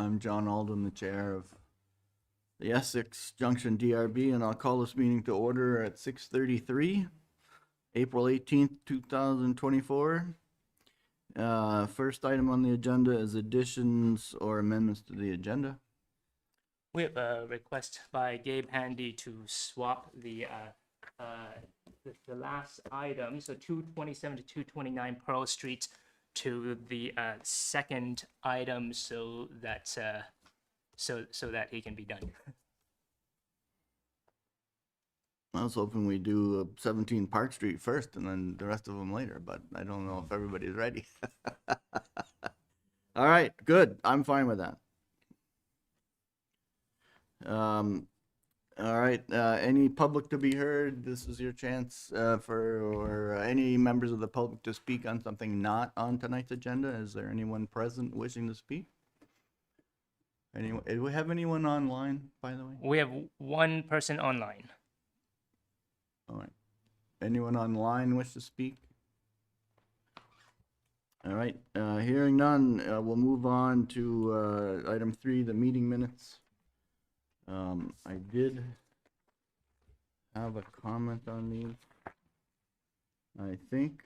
I'm John Alden, the chair of the Essex Junction DRB, and I'll call this meeting to order at 6:33, April 18th, 2024. First item on the agenda is additions or amendments to the agenda. We have a request by Gabe Handy to swap the last item, so 227 to 229 Pearl Street, to the second item, so that so that he can be done. I was hoping we do 17 Park Street first and then the rest of them later, but I don't know if everybody's ready. All right, good. I'm fine with that. All right, any public to be heard? This is your chance for any members of the public to speak on something not on tonight's agenda. Is there anyone present wishing to speak? Anyone? Do we have anyone online, by the way? We have one person online. All right. Anyone online wish to speak? All right, hearing none, we'll move on to item 3, the meeting minutes. I did have a comment on these. I think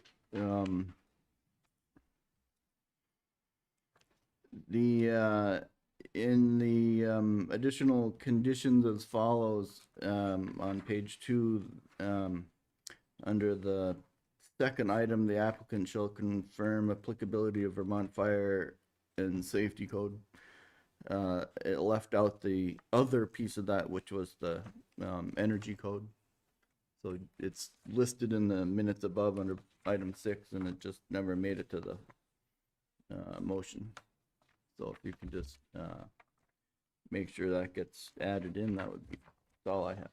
in the additional conditions as follows, on page 2, under the second item, the applicant shall confirm applicability of Vermont Fire and Safety Code. It left out the other piece of that, which was the energy code. So it's listed in the minutes above under item 6, and it just never made it to the motion. So if you can just make sure that gets added in, that would be all I had.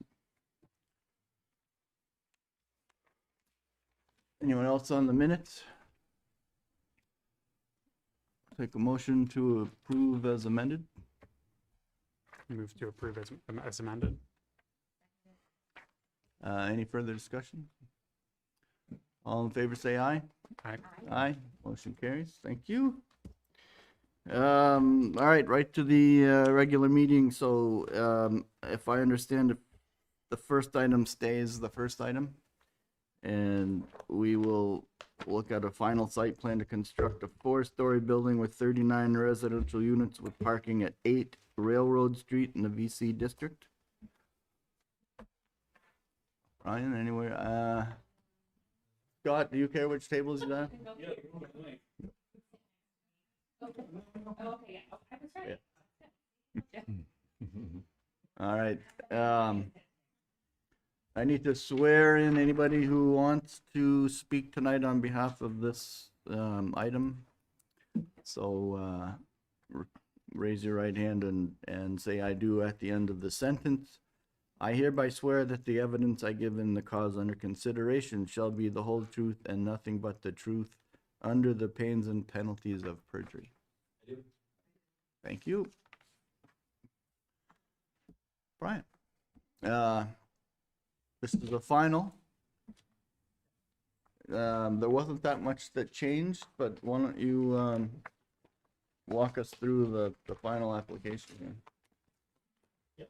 Anyone else on the minutes? Take a motion to approve as amended. Move to approve as amended. Any further discussion? All in favor say aye. Aye. Aye. Motion carries. Thank you. All right, right to the regular meeting. So if I understand, the first item stays the first item, and we will look at a final site plan to construct a 4-story building with 39 residential units with parking at 8 Railroad Street in the VC district. Ryan, anywhere? Scott, do you care which tables you have? Yeah. All right. I need to swear in anybody who wants to speak tonight on behalf of this item. So raise your right hand and say "I do" at the end of the sentence. I hereby swear that the evidence I give in the cause under consideration shall be the whole truth and nothing but the truth, under the pains and penalties of perjury. I do. Thank you. Brian. This is the final. There wasn't that much that changed, but why don't you walk us through the final application here? Yep.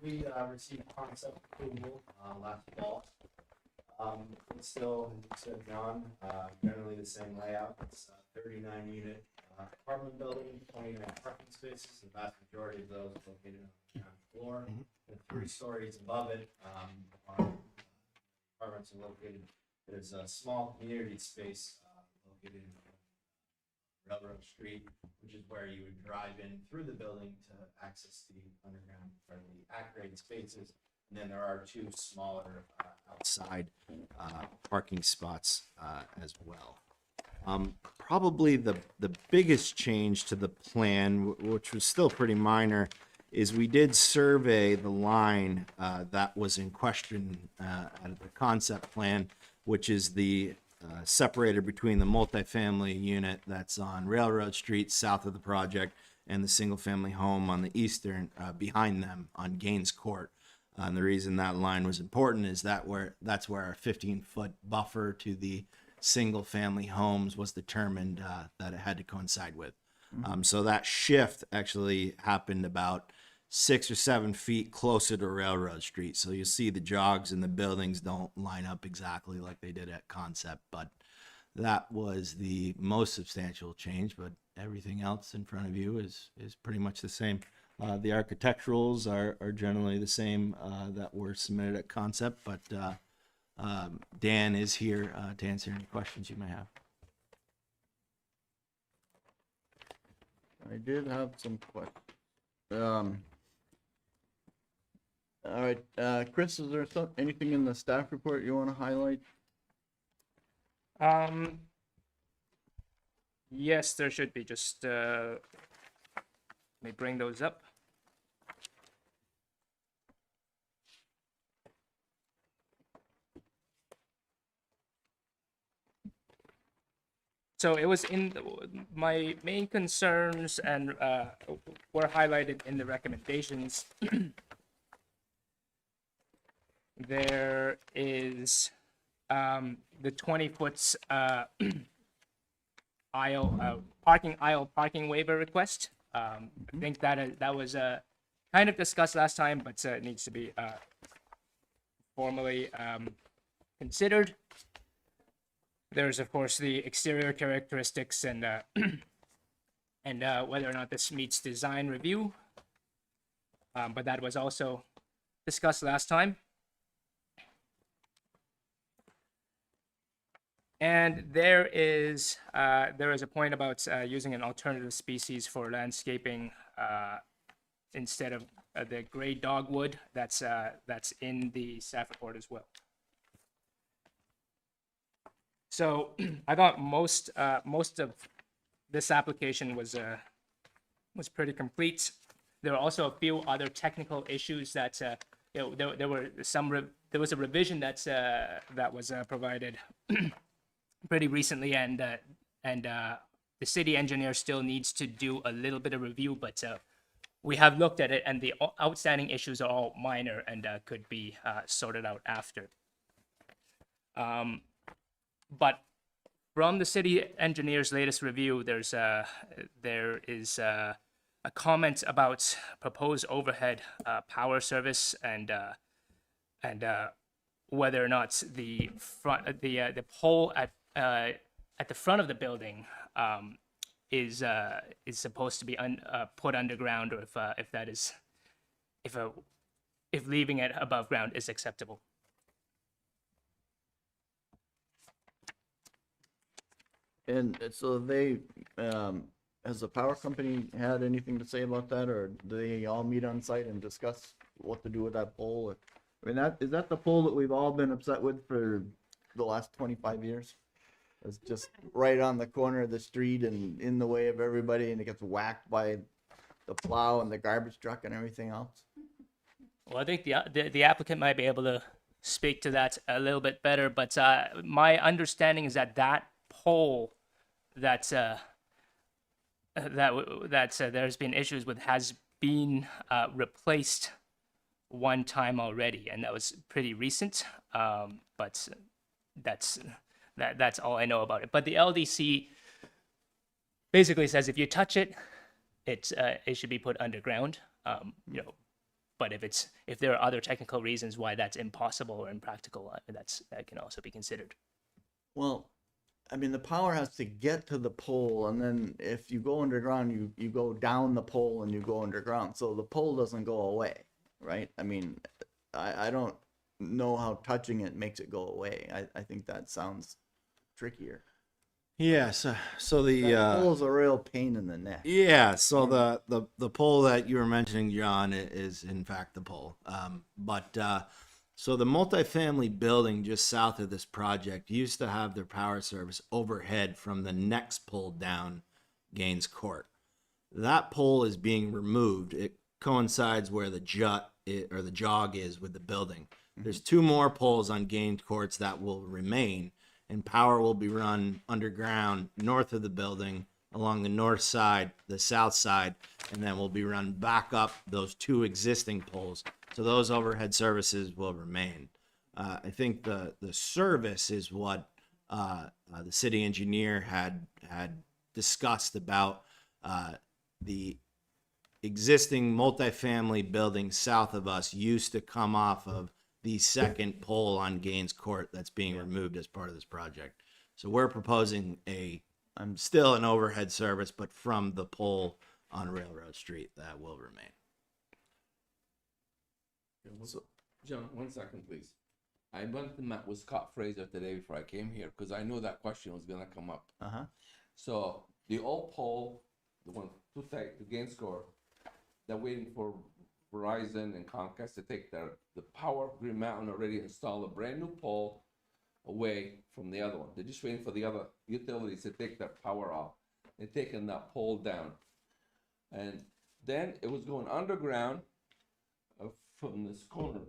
We received concept approval last fall. It's still, said John, generally the same layout. It's a 39-unit apartment building, 29 parking spaces. The vast majority of those are located on the ground floor. And 3 stories above it, apartments are located. There's a small community space located in Railroad Street, which is where you would drive in through the building to access the underground or the at-grade spaces. And then there are 2 smaller outside parking spots as well. Probably the biggest change to the plan, which was still pretty minor, is we did survey the line that was in question at the concept plan, which is the separator between the multifamily unit that's on Railroad Street south of the project and the single family home on the eastern behind them on Gaines Court. And the reason that line was important is that's where our 15-foot buffer to the single family homes was determined that it had to coincide with. So that shift actually happened about 6 or 7 feet closer to Railroad Street. So you see the jogs and the buildings don't line up exactly like they did at Concept, but that was the most substantial change. But everything else in front of you is pretty much the same. The architecturals are generally the same that were submitted at Concept, but Dan is here to answer any questions you may have. I did have some questions. All right, Chris, is there anything in the staff report you want to highlight? Yes, there should be. Just let me bring those up. So it was in my main concerns and were highlighted in the recommendations. There is the 20-foot parking waiver request. I think that was kind of discussed last time, but it needs to be formally considered. There's of course the exterior characteristics and and whether or not this meets design review, but that was also discussed last time. And there is a point about using an alternative species for landscaping instead of the gray dogwood that's in the staff report as well. So I thought most of this application was pretty complete. There were also a few other technical issues that there was a revision that was provided pretty recently, and the city engineer still needs to do a little bit of review, but we have looked at it, and the outstanding issues are all minor and could be sorted out after. But from the city engineer's latest review, there is a comment about proposed overhead power service and whether or not the pole at the front of the building is supposed to be put underground, or if leaving it above ground is acceptable. And so they, has the power company had anything to say about that, or do they all meet on site and discuss what to do with that pole? I mean, is that the pole that we've all been upset with for the last 25 years? It's just right on the corner of the street and in the way of everybody, and it gets whacked by the plow and the garbage truck and everything else. Well, I think the applicant might be able to speak to that a little bit better, but my understanding is that pole that there's been issues with has been replaced one time already, and that was pretty recent. But that's all I know about it. But the LDC basically says if you touch it, it should be put underground. But if there are other technical reasons why that's impossible or impractical, that can also be considered. Well, I mean, the power has to get to the pole, and then if you go underground, you go down the pole and you go underground. So the pole doesn't go away, right? I mean, I don't know how touching it makes it go away. I think that sounds trickier. Yeah, so the pole's a real pain in the neck. Yeah, so the pole that you were mentioning, John, is in fact the pole. So the multifamily building just south of this project used to have their power service overhead from the next pole down Gaines Court. That pole is being removed. It coincides where the jog is with the building. There's 2 more poles on Gaines Courts that will remain, and power will be run underground north of the building along the north side, the south side, and then will be run back up those 2 existing poles. So those overhead services will remain. I think the service is what the city engineer had discussed about The existing multifamily building south of us used to come off of the second pole on Gaines Court that's being removed as part of this project. So we're proposing still an overhead service, but from the pole on Railroad Street that will remain. John, 1 second, please. I went to met with Scott Fraser today before I came here because I knew that question was gonna come up. So the old pole, the one to take the Gaines Court, they're waiting for Verizon and Comcast to take the power. Green Mountain already installed a brand new pole away from the other one. They're just waiting for the other utilities to take their power off. They're taking that pole down. And then it was going underground from this corner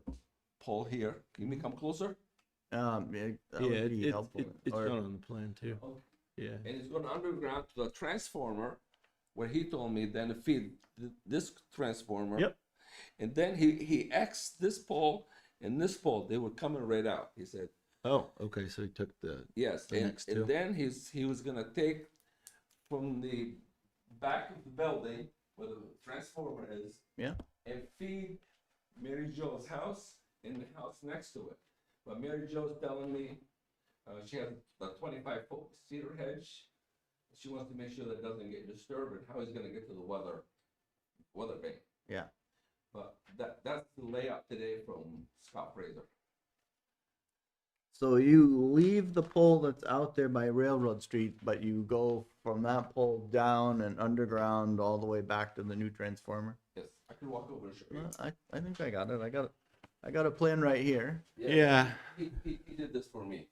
pole here. Can you come closer? That would be helpful. It's Or- shown on the plan too. Yeah. And it's going underground to the transformer where he told me then to feed this transformer. Yep. And then he X'd this pole and this pole. They were coming right out. He said, Oh, okay. So he took the yes. The And, next two. and then he was going to take from the back of the building where the transformer is Yeah. and feed Mary Jo's house and the house next to it. But Mary Jo's telling me she has a 25-foot cedar hedge. She wants to make sure that it doesn't get disturbed and how he's gonna get to the weather bank. Yeah. But that's the layout today from Scott Fraser. So you leave the pole that's out there by Railroad Street, but you go from that pole down and underground all the way back to the new transformer? Yes, I can walk over and show you. I think I got it. I got a plan right here. Yeah. He did this for me.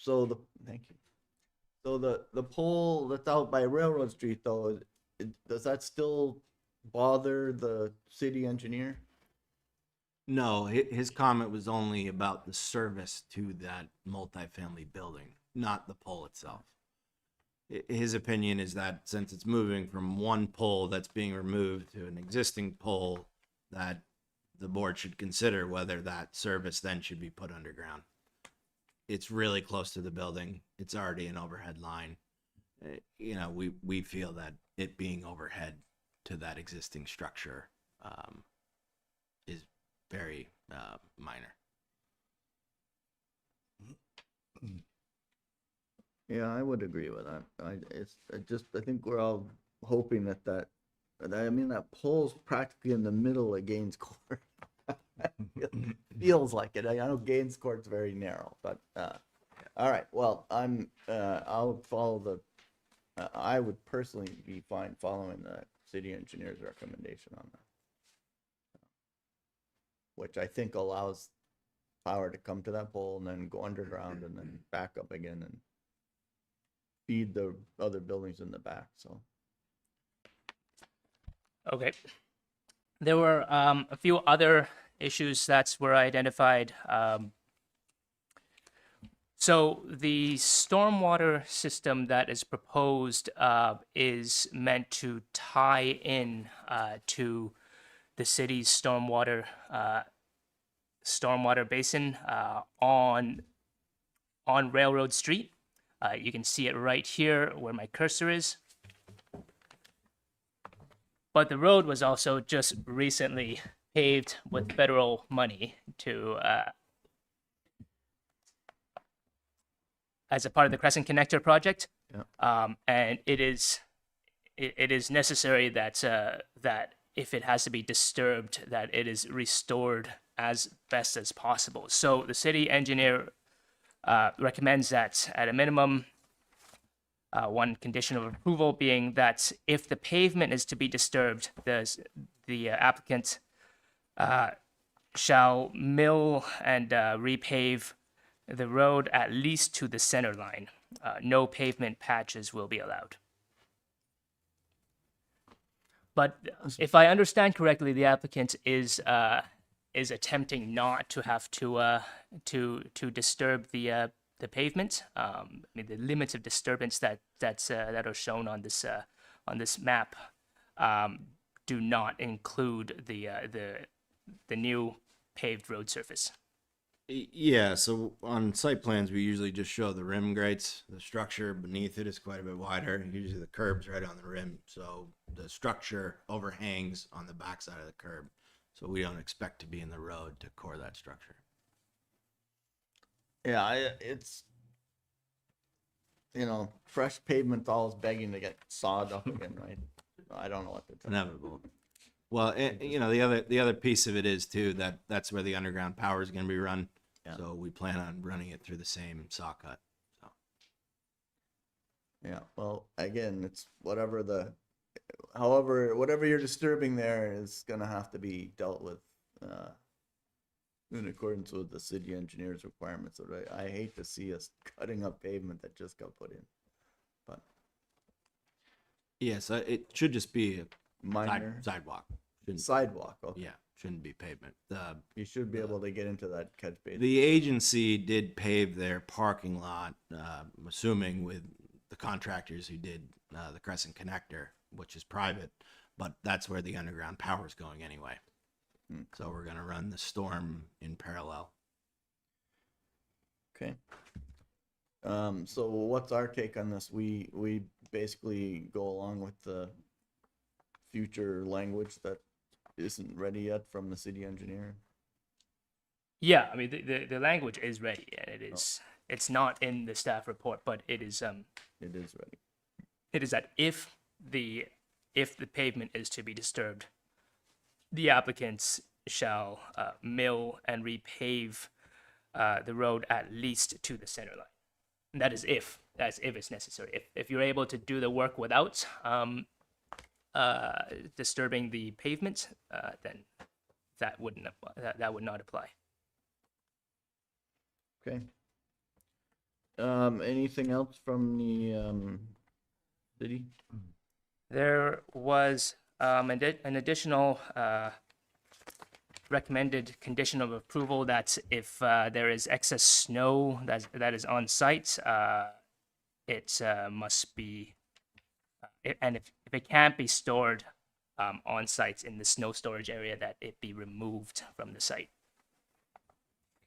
So thank you. So the pole that's out by Railroad Street though, does that still bother the city engineer? No, his comment was only about the service to that multifamily building, not the pole itself. His opinion is that since it's moving from one pole that's being removed to an existing pole, that the board should consider whether that service then should be put underground. It's really close to the building. It's already an overhead line. You know, we feel that it being overhead to that existing structure is very minor. Yeah, I would agree with that. I think we're all hoping that pole's practically in the middle of Gaines Court. Feels like it. I know Gaines Court's very narrow, but all right. Well, I'll follow I would personally be fine following the city engineer's recommendation on that, which I think allows power to come to that pole and then go underground and then back up again and feed the other buildings in the back. So Okay. There were a few other issues that were identified. So the stormwater system that is proposed is meant to tie in to the city's stormwater basin on Railroad Street. You can see it right here where my cursor is. But the road was also just recently paved with federal money to as a part of the Crescent Connector project. Yeah. And it is necessary that that if it has to be disturbed, that it is restored as best as possible. So the city engineer recommends that at a minimum, one condition of approval being that if the pavement is to be disturbed, the applicant shall mill and repave the road at least to the center line. No pavement patches will be allowed. But if I understand correctly, the applicant is attempting not to have to disturb the pavement. I mean, the limits of disturbance that are shown on this map do not include the new paved road surface. Yeah, so on site plans, we usually just show the rim grates. The structure beneath it is quite a bit wider. Usually the curb's right on the rim, so the structure overhangs on the backside of the curb. So we don't expect to be in the road to core that structure. Yeah, it's, fresh pavement's always begging to get sawed up again, right? I don't know what to It's tell you. inevitable. Well, the other piece of it is too that that's where the underground power is going to be run. Yeah. So we plan on running it through the same saw cut. So Yeah, well, again, it's whatever you're disturbing there is gonna have to be dealt with, in accordance with the city engineer's requirements. So I hate to see us cutting up pavement that just got put in, but yes, it should just be a minor sidewalk. Shouldn't, sidewalk, okay. yeah, shouldn't be pavement. You should be able to get into that catch basin. The agency did pave their parking lot, I'm assuming with the contractors who did the Crescent Connector, which is private, but that's where the underground power is going anyway. So we're going to run the storm in parallel. Okay. So what's our take on this? We basically go along with the future language that isn't ready yet from the city engineer. Yeah, I mean the language is ready and it's not in the staff report, but it is It is ready. it is that if the pavement is to be disturbed, the applicants shall mill and repave the road at least to the center line. And that is if it's necessary. If you're able to do the work without disturbing the pavement, then that wouldn't apply, that would not apply. Okay. Anything else from the city? There was an additional recommended condition of approval that if there is excess snow that is on site, it must be, and if it can't be stored on site in the snow storage area, that it be removed from the site.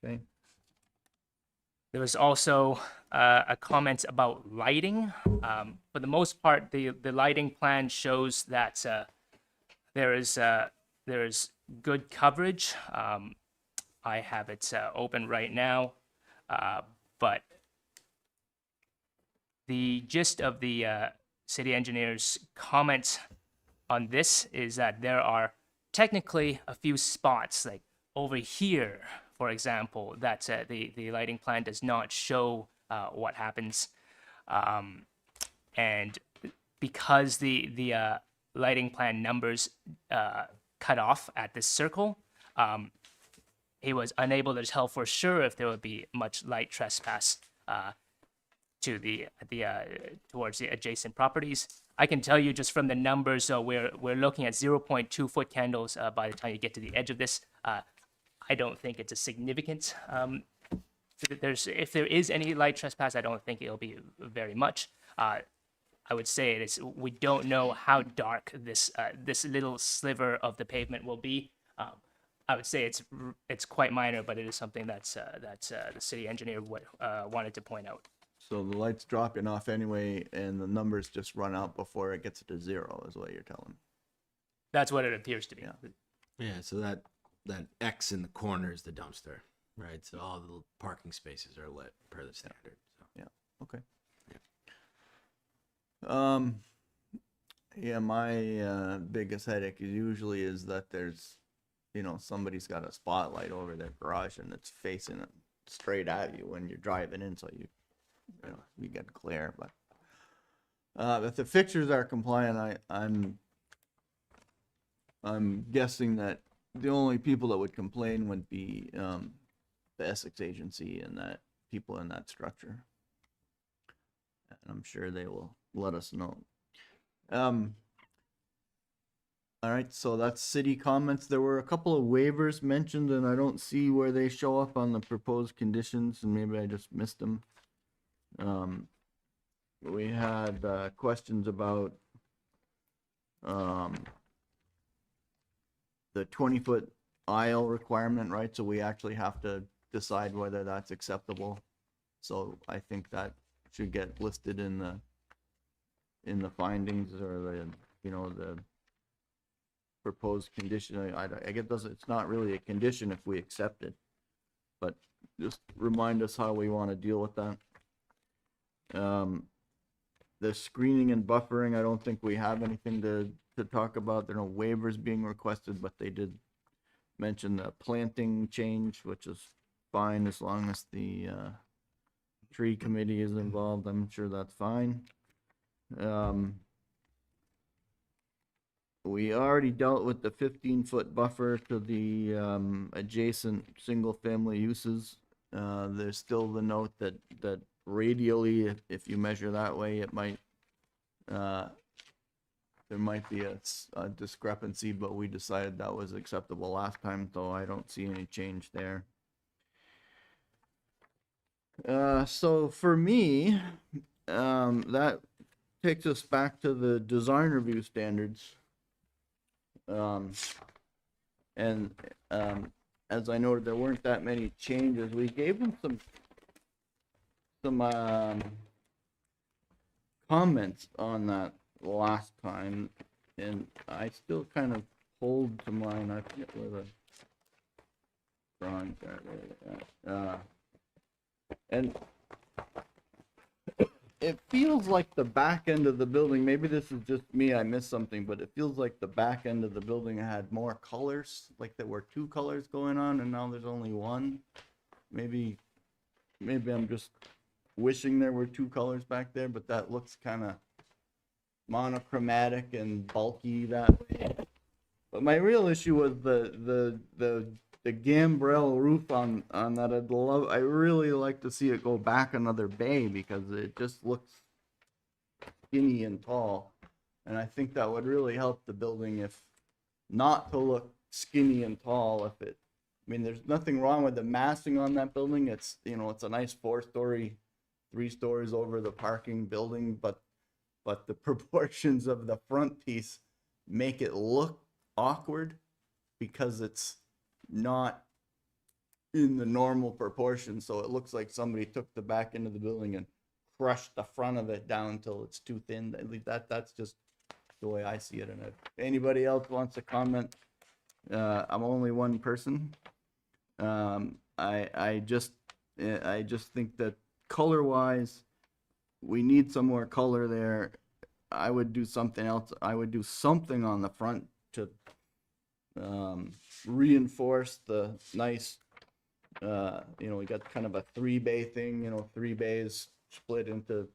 Okay. There was also a comment about lighting. For the most part, the lighting plan shows that there is good coverage. I have it open right now, but the gist of the city engineer's comment on this is that there are technically a few spots, like over here, for example, that the lighting plan does not show what happens, and because the lighting plan numbers cut off at this circle, he was unable to tell for sure if there would be much light trespass to towards the adjacent properties. I can tell you just from the numbers, we're looking at 0.2 foot candles by the time you get to the edge of this. I don't think it's a significant. If there is any light trespass, I don't think it'll be very much. I would say we don't know how dark this little sliver of the pavement will be. I would say it's quite minor, but it is something that the city engineer wanted to point out. So the light's dropping off anyway, and the numbers just run out before it gets to 0, is what you're telling me. That's what it appears to be. Yeah. Yeah, so that X in the corner is the dumpster, right? So all the parking spaces are lit per the standard. So. Yeah. Okay. Yeah. Yeah, my biggest headache usually is that there's, somebody's got a spotlight over their garage and it's facing it straight at you when you're driving in, so you get glare. But if the fixtures are compliant, I'm guessing that the only people that would complain would be the Essex agency and that people in that structure. And I'm sure they will let us know. All right, so that's city comments. There were a couple of waivers mentioned, and I don't see where they show up on the proposed conditions, and maybe I just missed them. We had questions about the 20-foot aisle requirement, right? So we actually have to decide whether that's acceptable. So I think that should get listed in the findings or the, the proposed condition. I get doesn't, it's not really a condition if we accept it, but just remind us how we want to deal with that. The screening and buffering, I don't think we have anything to talk about. There are no waivers being requested, but they did mention the planting change, which is fine as long as the tree committee is involved. I'm sure that's fine. We already dealt with the 15-foot buffer to the adjacent single-family uses. There's still the note that radially, if you measure that way, it might there might be a discrepancy, but we decided that was acceptable last time, so I don't see any change there. So for me, that takes us back to the design review standards. As I noted, there weren't that many changes. We gave them some comments on that last time, and I still kind of hold to mine. I forget where the drawings are. And it feels like the back end of the building, maybe this is just me, I missed something, but it feels like the back end of the building had more colors, like there were two colors going on and now there's only one. Maybe I'm just wishing there were two colors back there, but that looks kind of monochromatic and bulky that way. But my real issue was the gambrel roof on that. I really like to see it go back another bay because it just looks skinny and tall. And I think that would really help the building if not to look skinny and tall. I mean, there's nothing wrong with the massing on that building. It's, it's a nice 4-story, 3 stories over the parking building, but the proportions of the front piece make it look awkward because it's not in the normal proportion. So it looks like somebody took the back end of the building and crushed the front of it down until it's too thin. At least that's just the way I see it. And if anybody else wants to comment, I'm only one person. I just think that color wise, we need some more color there. I would do something else. I would do something on the front to reinforce the nice, we got kind of a 3-bay thing, 3 bays split into,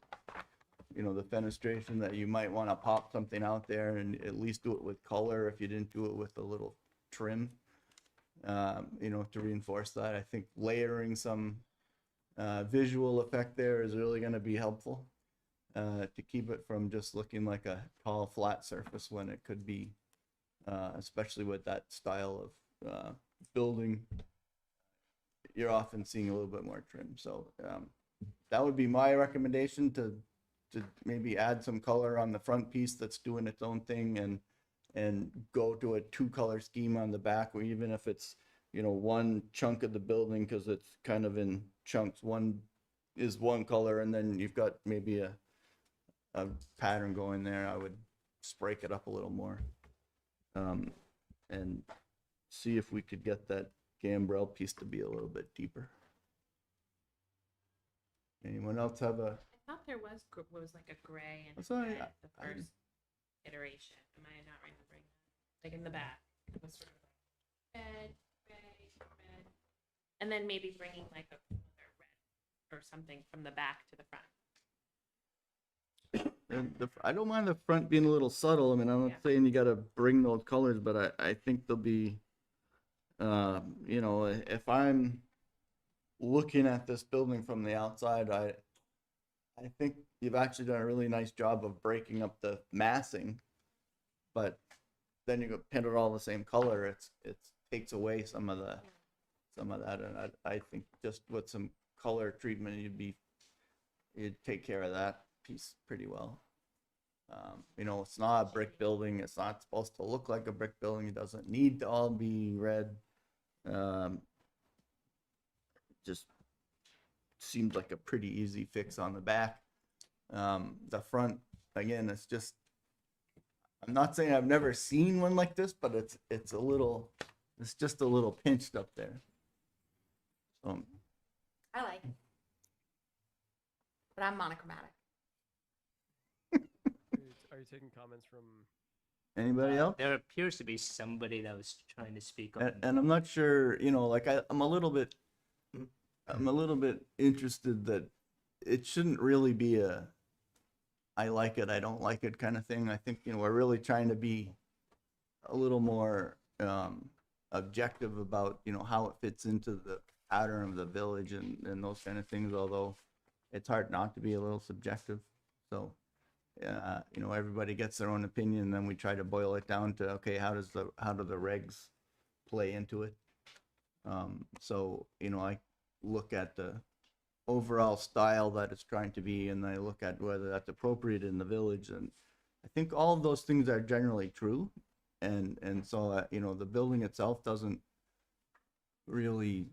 the fenestration, that you might want to pop something out there and at least do it with color if you didn't do it with a little trim, to reinforce that. I think layering some visual effect there is really going to be helpful to keep it from just looking like a tall flat surface when it could be, especially with that style of building, you're often seeing a little bit more trim. So that would be my recommendation, to maybe add some color on the front piece that's doing its own thing, and go to a 2-color scheme on the back, or even if it's, one chunk of the building, because it's kind of in chunks. One is one color, and then you've got maybe a pattern going there. I would break it up a little more, and see if we could get that gambrel piece to be a little bit deeper. Anyone else have a? I thought there was like a gray and Sorry, red the first iteration. Am I not remembering that? Like in the back, it was sort of like red, red, and then maybe bringing like a red or something from the back to the front. I don't mind the front being a little subtle. I mean, I'm not saying you got to bring those colors, but I think they'll be, if I'm looking at this building from the outside, I think you've actually done a really nice job of breaking up the massing, but then you paint it all the same color. It takes away some of that, and I think just with some color treatment, you'd take care of that piece pretty well. It's not a brick building. It's not supposed to look like a brick building. It doesn't need to all be red. just seemed like a pretty easy fix on the back. The front, again, it's just, I'm not saying I've never seen one like this, but it's just a little pinched up there. I like it. But I'm monochromatic. Are you taking comments from? Anybody else? There appears to be somebody that was trying to speak on. And I'm not sure, like I'm a little bit interested that it shouldn't really be a I like it, I don't like it kind of thing. I think, we're really trying to be a little more objective about, how it fits into the pattern of the village and those kind of things, although it's hard not to be a little subjective. So, everybody gets their own opinion, and then we try to boil it down to, okay, how do the regs play into it? So, I look at the overall style that it's trying to be, and I look at whether that's appropriate in the village, and I think all of those things are generally true, and so the building itself doesn't really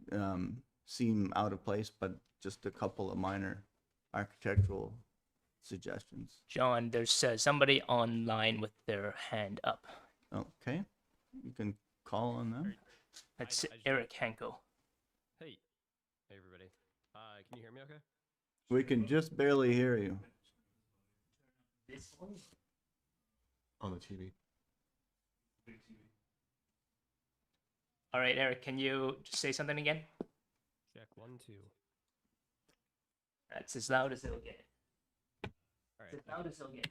seem out of place, but just a couple of minor architectural suggestions. John, there's somebody online with their hand up. Okay, you can call on them. That's I just- Eric Henkel. Hey, everybody. Can you hear me? Okay. We can just barely hear you. On the TV. All right, Eric, can you just say something again? Check 1, 2. That's as loud as it'll get. All It's right. as loud as it'll get.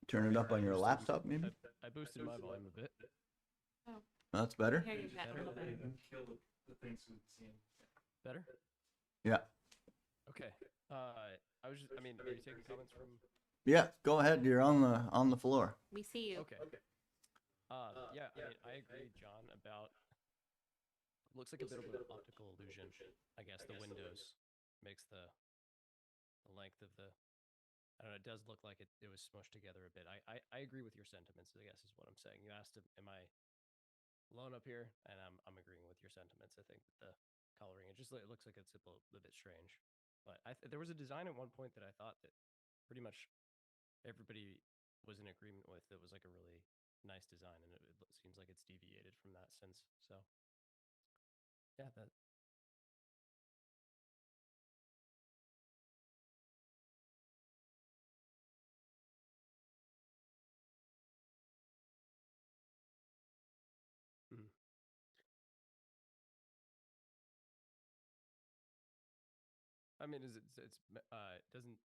Turn it up on your laptop, maybe. I boosted my volume a bit. That's better. Here you go, a little bit. Better. Yeah. Okay. I was just. I mean, are you taking comments from? Yeah. Go ahead. You're on the floor. We see you. Okay. Yeah. I mean, I agree, John. About. Looks like a bit of an optical illusion. I guess the windows makes the length of the. I don't know. It does look like it was smushed together a bit. I agree with your sentiments. I guess is what I'm saying. You asked, am I alone up here? And I'm agreeing with your sentiments. I think that the coloring it looks like it's a bit strange. But there was a design at one point that I thought that pretty much everybody was in agreement with. It was like a really nice design, and it seems like it's deviated from that since. So yeah, that. Mhm. I mean, it doesn't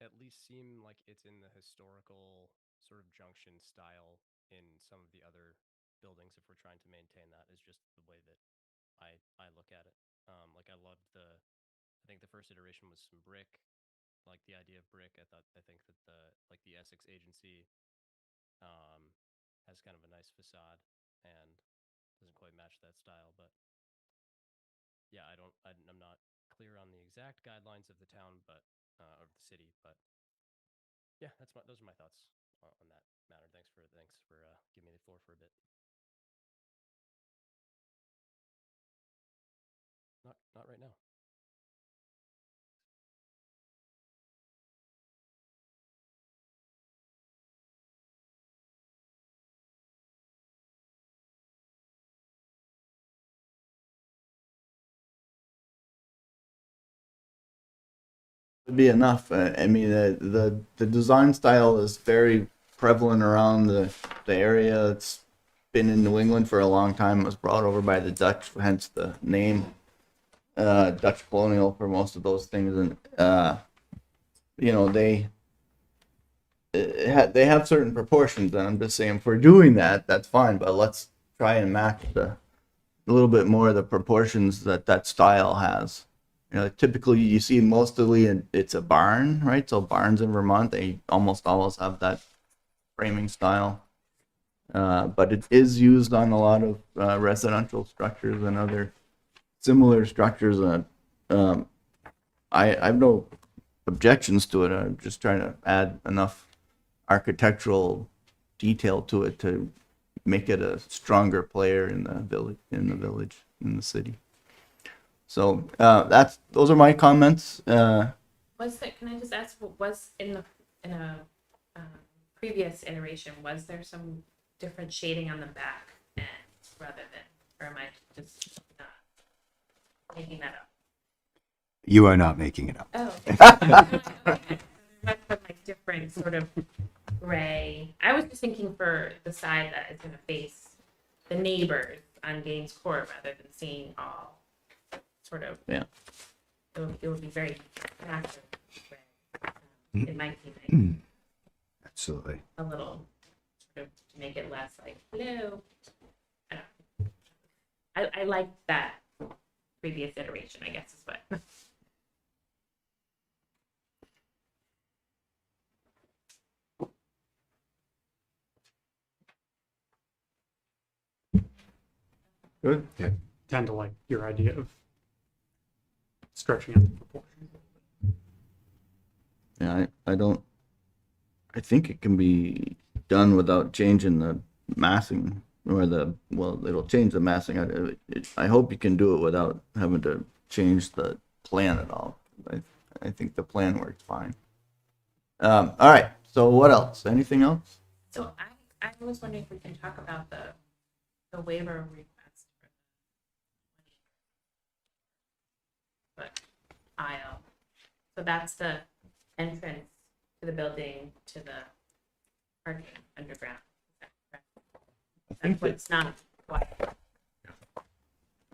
at least seem like it's in the historical sort of junction style in some of the other buildings. If we're trying to maintain that, is just the way that I look at it. Like I loved I think the first iteration was some brick, like the idea of brick. I think that the Essex agency has kind of a nice facade and doesn't quite match that style, but yeah, I'm not clear on the exact guidelines of the town, but of the city, but yeah, those are my thoughts on that matter. Thanks for giving me the floor for a bit. Not right now. Would be enough. I mean, the design style is very prevalent around the area. It's been in New England for a long time. It was brought over by the Dutch, hence the name Dutch colonial for most of those things. And they have certain proportions, and I'm just saying, if we're doing that, that's fine. But let's try and match a little bit more of the proportions that style has. Typically you see mostly it's a barn, right? So barns in Vermont, they almost always have that framing style. But it is used on a lot of residential structures and other similar structures. I have no objections to it. I'm just trying to add enough architectural detail to it to make it a stronger player in the village, in the city. So those are my comments. Was there, can I just ask, was in a previous iteration, was there some different shading on the back end rather than, or am I just not making that up? You are not making it up. Oh. Okay. Must have like different sort of gray. I was just thinking for the side that is gonna face the neighbors on Gaines Court rather than seeing all sort of. Yeah. It would be very attractive. It might be like Absolutely. a little sort of to make it less like hello. I don't know. I like that previous iteration, I guess is what. Good. Tend to like your idea of stretching out the proportions. Yeah, I think it can be done without changing the massing or it'll change the massing. I hope you can do it without having to change the plan at all. I think the plan works fine. All right. So what else? Anything else? So I was wondering if we can talk about the waiver request for the aisle. So that's the entrance to the building to the parking underground. That's what's not wide.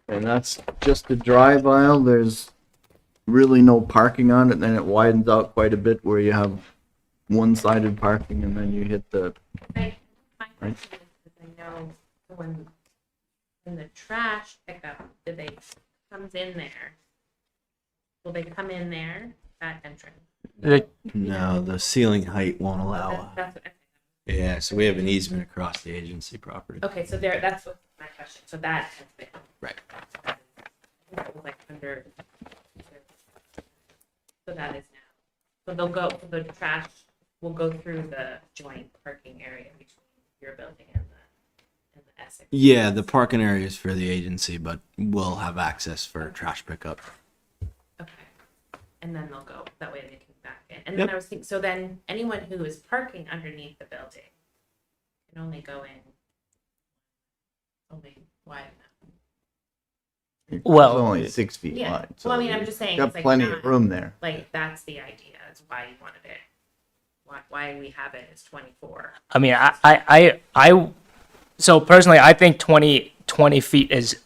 And that's just the drive aisle. There's really no parking on it. Then it widens out quite a bit where you have one-sided parking and then you hit the. My question is, I know when the trash pickup, do they comes in there? Will they come in there, that entrance? No, the ceiling height won't allow. That's what, Yeah, so we have an easement across the agency property. okay, so there, that's what my question, so that has been. Right. I think it was like under. So that is now. So they'll go, the trash will go through the joint parking area between your building and the Essex. Yeah, the parking area is for the agency, but we'll have access for trash pickup. Okay. And then they'll go, that way they can back in. And then I was thinking, so then anyone who is parking underneath the building can only go in only wide enough. Well, It's only 6 feet Yeah. wide. Well, I mean, you I'm just saying, got it's like plenty not- of room there. Like, that's the idea, is why you wanted it. Why we have it as 24. I mean, so personally, I think 20 feet is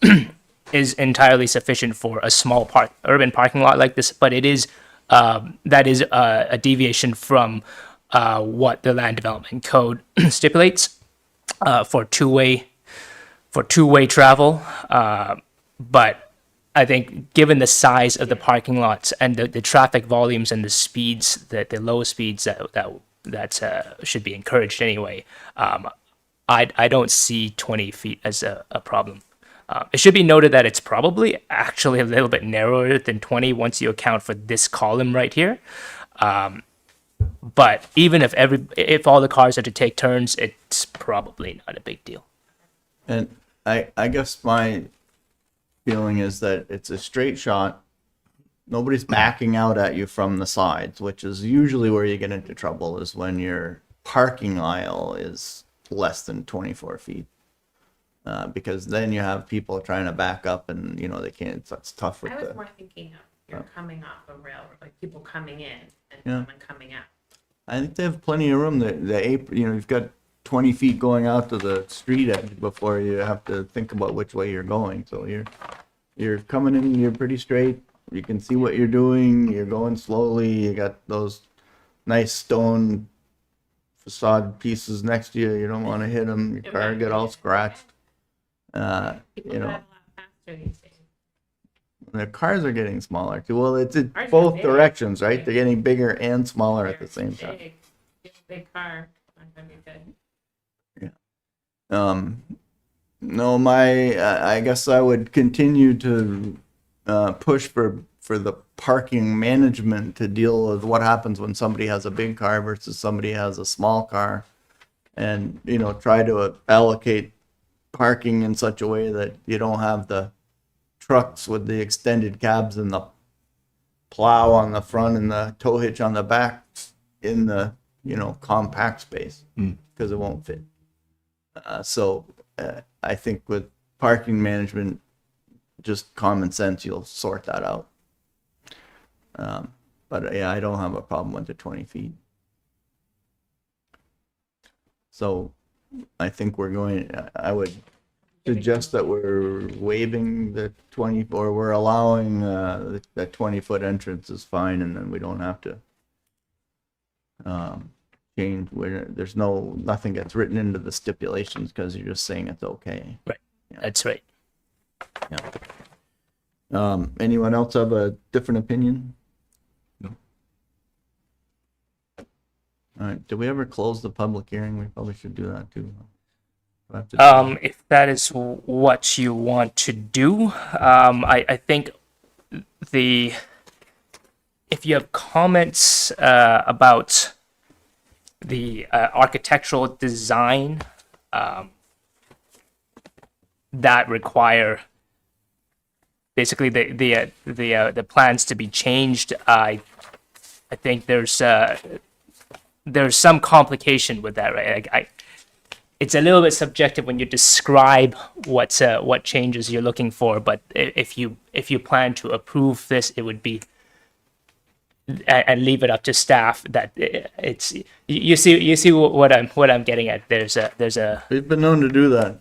is entirely sufficient for a small urban parking lot like this. But it is that is a deviation from what the land development code stipulates for two-way travel. But I think given the size of the parking lots and the traffic volumes and the speeds, the low speeds that should be encouraged anyway, I don't see 20 feet as a problem. It should be noted that it's probably actually a little bit narrower than 20 once you account for this column right here. But even if all the cars are to take turns, it's probably not a big deal. And I guess my feeling is that it's a straight shot. Nobody's backing out at you from the sides, which is usually where you get into trouble, is when your parking aisle is less than 24 feet. Because then you have people trying to back up and, they can't, it's tough with I was the. more thinking of you're coming off a railroad, like people coming in and Yeah. coming out. I think they have plenty of room. You've got 20 feet going out to the street edge before you have to think about which way you're going. So you're coming in, you're pretty straight. You can see what you're doing. You're going slowly. You got those nice stone facade pieces next to you. You don't want to hit them. Your car get all scratched. People drive a lot faster these days. The cars are getting smaller too. Well, it's in Ours are both big. directions, right? They're getting bigger and smaller at the same time. Big, big car, not gonna be good. No, I guess I would continue to push for the parking management to deal with what happens when somebody has a big car versus somebody has a small car, and try to allocate parking in such a way that you don't have the trucks with the extended cabs and the plow on the front and the tow hitch on the back in the, compact space, because it won't fit. I think with parking management, just common sense, you'll sort that out. But yeah, I don't have a problem with the 20 feet. So I think I would suggest that we're waiving the 20, or we're allowing the 20-foot entrance is fine, and then we don't have to change where there's nothing gets written into the stipulations, because you're just saying it's okay. Right. Yeah. That's right. Anyone else have a different opinion? No. All right, did we ever close the public hearing? We probably should do that too. We'll have to- If that is what you want to do, I think if you have comments about the architectural design that require basically the plans to be changed, I think there's some complication with that, right? It's a little bit subjective when you describe what changes you're looking for, but if you plan to approve this, it would be and leave it up to staff. That it's you see what I'm getting at. There's a We've been known to do that.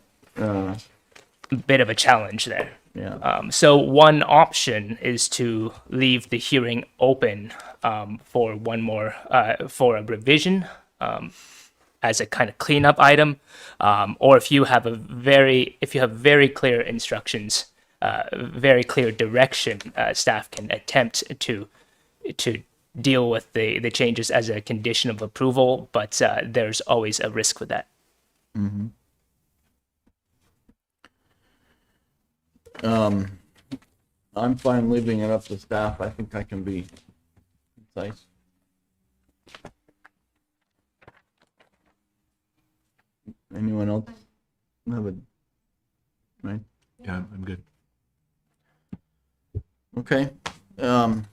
bit of a challenge there. Yeah. So one option is to leave the hearing open for one more for a revision as a kind of cleanup item, or if you have very clear instructions, very clear direction, staff can attempt to deal with the changes as a condition of approval, but there's always a risk with that. Mm-hmm. I'm fine leaving it up to staff. I think I can be concise. Anyone else have a, right? Yeah, I'm good. Okay. I'm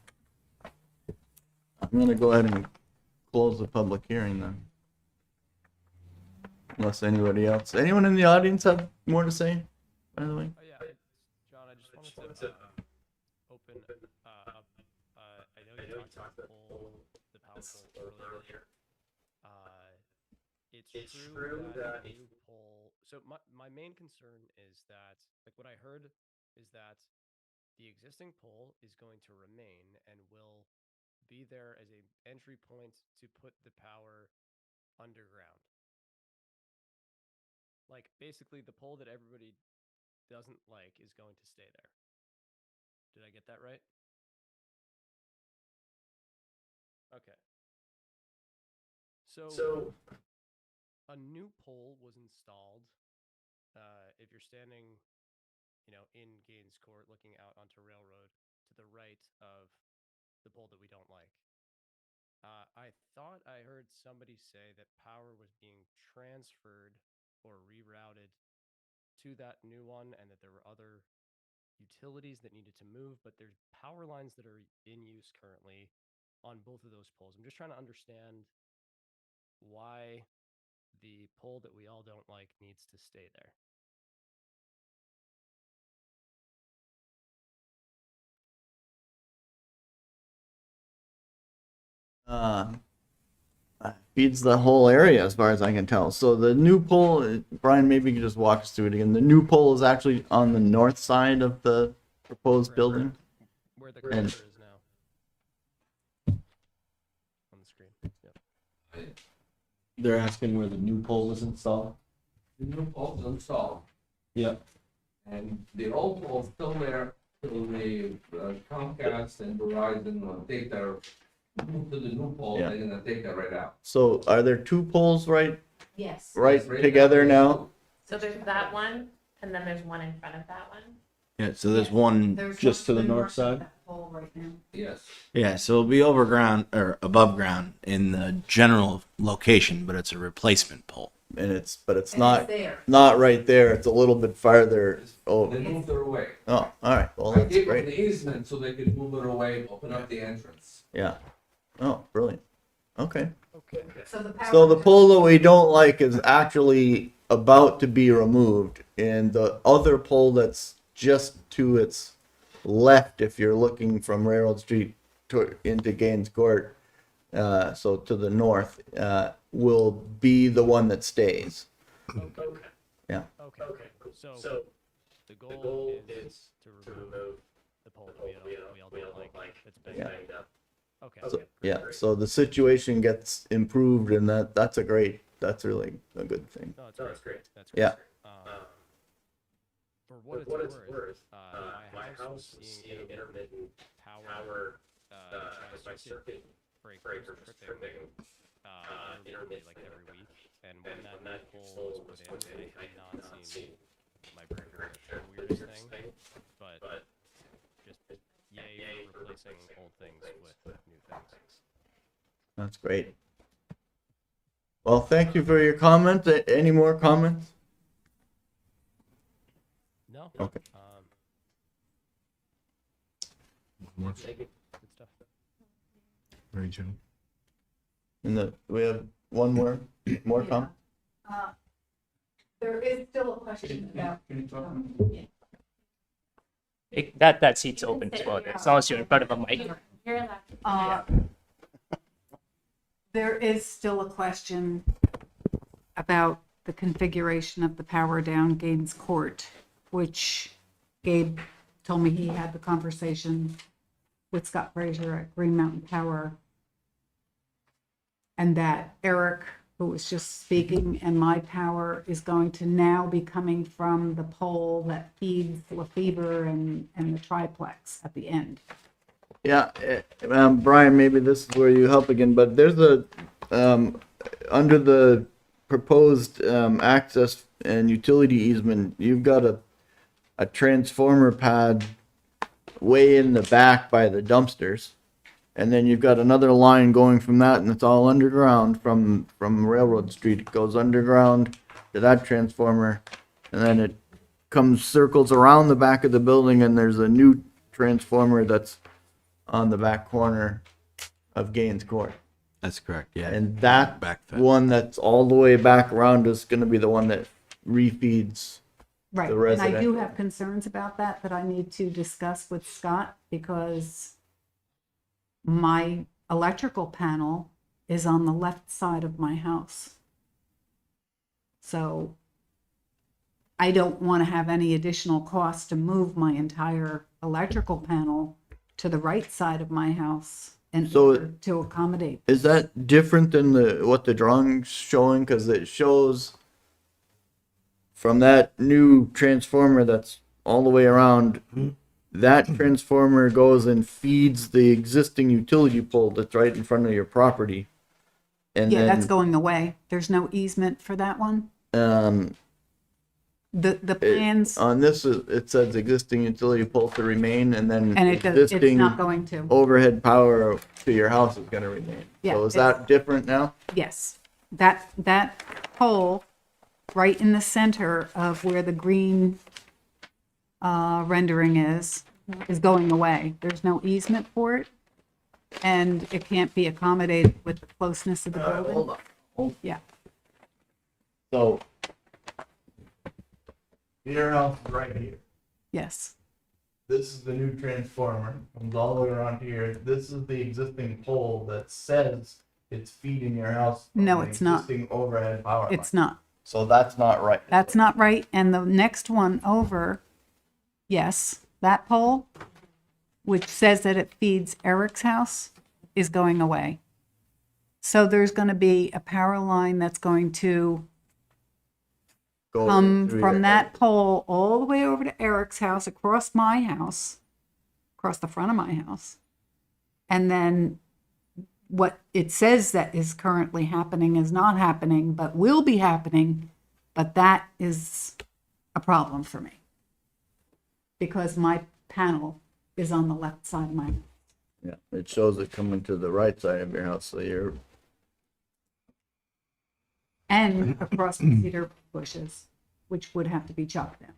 gonna go ahead and close the public hearing then. Unless anybody else, anyone in the audience have more to say, by the way? Oh yeah, John, I just wanted to open up. I know you talked about the power pole earlier. It's true that a new pole. So my main concern is that, like, what I heard is that the existing pole is going to remain and will be there as a entry point to put the power underground. Like, basically, the pole that everybody doesn't like is going to stay there. Did I get that right? Okay. So a new pole was installed. If you're standing, in Gaines Court, looking out onto Railroad, to the right of the pole that we don't like. I thought I heard somebody say that power was being transferred or rerouted to that new one, and that there were other utilities that needed to move, but there's power lines that are in use currently on both of those poles. I'm just trying to understand why the pole that we all don't like needs to stay there. Feeds the whole area as far as I can tell. So the new pole, Brian, maybe you could just walk us through it again. The new pole is actually on the north side of the proposed building. Where the cursor is now. On the screen. Yep. They're asking where the new pole is installed? The new pole is installed. Yep. And the old pole's still there till the Comcast and Verizon will take their, move to the new pole, Yeah. they're gonna take that right out. So are there two poles right Yes. right together now? So there's that one, and then there's one in front of that one. Yeah, so there's one just to the north side. Yes. Yeah, so it'll be over ground or above ground in the general location, but it's a replacement pole. but it's not right there. It's a little bit farther over. They moved it away. Oh, all right. Well, I that's gave them great. the easement so they could move it away, open up the entrance. Yeah. Oh, brilliant. Okay. Okay. So the pole that we don't like is actually about to be removed, and the other pole that's just to its left, if you're looking from Railroad Street into Gaines Court, so to the north, will be the one that stays. Okay. Yeah. Okay. So the goal is to remove the pole that we all don't like. It's banged up. Okay. So, yeah. So the situation gets improved, and that's that's really a good thing. No, that's great. That's great. Yeah. For what it's worth, my house was seeing intermittent power tri-circuit breakers tripping intermittently, like every week. And when that new pole was put in, I had not seen my breaker trip. The weirdest thing, but just yay for replacing old things with new things. That's great. Well, thank you for your comment. Any more comments? No. Okay. More. Good stuff. Very true. And we have one more comment. There is still a question about. That seat's open as well, as long as you're in front of a mic. You're allowed. There is still a question about the configuration of the power down Gaines Court, which Gabe told me he had the conversation with Scott Fraser at Green Mountain Power. And that Eric, who was just speaking, and my power is going to now be coming from the pole that feeds Lefebvre and the triplex at the end. Yeah, Brian, maybe this is where you help again, but there's under the proposed access and utility easement, you've got a transformer pad way in the back by the dumpsters. And then you've got another line going from that, and it's all underground from Railroad Street. It goes underground to that transformer, and then it circles around the back of the building, and there's a new transformer that's on the back corner of Gaines Court. That's correct. Yeah. And that Back fence. one that's all the way back around is going to be the one that refeeds. Right, The and I do residential. have concerns about that I need to discuss with Scott, because my electrical panel is on the left side of my house. So I don't want to have any additional cost to move my entire electrical panel to the right side of my house in So- order to accommodate. Is that different than what the drawing's showing? Because it shows from that new transformer that's all the way around, that transformer goes and feeds the existing utility pole that's right in front of your property. And Yeah, that's then, going away. There's no easement for that one. um, The plans, on this, it says existing utility pole to remain, and then and it's existing not going to. overhead power to your house is gonna remain. Yeah, So is it's- that different now? Yes, that pole right in the center of where the green rendering is going away. There's no easement for it, and it can't be accommodated with the closeness of the building. Hold on. Yeah, So your house is right here. yes, This is the new transformer. Comes all the way around here. This is the existing pole that says it's feeding your house. from No, the it's not. Existing overhead power line. it's not. So that's not right. That's not right. And the next one over, yes, that pole, which says that it feeds Eric's house, is going away. So there's going to be a power line that's going to Go come through from your- that pole all the way over to Eric's house, across my house, across the front of my house. And then what it says that is currently happening is not happening, but will be happening. But that is a problem for me, because my panel is on the left side of my, Yeah, it shows it coming to the right side of your house. So you're and across the cedar bushes, which would have to be chopped down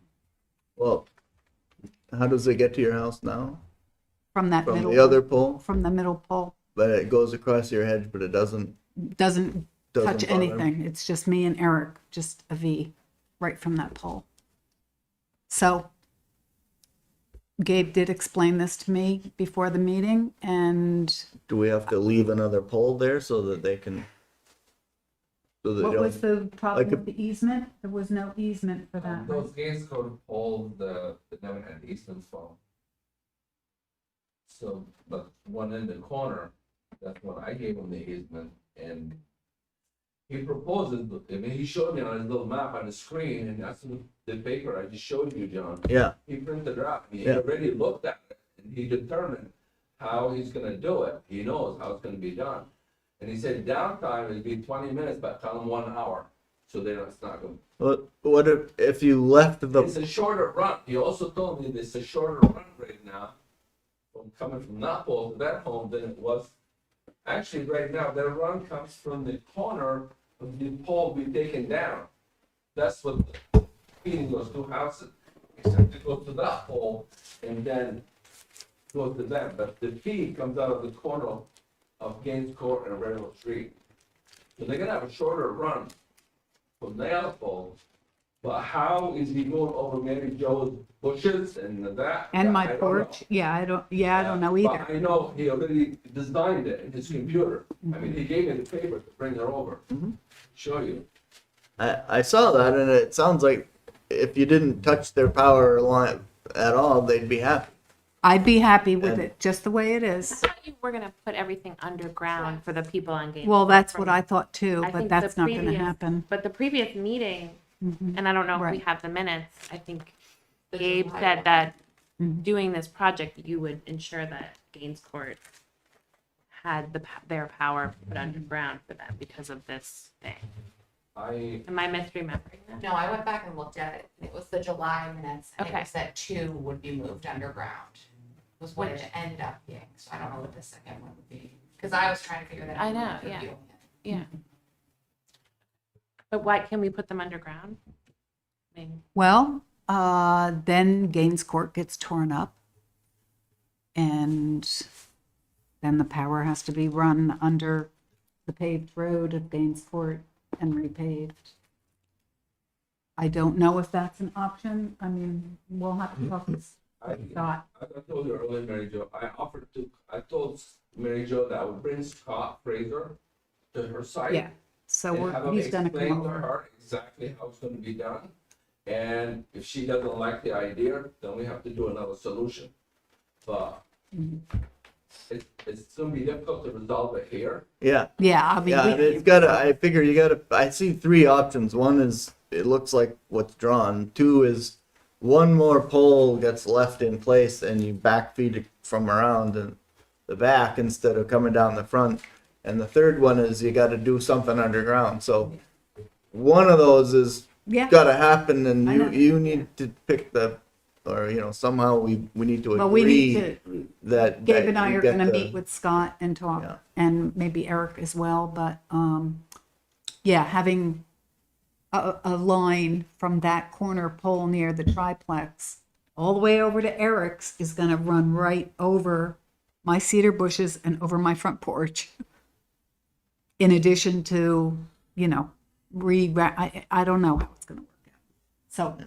Well, how does it get to your house now? from that From middle. the other pole? From the middle pole. But it goes across your hedge, but it doesn't Doesn't touch bother? anything. It's just me and Eric, just a V right from that pole. So Gabe did explain this to me before the meeting, and Do we have to leave another pole there so that they can? So that what was the problem like a- with the easement? There was no easement for that. Those gates code poles, the never had easements for. So, but one in the corner, that's when I gave him the easement, and he proposes, I mean, he showed me on his little map on the screen, and that's the paper I just showed you, John. Yeah, He printed it out, he Yeah. already looked at it, and he determined how he's gonna do it, he knows how it's gonna be done. And he said downtime will be 20 minutes, but tell him 1 hour, so they're not, it's not gonna. what if you left It's the, a shorter run. He also told me it's a shorter run right now from coming from that pole to that home than it was. Actually, right now, their run comes from the corner of the pole we taken down. That's what feeding those two houses, except it goes to that pole and then goes to them. But the feed comes out of the corner of Gaines Court and Railroad Street. So they're gonna have a shorter run from the other pole. But how is he going over Mary Jo's bushes and that? And my I don't porch, know. yeah, I don't know But either. I know he already designed it in his computer. I mean, he gave me the paper to bring it over, show you. I saw that and it sounds like if you didn't touch their power line at all, they'd be happy. I'd be happy with And- it, just the way it I is. thought you were gonna put everything underground for the people on Game. Well, that's what I thought too, I but think that's the not gonna previous- happen. But the previous meeting, and I don't know if we Right. have the minutes, I think Gabe said that Mhm. doing this project, you would ensure that Gaines Court had their power put underground for them because of this thing. Am I misremembering that? No, I went back and looked at it, and it was the July minutes, and it Okay. was that 2 would be moved underground. Was what Which- it ended up being, so I don't know what the second one would be, because I was trying to figure that out. I when we know, were yeah. reviewing it. Yeah. But why can we put them underground? I mean, Well, then Gaines Court gets torn up. And then the power has to be run under the paved road of Gaines Court and repaved. I don't know if that's an option. I mean, we'll have to talk to Scott. I told you earlier, Mary Jo, I told Mary Jo that I would bring Scott Fraser to her site. Yeah, so and have him he's gonna explain come to over. her exactly how it's gonna be done. And if she doesn't like the idea, then we have to do another solution. But Mhm. it's gonna be difficult to resolve it here. Yeah, Yeah, I mean, yeah, and it's gotta, I figure you gotta, I see three options. One is, it looks like what's drawn. Two is one more pole gets left in place and you backfeed it from around the back instead of coming down the front. And the third one is you gotta do something underground. So one of those is yeah, gotta happen and I know. you need to pick or, somehow we need to but we need agree to, that. Gabe that and I you are get gonna the- meet with Scott and talk, Yeah. and maybe Eric as well, but, yeah, having a line from that corner pole near the triplex all the way over to Eric's is gonna run right over my cedar bushes and over my front porch. In addition to, I don't know how it's gonna work out. So,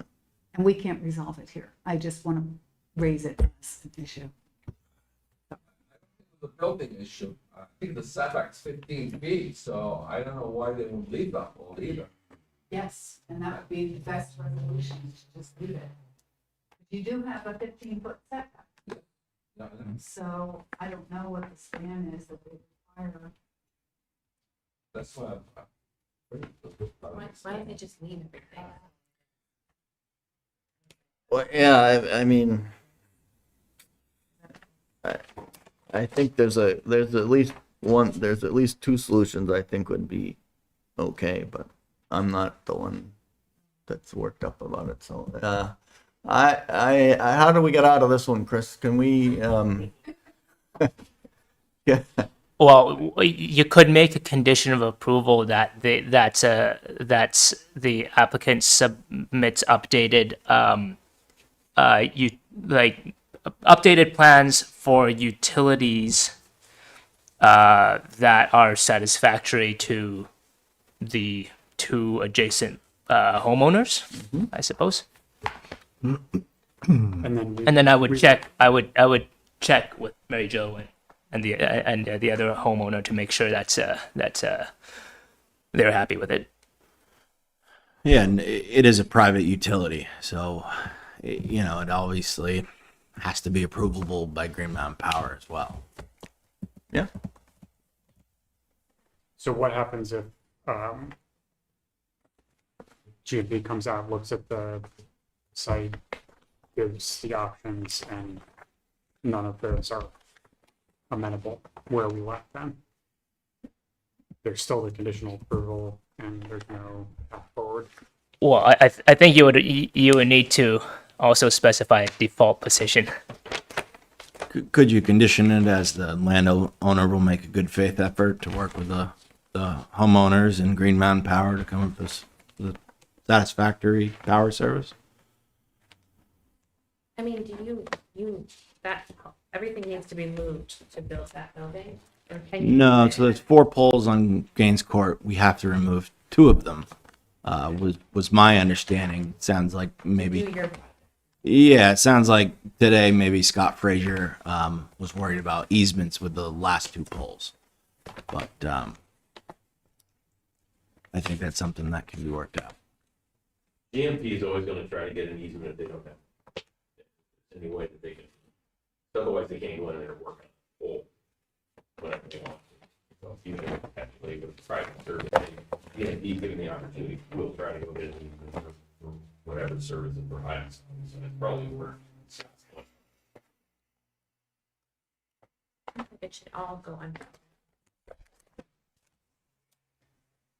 and we can't resolve it here. I just wanna raise it as an issue. The building issue, I think the setback's 15 feet, so I don't know why they won't leave that pole either. Yes, and that would be the best resolution, to just leave it. You do have a 15-foot setback, Yeah, so I don't know what the span is that they require. that's why. why don't they just leave everything? Well, yeah, I mean, I think there's at least two solutions I think would be okay, but I'm not the one that's worked up about it. So, how do we get out of this one, Chris? Can we, yeah, Well, you could make a condition of approval that that's the applicant submits updated you like updated plans for utilities that are satisfactory to the two adjacent homeowners, I suppose. And then we, And then I would we- check. I would check with Mary Jo and the other homeowner to make sure that's they're happy with it. Yeah, and it is a private utility, so you know it obviously has to be approvable by Green Mountain Power as well. Yeah. So what happens if GMP comes out, looks at the site, gives the options, and none of those are amenable? Where are we left then? There's still the conditional approval, and there's no path forward. Well, I think you would need to also specify a default position. Could you condition it as the landowner will make a good faith effort to work with the homeowners and Green Mountain Power to come up with the satisfactory power service? I mean, do you, that, everything needs to be moved to build that building? Or can you? No, so there's 4 poles on Gaines Court. We have to remove 2 of them. Was my understanding. Sounds like maybe. Do your, Yeah, it sounds like today maybe Scott Frazier was worried about easements with the last 2 poles, but I think that's something that can be worked out. GMP is always gonna try to get an easement if they don't have any way that they can. Otherwise, they can't go in there and work on it, or whatever they want. So even if actually with private service, GMP given the opportunity, will try to go get an easement for whatever service it provides. So it's probably where. I think it should all go under.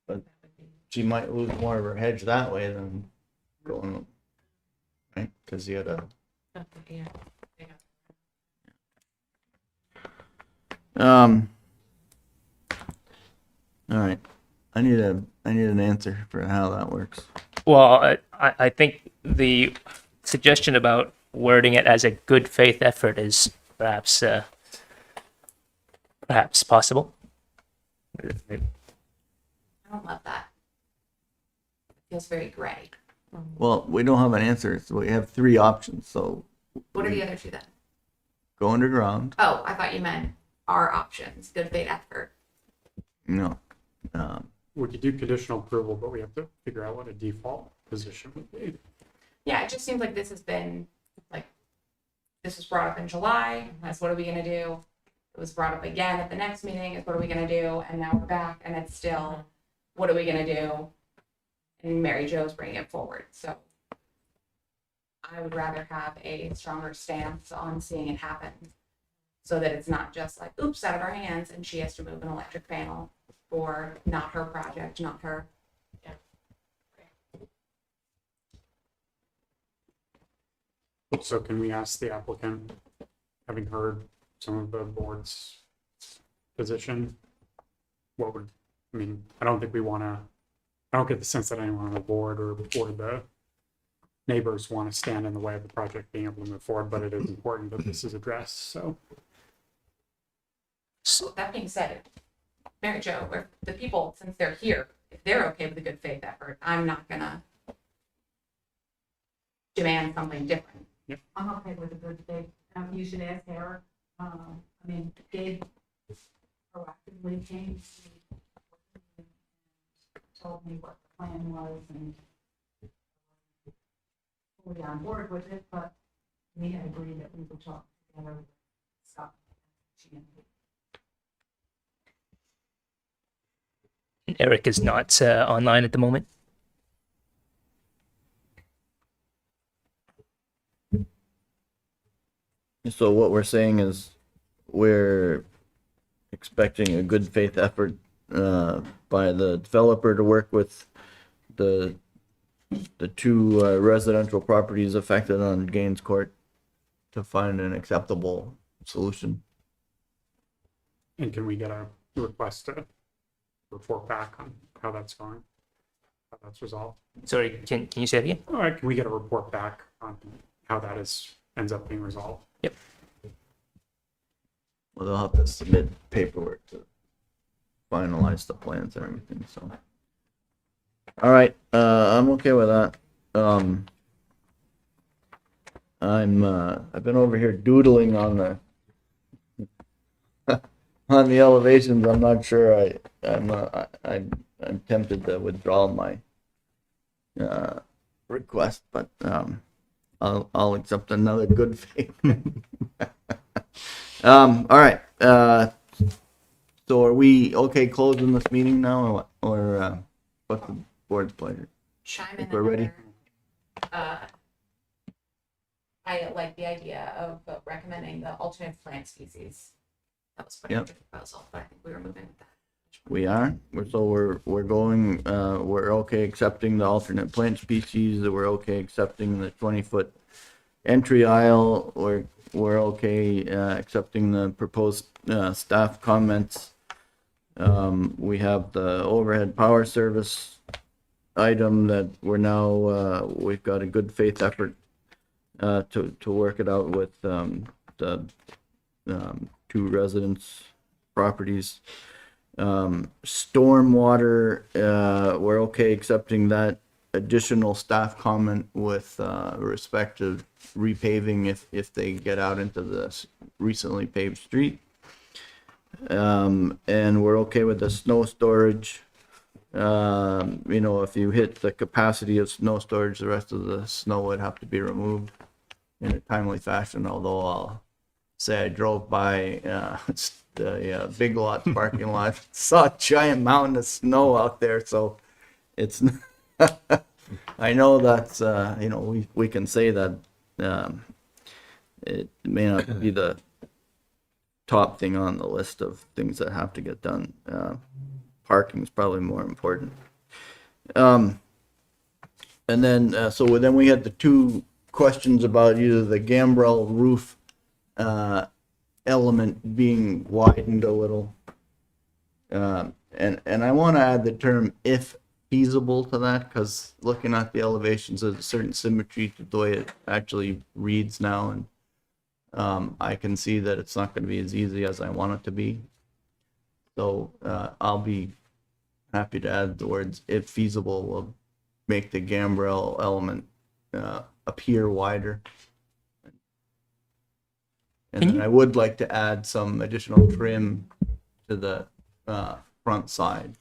But she might lose more of her hedge that way than going, right? Because you had a Okay, yeah. All right. I need an answer for how that works. Well, I think the suggestion about wording it as a good faith effort is perhaps possible. I don't love that. It feels very gray. Well, we don't have an answer, so we have 3 options. So What are the other 2 then? go underground. Oh, I thought you meant our options. Good faith effort. No. We could do conditional approval, but we have to figure out what a default position would be. Yeah, it just seems like this has been like this was brought up in July. That's what are we gonna do? It was brought up again at the next meeting. Is what are we gonna do? And now we're back, and it's still what are we gonna do? And Mary Jo's bringing it forward. So I would rather have a stronger stance on seeing it happen, so that it's not just like oops out of our hands, and she has to move an electric panel for not her project, not her. So can we ask the applicant, having heard some of the board's position, what would, I mean, I don't think we want to, I don't get the sense that anyone on the board or the neighbors want to stand in the way of the project being able to move forward, but it is important that this is addressed, so. Well, that being said, Mary Jo, or the people, since they're here, if they're okay with a good faith effort, I'm not gonna demand something different. I'm okay with a good faith. You should ask Eric. I mean, Gabe proactively came to me and told me what the plan was and fully on board with it, but we had agreed that we would talk together with Scott. Eric is not online at the moment. So what we're saying is we're expecting a good faith effort by the developer to work with the 2 residential properties affected on Gaines Court to find an acceptable solution. And can we get a request to report back on how that's going? How that's resolved? Sorry, can you say it again? All right, can we get a report back on how that ends up being resolved? Yep. Well, they'll have to submit paperwork to finalize the plans and everything, so. All right, I'm okay with that. I've been over here doodling on the on the elevations. I'm not sure I'm tempted to withdraw my request, but I'll accept another good faith. All right, so are we okay closing this meeting now, or what? Or what's the board's pleasure? Chime Think in we're ready? I like the idea of recommending the alternate plant species. That was put Yep. into the proposal, but I think we were moving with that. We are. We're going. We're okay accepting the alternate plant species. We're okay accepting the 20-foot entry aisle. We're okay accepting the proposed staff comments. We have the overhead power service item that we're now we've got a good faith effort to work it out with the two residents' properties. Stormwater, we're okay accepting that additional staff comment with respect to repaving if they get out into the recently paved street. And we're okay with the snow storage. If you hit the capacity of snow storage, the rest of the snow would have to be removed in a timely fashion, although I'll say I drove by the Big Lots parking lot, saw a giant mountain of snow out there, so it's I know that's we can say that it may not be the top thing on the list of things that have to get done. Parking is probably more important. And then so then we had the two questions about either the gambrel roof element being widened a little. And I want to add the term if feasible to that, because looking at the elevations, there's a certain symmetry to the way it actually reads now, and I can see that it's not going to be as easy as I want it to be. So I'll be happy to add the words if feasible will make the gambrel element appear wider. And then I would like to add some additional trim to the front side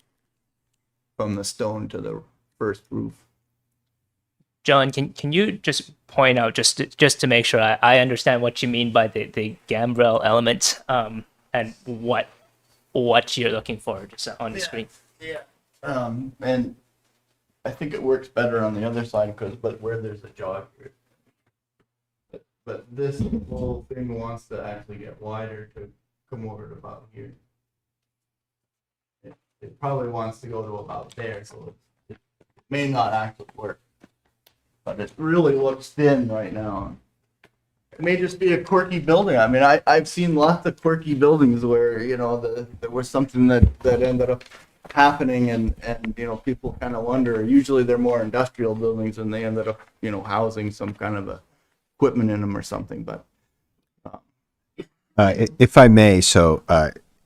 from the stone to the first roof. John, can you just point out just to make sure I understand what you mean by the gambrel element and what you're looking for just on the screen? Yeah. And I think it works better on the other side but where there's a jog. But this whole thing wants to actually get wider to come over to about here. It probably wants to go to about there, so it may not actually work. But it really looks thin right now. It may just be a quirky building. I mean, I've seen lots of quirky buildings where, there was something that ended up happening and people kind of wonder. Usually they're more industrial buildings and they ended up, housing some kind of equipment in them or something, but. If I may, so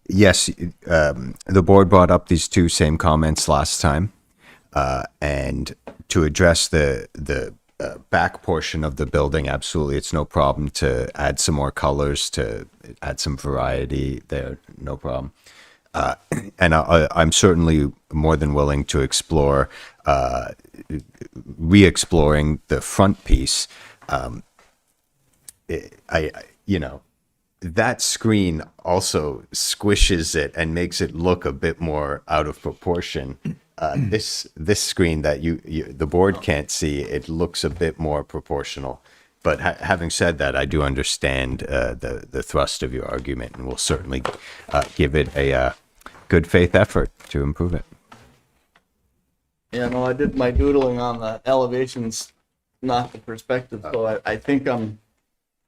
yes, the board brought up these two same comments last time, and to address the back portion of the building, absolutely, it's no problem to add some more colors, to add some variety there, no problem. And I'm certainly more than willing to explore re-exploring the front piece. That screen also squishes it and makes it look a bit more out of proportion. This screen that the board can't see, it looks a bit more proportional. But having said that, I do understand the thrust of your argument, and we'll certainly give it a good faith effort to improve it. Yeah, no, I did my doodling on the elevations, not the perspective, so I think I'm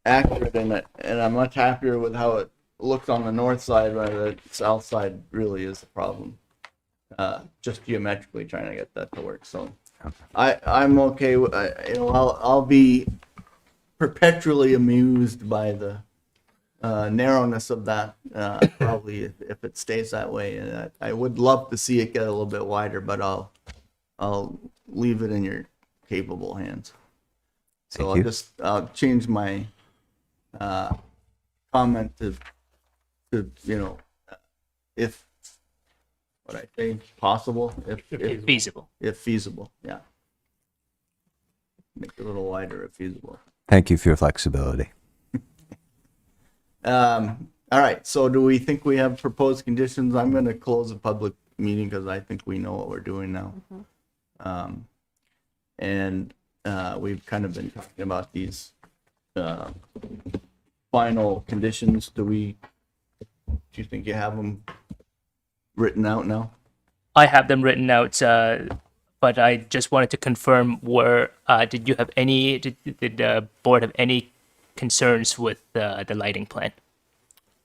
accurate in it, and I'm much happier with how it looks on the north side, but the south side really is the problem. Just geometrically trying to get that to work. So I'm okay with, you know, I'll be perpetually amused by the narrowness of that, probably if it stays that way. And I would love to see it get a little bit wider, but I'll leave it in your capable hands. So Thank you. I'll change my comment to you know, if what I say possible, if Feasible. if feasible, yeah. Make it a little wider if feasible. Thank you for your flexibility. All right, so do we think we have proposed conditions? I'm gonna close the public meeting because I think we know what we're doing now. And we've kind of been talking about these final conditions. Do you think you have them written out now? I have them written out, but I just wanted to confirm did you have any, did the board have any concerns with the lighting plan?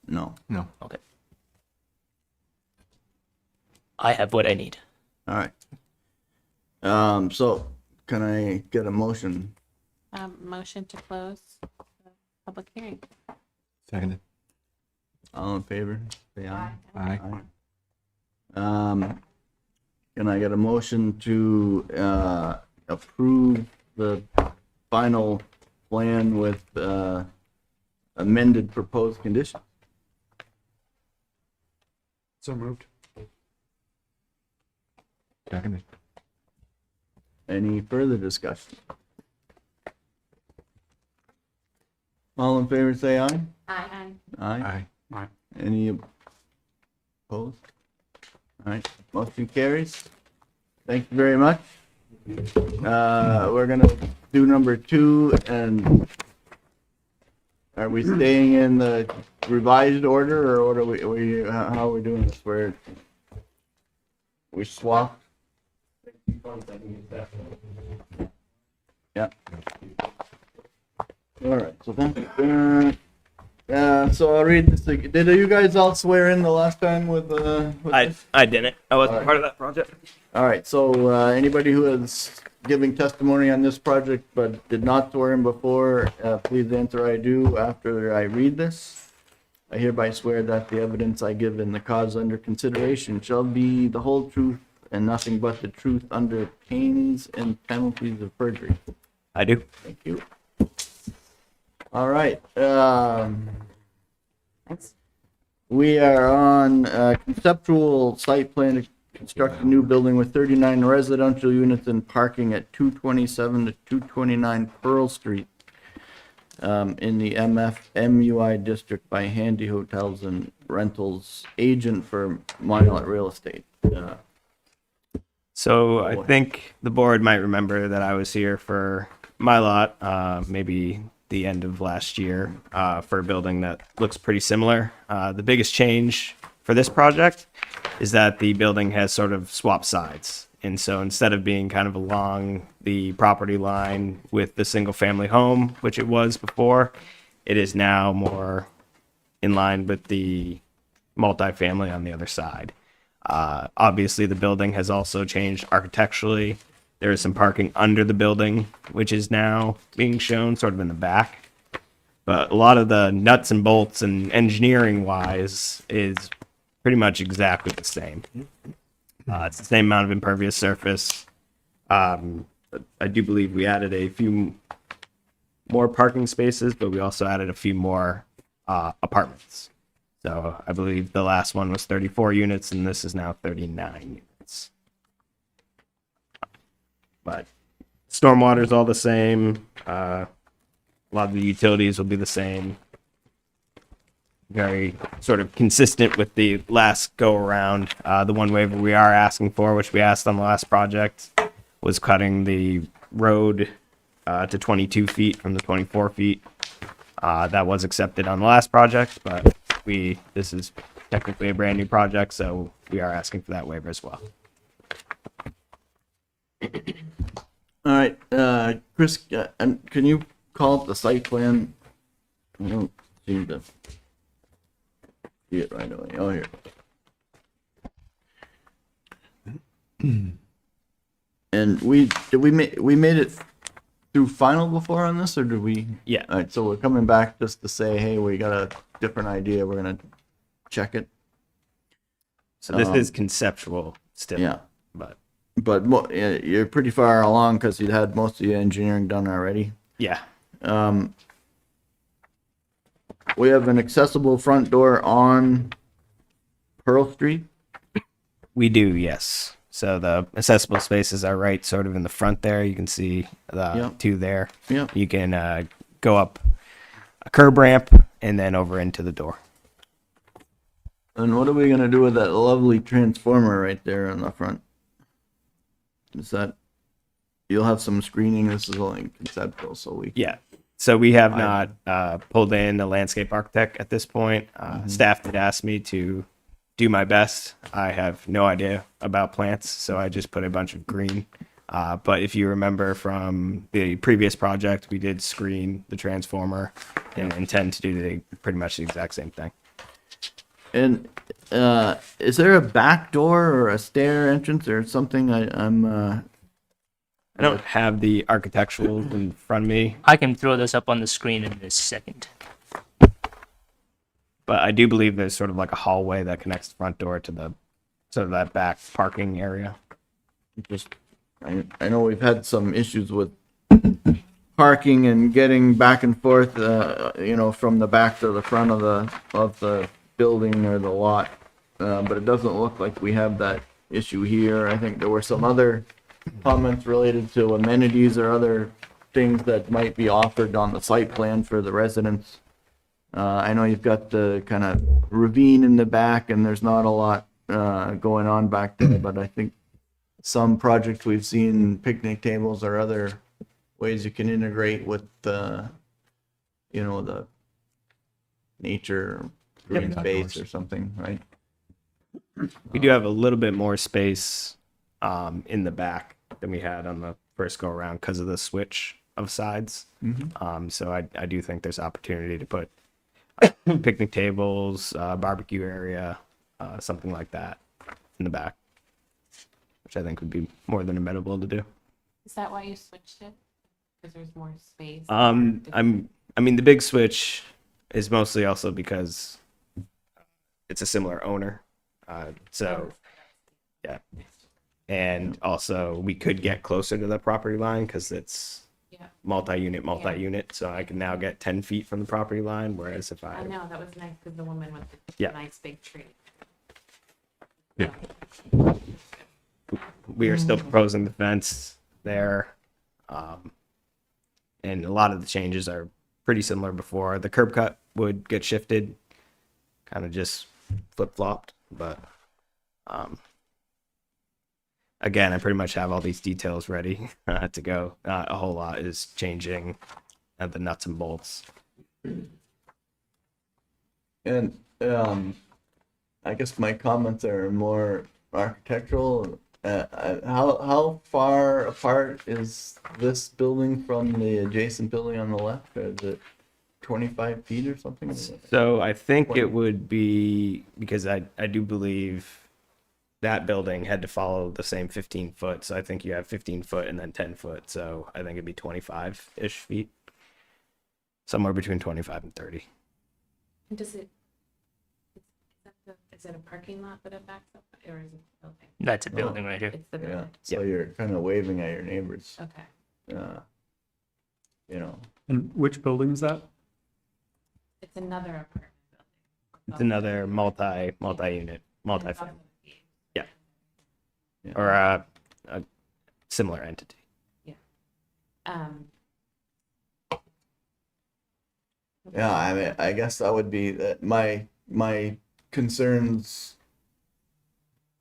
No. No. Okay. I have what I need. All right. So can I get a motion? Motion to close the public hearing. Seconded. All in favor? Say aye. Aye. Can I get a motion to approve the final plan with amended proposed conditions? So moved. Seconded. Any further discussion? All in favor, say aye. Aye. Aye. Aye. Any opposed? All right, motion carries. Thank you very much. We're gonna do number 2, and are we staying in the revised order, or what are how are we doing this? We swap? Yeah. All right, so then, so I'll read this. Did you guys all swear in the last time with this? I didn't. I wasn't Alright. part of that project. All right, so anybody who is giving testimony on this project but did not swear in before, please answer I do after I read this. I hereby swear that the evidence I give in the cause under consideration shall be the whole truth and nothing but the truth under pains and penalties of perjury. I do. Thank you. All right. We are on conceptual site plan to construct a new building with 39 residential units and parking at 227 to 229 Pearl Street in the MUI district by Handy Hotels and Rentals, agent for Minot Real Estate. So I think the board might remember that I was here for my lot, maybe the end of last year, for a building that looks pretty similar. The biggest change for this project is that the building has sort of swapped sides. And so instead of being kind of along the property line with the single family home, which it was before, it is now more in line with the multifamily on the other side. Obviously, the building has also changed architecturally. There is some parking under the building, which is now being shown sort of in the back. But a lot of the nuts and bolts and engineering wise is pretty much exactly the same. It's the same amount of impervious surface. I do believe we added a few more parking spaces, but we also added a few more apartments. So I believe the last one was 34 units, and this is now 39 units. But stormwater is all the same. A lot of the utilities will be the same. Very sort of consistent with the last go around. The one waiver we are asking for, which we asked on the last project, was cutting the road to 22 feet from the 24 feet. That was accepted on the last project, but this is technically a brand new project, so we are asking for that waiver as well. All right, Chris, can you call up the site plan? I don't seem to. See it right away. Oh, here. And we made it through final before on this, or did we? Yeah. All right, so we're coming back just to say, hey, we got a different idea. We're gonna check it. So this is conceptual still. Yeah. But Yeah, you're pretty far along because you had most of your engineering done already. yeah. We have an accessible front door on Pearl Street. We do, yes. So the accessible spaces are right sort of in the front there. You can see the Yep. two there. Yep. You can go up a curb ramp and then over into the door. And what are we gonna do with that lovely transformer right there in the front? Is that, you'll have some screening, this is only conceptual, so we. Yeah. So we have not pulled in a landscape architect at this point. Staff did ask me to do my best. I have no idea about plants, so I just put a bunch of green. But if you remember from the previous project, we did screen the transformer and intend to do pretty much the exact same thing. And is there a back door or a stair entrance or something? I don't have the architectural in front of me, I can throw this up on the screen in a second. but I do believe there's sort of like a hallway that connects the front door to the sort of that back parking area. just, I know we've had some issues with parking and getting back and forth, from the back to the front of the building or the lot. But it doesn't look like we have that issue here. I think there were some other comments related to amenities or other things that might be offered on the site plan for the residents. I know you've got the kind of ravine in the back and there's not a lot going on back there, but I think some projects we've seen picnic tables or other ways you can integrate with the nature green space or something, right? We do have a little bit more space in the back than we had on the first go around because of the switch of sides. So I do think there's opportunity to put picnic tables, barbecue area, something like that in the back, which I think would be more than amenable to do. Is that why you switched it? Because there's more space? I mean, the big switch is mostly also because it's a similar owner. So, yeah. And also, we could get closer to the property line because it's multi-unit. So I can now get 10 feet from the property line, whereas if I know, that was nice because the woman with the Yeah. nice big tree. Yeah. we are still proposing the fence there. And a lot of the changes are pretty similar before. The curb cut would get shifted, kind of just flip-flopped, but again, I pretty much have all these details ready to go. A whole lot is changing at the nuts and bolts. And I guess my comments are more architectural. How far apart is this building from the adjacent building on the left? Is it 25 feet or something? So I think it would be, because I do believe that building had to follow the same 15 foot. So I think you have 15 foot and then 10 foot. So I think it'd be 25-ish feet. Somewhere between 25 and 30. And does it, is it a parking lot that it backs up, or is it a building? That's a building right here. It's the Yeah, building. so you're kind of waving at your neighbors. Okay. And which building is that? It's another apartment building. It's another multi-unit, multi-family, Yeah. or a similar entity. Yeah, I mean, I guess that would be that my concerns,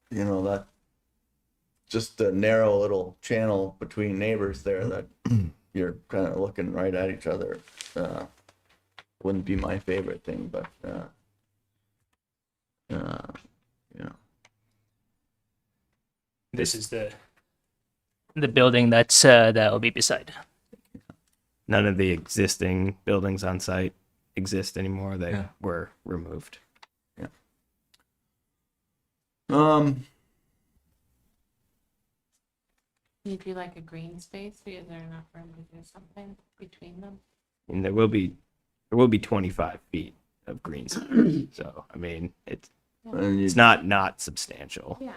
that just a narrow little channel between neighbors there that you're kind of looking right at each other, wouldn't be my favorite thing, but, This is the building that's that will be beside. None of the existing buildings on site exist anymore. They were removed. You do like a green space because there's enough room to do something between them. And there will be 25 feet of green space. So I mean, And it's not substantial. Yeah.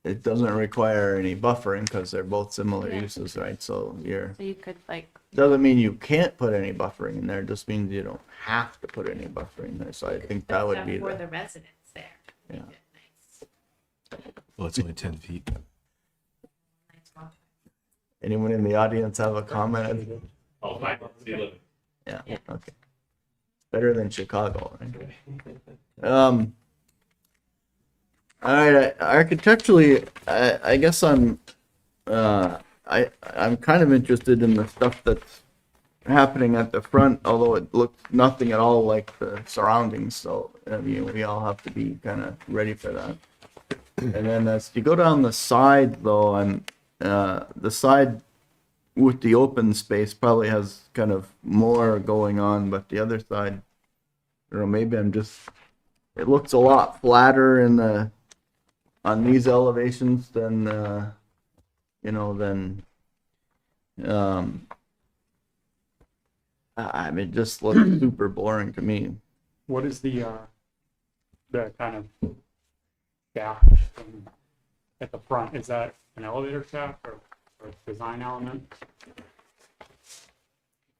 it doesn't require any buffering because they're both similar Yeah. uses, right? So So you could like, doesn't mean you can't put any buffering in there, it just means you don't have to put any buffering there, so I think that would stuff be for the, the residents there. Yeah. Make it nice. Well, it's only 10 feet. Nice walk. anyone in the audience have a comment? Oh, my, see, look. Yeah, okay. Better than Chicago, right? All right, architecturally, I guess I'm kind of interested in the stuff that's happening at the front, although it looks nothing at all like the surroundings, so I mean, we all have to be kind of ready for that. And then as you go down the side, though, the side with the open space probably has kind of more going on, but the other side, I don't know, maybe it looks a lot flatter on these elevations than, I mean, it just looks super boring to me. What is the kind of shaft at the front? Is that an elevator shaft or a design element?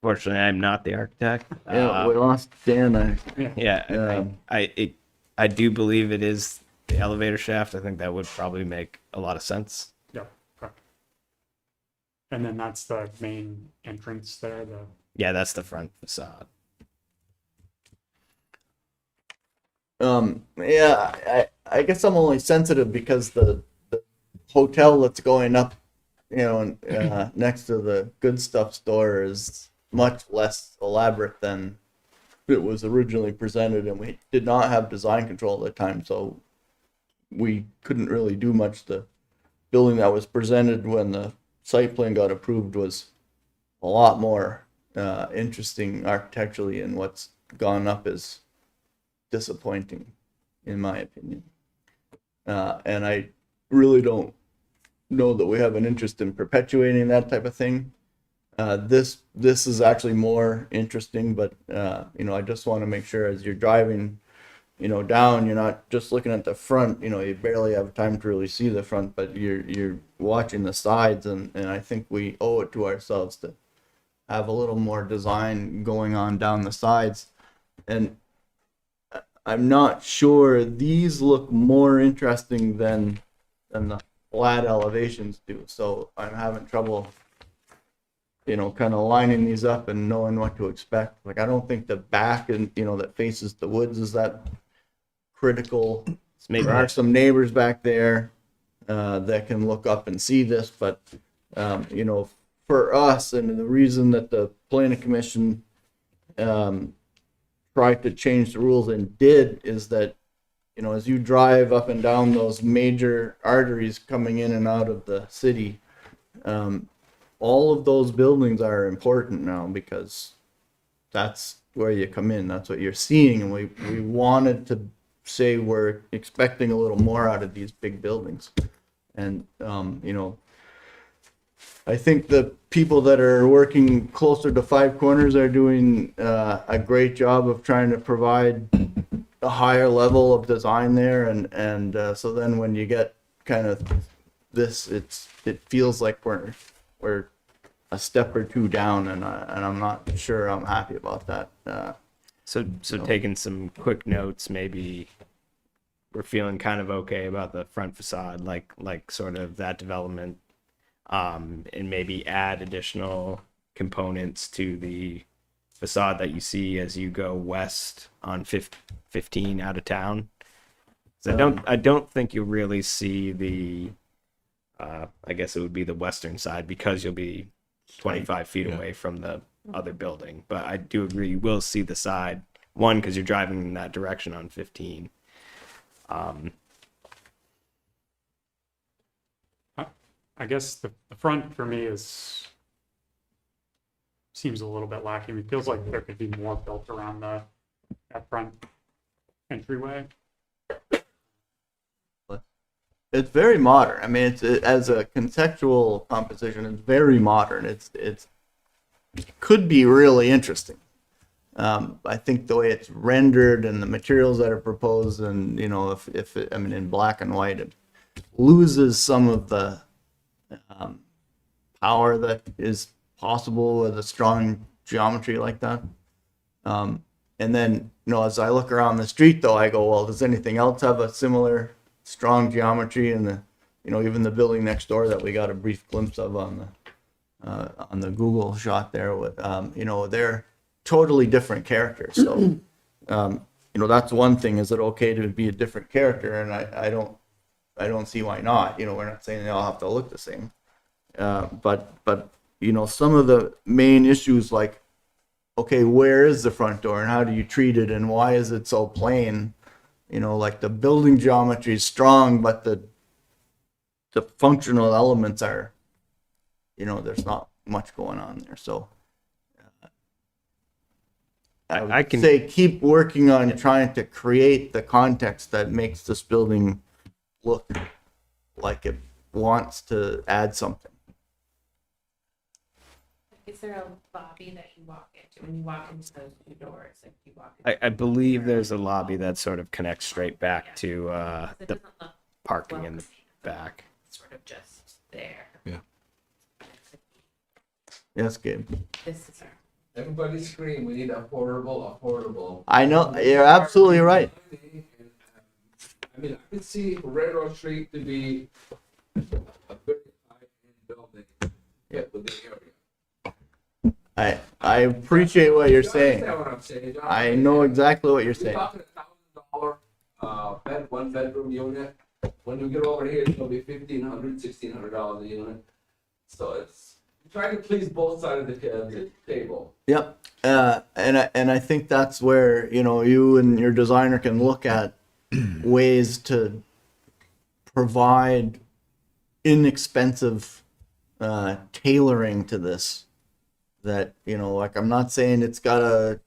Fortunately, I'm not the architect. Yeah, we lost Dan. Yeah, I do believe it is the elevator shaft. I think that would probably make a lot of sense. Yeah. Okay. And then that's the main entrance there. Yeah, that's the front facade. Yeah, I guess I'm only sensitive because the hotel that's going up, next to the Good Stuff store is much less elaborate than it was originally presented, and we did not have design control at the time, so we couldn't really do much. The building that was presented when the site plan got approved was a lot more interesting architecturally, and what's gone up is disappointing, in my opinion. And I really don't know that we have an interest in perpetuating that type of thing. This is actually more interesting, but I just want to make sure as you're driving, down, you're not just looking at the front. You barely have time to really see the front, but you're watching the sides, and I think we owe it to ourselves to have a little more design going on down the sides. And I'm not sure, these look more interesting than the flat elevations do. So I'm having trouble, kind of lining these up and knowing what to expect. Like, I don't think the back and, that faces the woods is that critical. Maybe There are some neighbors back there that can look up and see this, but, for us, and the reason that the planning commission tried to change the rules and did is that, as you drive up and down those major arteries coming in and out of the city, all of those buildings are important now because that's where you come in. That's what you're seeing. And we wanted to say we're expecting a little more out of these big buildings. And, I think the people that are working closer to Five Corners are doing a great job of trying to provide a higher level of design there, and so then when you get kind of this, it feels like we're a step or two down, and I'm not sure I'm happy about that. So taking some quick notes, maybe we're feeling kind of okay about the front facade, like sort of that development. And maybe add additional components to the facade that you see as you go west on 15 out of town. So I don't think you'll really see the, I guess it would be the western side because you'll be 25 feet away from the other building. But I do agree you will see the side, one, because you're driving in that direction on 15. I guess the front for me seems a little bit lacking. It feels like there could be more built around that front entryway. It's very modern. I mean, as a conceptual composition, it's very modern. It could be really interesting. I think the way it's rendered and the materials that are proposed, and you know, if it, I mean, in black and white, it loses some of the power that is possible with a strong geometry like that. And then, you know, as I look around the street, though, I go, well, does anything else have a similar strong geometry? And the, you know, even the building next door that we got a brief glimpse of on the Google shot there, with, you know, they're totally different characters. So, you know, that's one thing. Is it okay to be a different character? And I don't see why not. You know, we're not saying they all have to look the same. But you know, some of the main issues, like, okay, where is the front door and how do you treat it and why is it so plain? You know, like the building geometry is strong, but the functional elements are, you know, there's not much going on there. So I can say keep working on trying to create the context that makes this building look like it wants to add something. Is there a lobby that you walk into when you walk into those two doors? Like you walk I believe there's a lobby that sort of connects straight back to it the doesn't look parking in the back. sort of just there. Yes, Gabe. This is our Everybody scream, we need affordable. I know, you're absolutely right. I mean, I could see Railroad Street to be a very high-end building. With the area. I appreciate what you're saying. Understand what I'm saying, John? I know exactly what you're You're saying. talking $1,000 one bedroom unit. When you get over here, it's gonna be $1,500, $1,600 a unit. So it's trying to please both sides of the table. Yep. And I think that's where, you know, you and your designer can look at ways to provide inexpensive tailoring to this. That, you know, like, I'm not saying it's gotta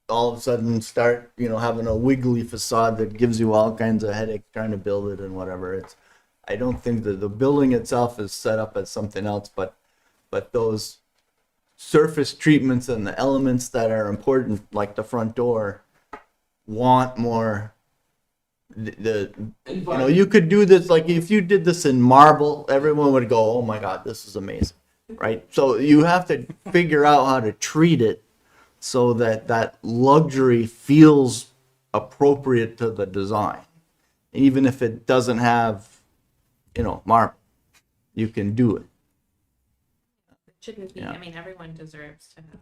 all of a sudden start, you know, having a wiggly facade that gives you all kinds of headaches trying to build it and whatever. It's, I don't think that the building itself is set up as something else, but those surface treatments and the elements that are important, like the front door, want more. You know, you could do this, like, if you did this in marble, everyone would go, oh my God, this is amazing, right? So you have to figure out how to treat it so that that luxury feels appropriate to the design. Even if it doesn't have, you know, marble, you can do it. it shouldn't be. Yeah. I mean, everyone deserves to have a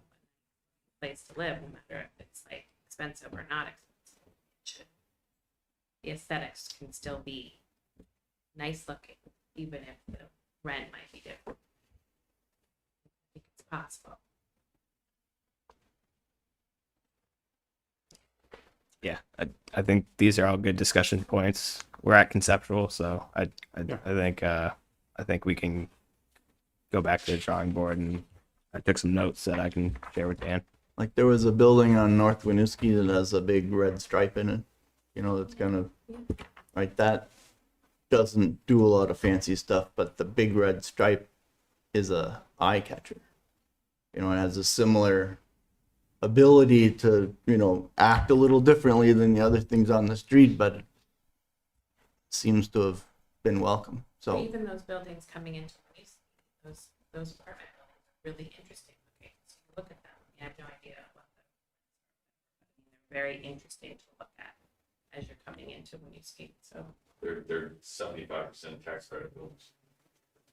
place to live, no matter if it's like expensive or not expensive. It should. The aesthetics can still be nice looking, even if the rent might be different. I think it's possible. Yeah, I think these are all good discussion points. We're at conceptual, so I think we can go back to the drawing board, and I took some notes that I can share with Dan. Like, there was a building on North Winooski that has a big red stripe in it. You know, that's kind of, right, that doesn't do a lot of fancy stuff, but the big red stripe is a eye catcher. You know, it has a similar ability to, you know, act a little differently than the other things on the street, but it seems to have been welcome. So Even those buildings coming into place, those apartment buildings are really interesting looking. So you look at them, you have no idea what they're very interesting to look at as you're coming into Winooski. So They're 75% tax credit buildings.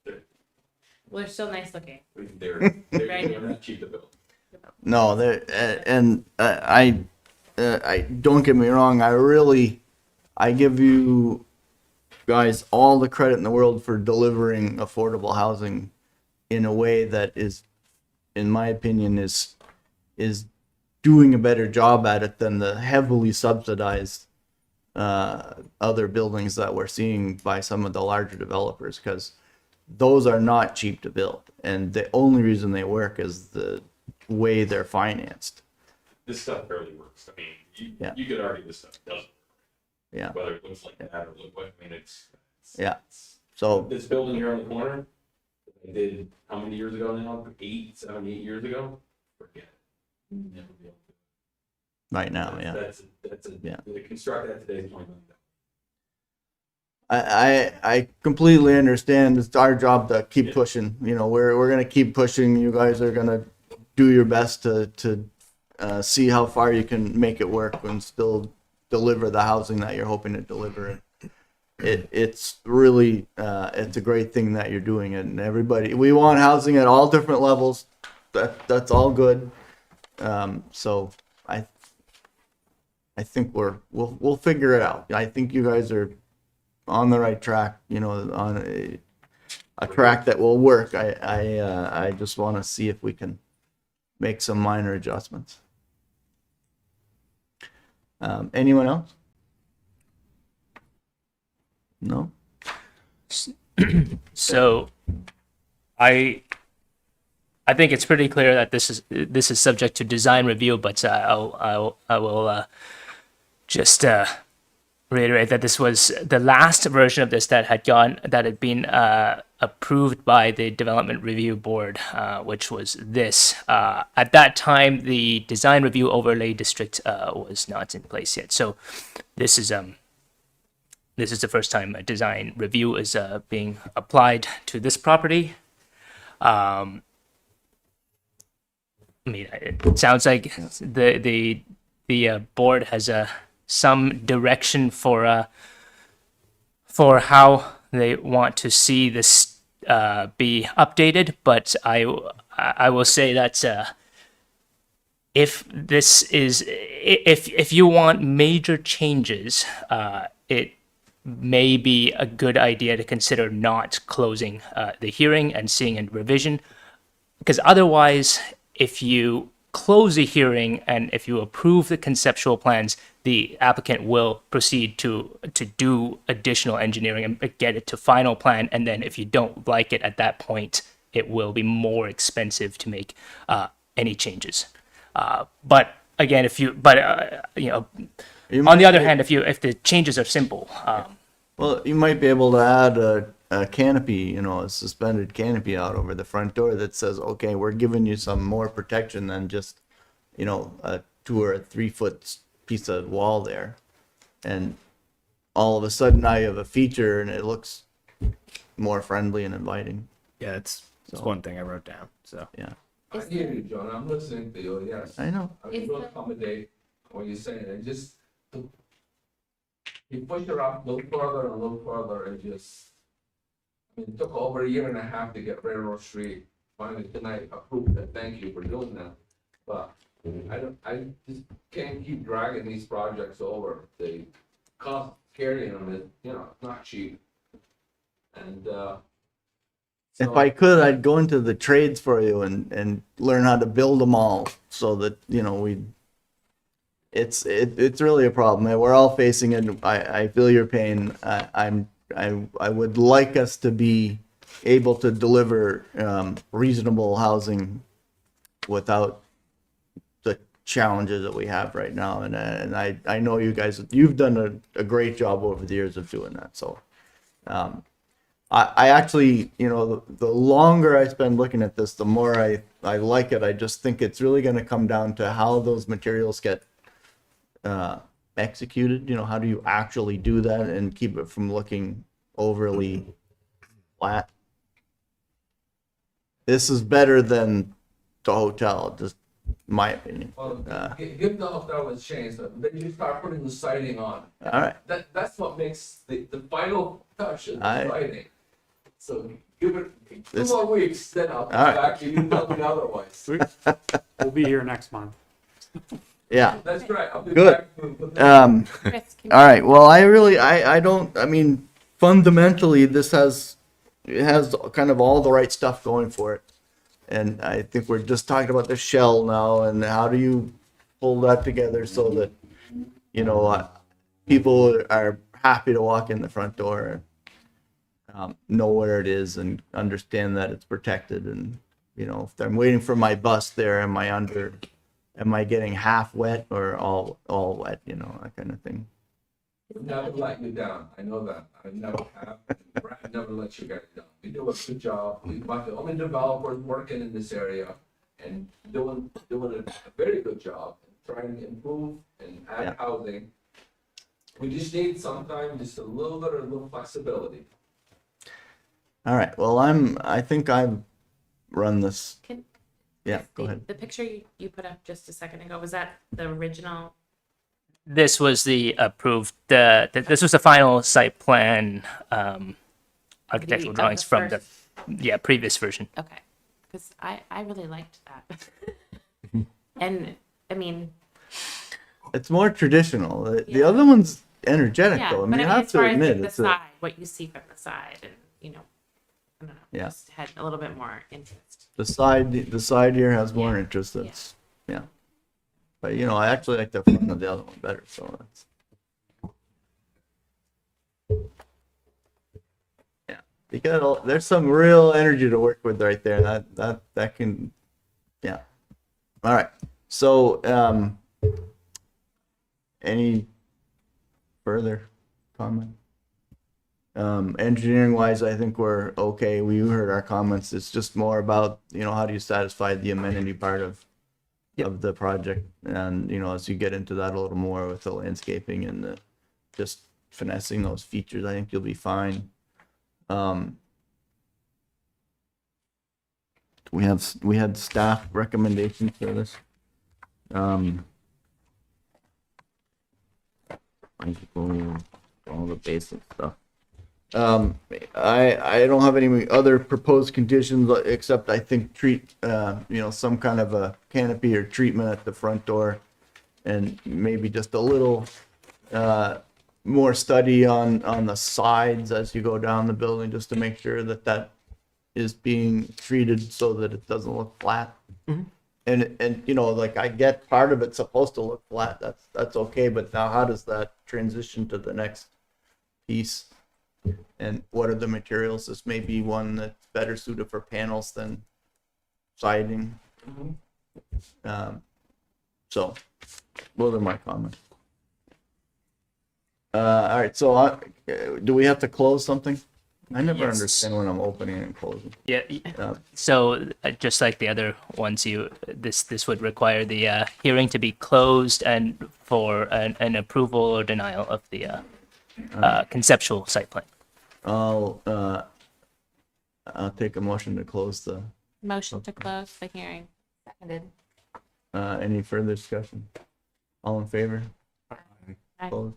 well, they're still nice looking. They're Right. not cheap to build. no, there, and I don't get me wrong. I give you guys all the credit in the world for delivering affordable housing in a way that is, in my opinion, is doing a better job at it than the heavily subsidized other buildings that we're seeing by some of the larger developers, because those are not cheap to build, and the only reason they work is the way they're financed. This stuff barely works. I mean, Yeah. you could argue this stuff doesn't work. Yeah. Whether it looks like that or look like, I mean, it's Yeah. So This building here on the corner, I did, how many years ago now? 7, 8 years ago? Forget it. Never be able to. right now, yeah. That's a, Yeah. to construct that today is $20 million. I completely understand. It's our job to keep pushing. You know, we're gonna keep pushing. You guys are gonna do your best to see how far you can make it work and still deliver the housing that you're hoping to deliver. It's really it's a great thing that you're doing it, and everybody, we want housing at all different levels. That's all good. So I think we'll figure it out. I think you guys are on the right track, you know, on a track that will work. I just want to see if we can make some minor adjustments. Anyone else? No? So I think it's pretty clear that this is subject to design review, but I will just reiterate that this was the last version of this that had been approved by the development review board, which was this. At that time, the design review overlay district was not in place yet. So this is the first time a design review is being applied to this property. I mean, it sounds like the board has some direction for how they want to see this be updated, but I will say that if you want major changes, it may be a good idea to consider not closing the hearing and seeing a revision, because otherwise, if you close the hearing and if you approve the conceptual plans, the applicant will proceed to do additional engineering and get it to final plan. And then if you don't like it at that point, it will be more expensive to make any changes. But again, you know, on the other hand, if the changes are simple, well, you might be able to add a canopy, you know, a suspended canopy out over the front door that says, okay, we're giving you some more protection than just, you know, a 2 or 3 foot piece of wall there. And all of a sudden now you have a feature and it looks more friendly and inviting. Yeah, it's one thing I wrote down. So yeah. I hear you, John. I'm listening to you. Yes. I know. I will accommodate what you're saying, and just you push it off a little further and a little further, and just. I mean, it took over 1.5 years to get Railroad Street. Finally, tonight approved it. Thank you for doing that. But I just can't keep dragging these projects over. The cost of carrying them is, you know, not cheap. And If I could, I'd go into the trades for you and learn how to build them all so that, you know, it's really a problem. We're all facing it. I feel your pain. I would like us to be able to deliver reasonable housing without the challenges that we have right now. And I know you guys, you've done a great job over the years of doing that. So I actually, you know, the longer I spend looking at this, the more I like it. I just think it's really going to come down to how those materials get executed. You know, how do you actually do that and keep it from looking overly flat? This is better than the hotel, just my opinion. well, give the hotel a chance. Then you start putting the siding on. All right. That's what makes the final touch of the I- siding. So give it 2 This- more weeks, then I'll come All right. back and you tell me otherwise. We'll be here next month. Yeah. That's right. I'll be Good. back. Chris, can All right. Well, I don't, I mean, fundamentally, it has kind of all the right stuff going for it. And I think we're just talking about the shell now and how do you pull that together so that, you know, people are happy to walk in the front door and know where it is and understand that it's protected. And, you know, if I'm waiting for my bus there, am I getting half wet or all wet, you know, that kind of thing. Never let you down. I know that. I never have. let you guys down. We do a good job. We got the only developers working in this area and doing a very good job, trying to improve and add Yeah. housing. We just need sometimes just a little flexibility. All right, well, I think I've run this. Can- Yeah, go the, ahead. The picture you put up just a second ago, was that the original? This was the approved, this was the final site plan, architectural of drawings the from the, first- previous version. Okay, because I really liked that. And, I mean, It's more traditional. The Yeah. other one's energetic, yeah, though. I but mean, I you mean, have as to far as admit, like the it's a, side, what you see from the side and, you know, I don't know, Yeah. just had a little bit more interest. the side here has more interest. That's, yeah. But, you know, I actually like the front of the other one better, so that's. Yeah, you got, there's some real energy to work with right there. That can, yeah. All right, so, any further comment? Engineering wise, I think we're okay. We heard our comments. It's just more about, you know, how do you satisfy the amenity part of the project? And, you know, as you get into that a little more with the landscaping and the just finessing those features, I think you'll be fine. We had staff recommendations for this. I could go all the basic stuff. I don't have any other proposed conditions except I think treat, you know, some kind of a canopy or treatment at the front door, and maybe just a little, more study on the sides as you go down the building, just to make sure that that is being treated so that it doesn't look flat. And you know, like, I get part of it's supposed to look flat. That's okay, but now how does that transition to the next piece? And what are the materials? This may be one that's better suited for panels than siding. So those are my comments. All right, so do we have to close something? I never Yes. understand when I'm opening and closing. Yeah. So just like the other ones, this would require the hearing to be closed and for an approval or denial of the conceptual site plan. I'll take a motion to close the, Motion to close the hearing. Seconded. any further discussion? All in favor? Aye. Closed?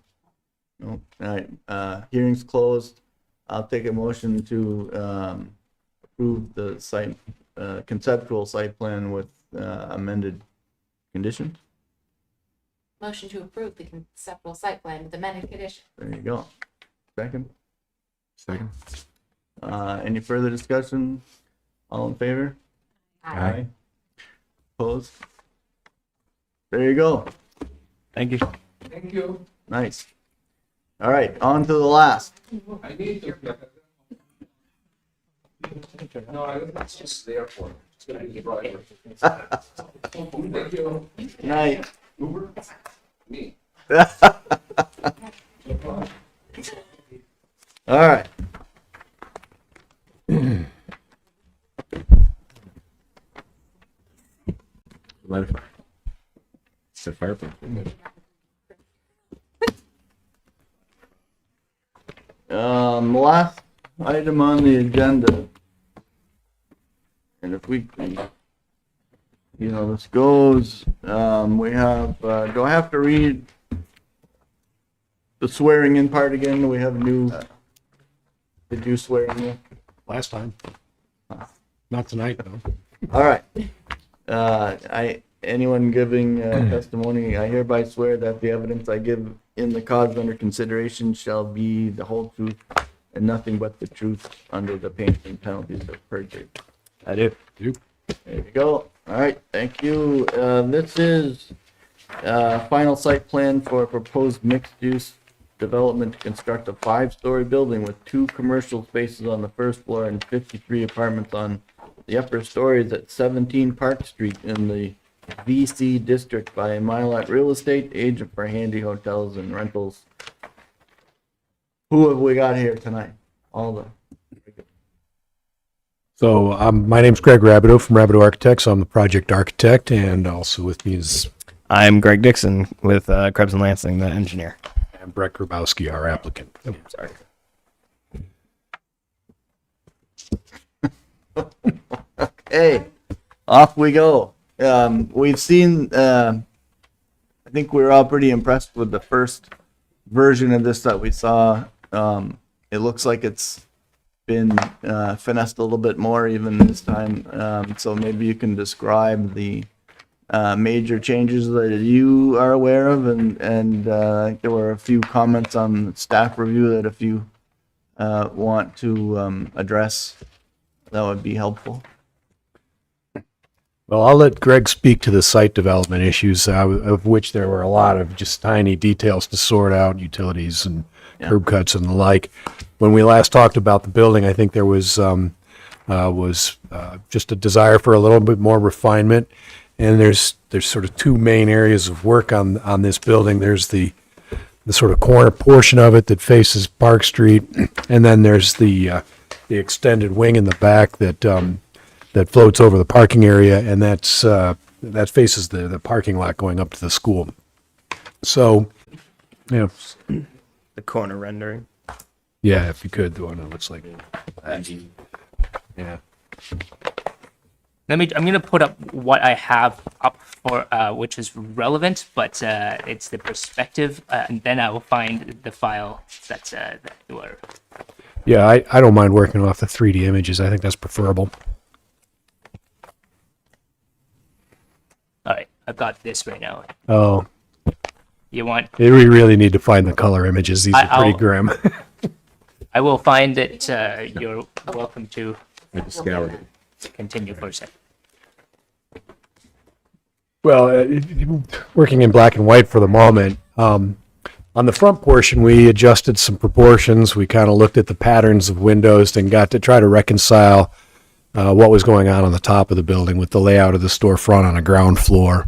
No, all right, hearing's closed. I'll take a motion to, approve the site, conceptual site plan with, amended conditions. Motion to approve the conceptual site plan with amended condition. There you go. Second, Second. any further discussion? All in favor? Aye. Opposed? There you go. Thank you. Thank you. Nice. All right, on to the last. I need to. No, it's just the airport. It's gonna be the driver. Thank you. Night. Uber? Me. All right. Light a fire. Set fire pit. Last item on the agenda. And if we can, you know, this goes, we have, do I have to read the swearing in part again? Do we have new, did you swear in? Last time. Not tonight, though. All right. Anyone giving testimony, I hereby swear that the evidence I give in the cause under consideration shall be the whole truth and nothing but the truth under the pain and penalties of perjury. I do. There you go. All right, thank you. This is final site plan for a proposed mixed-use development to construct a 5-story building with 2 commercial spaces on the first floor and 53 apartments on the upper stories at 17 Park Street in the VC district by Milat Real Estate, agent for Handy Hotels and Rentals. Who have we got here tonight? All the So my name's Greg Rabideau from Rabideau Architects. I'm the project architect, and also with me is I'm Greg Dixon with Krebs and Lansing, the engineer. Brett Grabowski, our applicant. Sorry. Okay, off we go. We've seen, I think we were all pretty impressed with the first version of this that we saw. It looks like it's been finessed a little bit more even this time. So maybe you can describe the major changes that you are aware of, and I think there were a few comments on staff review that if you want to address, that would be helpful. Well, I'll let Greg speak to the site development issues, of which there were a lot of just tiny details to sort out, utilities and curb cuts and the like. When we last talked about the building, I think there was just a desire for a little bit more refinement. And there's sort of two main areas of work on this building. There's the sort of corner portion of it that faces Park Street, and then there's the extended wing in the back that floats over the parking area, and that faces the parking lot going up to the school. So, yeah, The corner rendering. yeah, if you could, the one that looks like that. Yeah. I'm gonna put up what I have up for, which is relevant, but it's the perspective, and then I will find the file that you are. Yeah, I don't mind working off the 3D images. I think that's preferable. All right, I've got this right now. Oh, You want? we really need to find the color images. These are pretty I'll- grim. I will find it. You're welcome to I just scoured it. continue for a second. Well, working in black and white for the moment. On the front portion, we adjusted some proportions. We kind of looked at the patterns of windows and got to try to reconcile what was going on the top of the building with the layout of the storefront on a ground floor.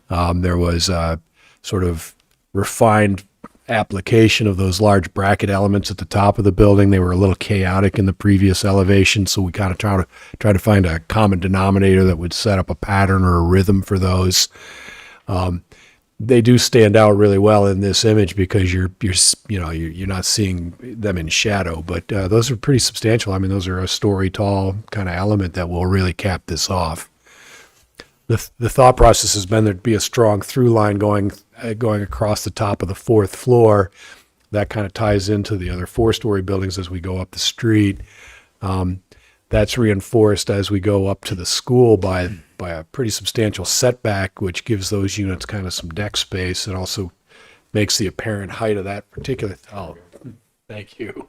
There was a sort of refined application of those large bracket elements at the top of the building. They were a little chaotic in the previous elevation, so we kind of try to find a common denominator that would set up a pattern or a rhythm for those. They do stand out really well in this image because you're not seeing them in shadow, but those are pretty substantial. I mean, those are a story tall kind of element that will really cap this off. The thought process has been there'd be a strong through line going across the top of the fourth floor. That kind of ties into the other 4-story buildings as we go up the street. That's reinforced as we go up to the school by a pretty substantial setback, which gives those units kind of some deck space and also makes the apparent height of that particular. Oh, thank you.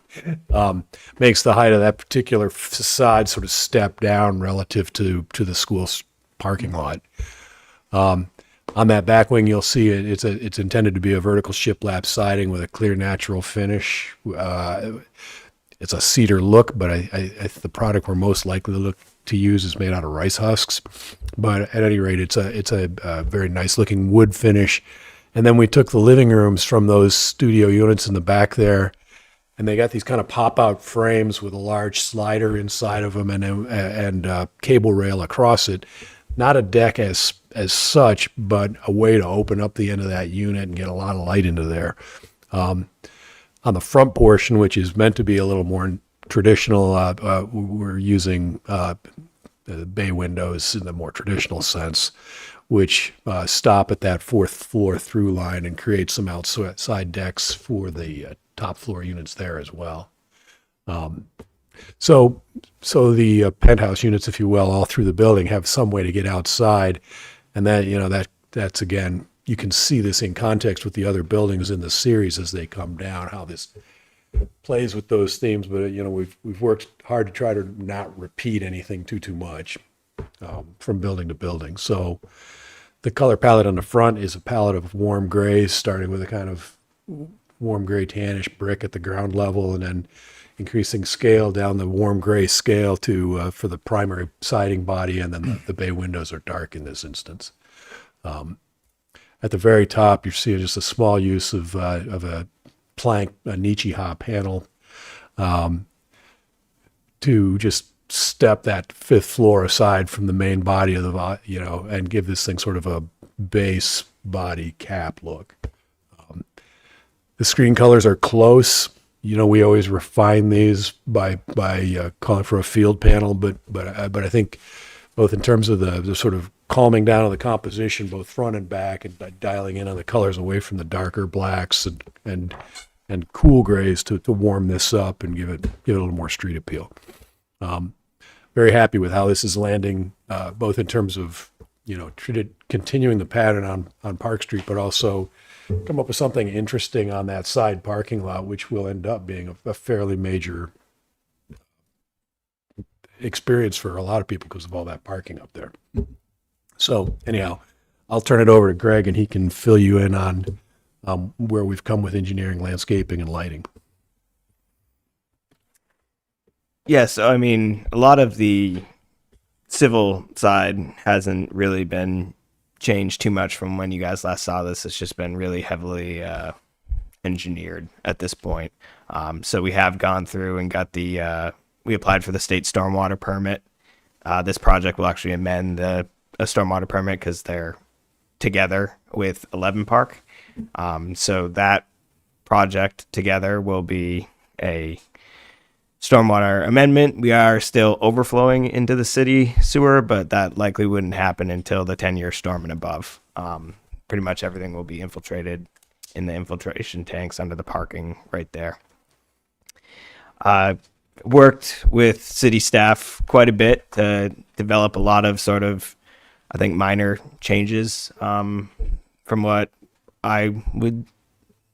Makes the height of that particular facade sort of step down relative to the school's parking lot. On that back wing, you'll see it's intended to be a vertical shiplap siding with a clear natural finish. It's a cedar look, but the product we're most likely to use is made out of rice husks. But at any rate, it's a very nice looking wood finish. And then we took the living rooms from those studio units in the back there, and they got these kind of pop-out frames with a large slider inside of them and cable rail across it. Not a deck as such, but a way to open up the end of that unit and get a lot of light into there. On the front portion, which is meant to be a little more traditional, we're using bay windows in the more traditional sense, which stop at that 4th floor through line and create some outside decks for the top floor units there as well. So the penthouse units, if you will, all through the building have some way to get outside, and that's again, you can see this in context with the other buildings in the series as they come down, how this plays with those themes. But we've worked hard to try to not repeat anything too much from building to building. So the color palette on the front is a palette of warm grays, starting with a kind of warm gray tannish brick at the ground level, and then increasing scale down the warm gray scale to for the primary siding body, and then the bay windows are dark in this instance. At the very top, you're seeing just a small use of a plank, a Nichi-ha panel, to just step that fifth floor aside from the main body of and give this thing sort of a base body cap look. The screen colors are close. We always refine these by calling for a field panel, but I think both in terms of the sort of calming down of the composition, both front and back, and by dialing in on the colors away from the darker blacks and cool grays to warm this up and give it a little more street appeal. Very happy with how this is landing, both in terms of continuing the pattern on Park Street, but also come up with something interesting on that side parking lot, which will end up being a fairly major experience for a lot of people because of all that parking up there. So anyhow, I'll turn it over to Greg and he can fill you in on where we've come with engineering, landscaping, and lighting. Yes, I mean, a lot of the civil side hasn't really been changed too much from when you guys last saw this. It's just been really heavily engineered at this point. So we have gone through and got we applied for the state stormwater permit. This project will actually amend a stormwater permit because they're together with 11 Park. So that project together will be a stormwater amendment. We are still overflowing into the city sewer, but that likely wouldn't happen until the 10-year storm and above. Pretty much everything will be infiltrated in the infiltration tanks under the parking right there. Worked with city staff quite a bit to develop a lot of sort of, I think, minor changes from what I would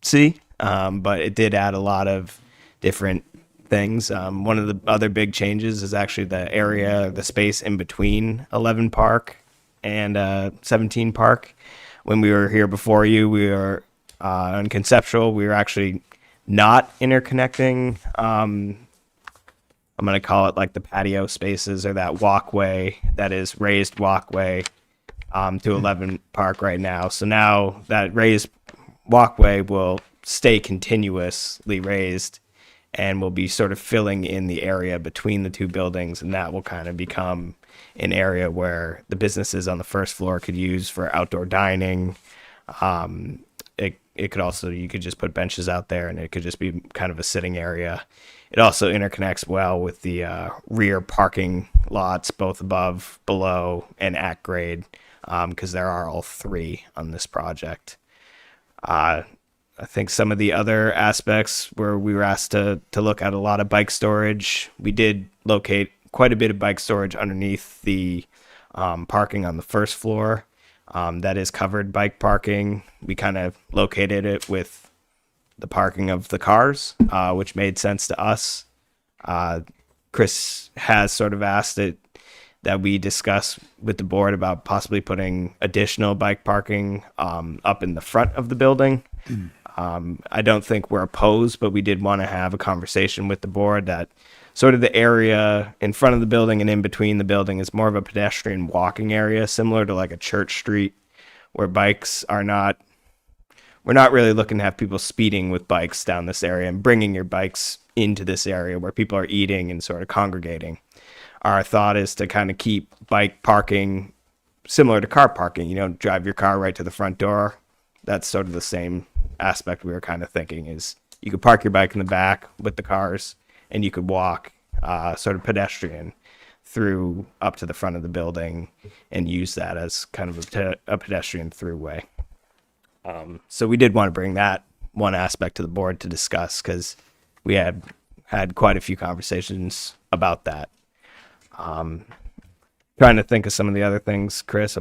see, but it did add a lot of different things. One of the other big changes is actually the space in between 11 Park and 17 Park. When we were here before you, we were on Conceptual. We were actually not interconnecting. I'm going to call it like the patio spaces or that walkway that is raised walkway to 11 Park right now. So now that raised walkway will stay continuously raised and will be sort of filling in the area between the two buildings, and that will kind of become an area where the businesses on the first floor could use for outdoor dining. It could also, you could just put benches out there and it could just be kind of a sitting area. It also interconnects well with the rear parking lots, both above, below, and at grade, because there are all three on this project. I think some of the other aspects where we were asked to look at a lot of bike storage. We did locate quite a bit of bike storage underneath the parking on the first floor. That is covered bike parking. We kind of located it with the parking of the cars, which made sense to us. Chris has sort of asked that we discuss with the board about possibly putting additional bike parking up in the front of the building. I don't think we're opposed, but we did want to have a conversation with the board that sort of the area in front of the building and in between the building is more of a pedestrian walking area, similar to like a church street where bikes are not, we're not really looking to have people speeding with bikes down this area and bringing your bikes into this area where people are eating and sort of congregating. Our thought is to kind of keep bike parking similar to car parking, drive your car right to the front door. That's sort of the same aspect we were kind of thinking is you could park your bike in the back with the cars and you could walk sort of pedestrian through up to the front of the building and use that as kind of a pedestrian throughway. So we did want to bring that one aspect to the board to discuss because we had quite a few conversations about that. Trying to think of some of the other things, Chris.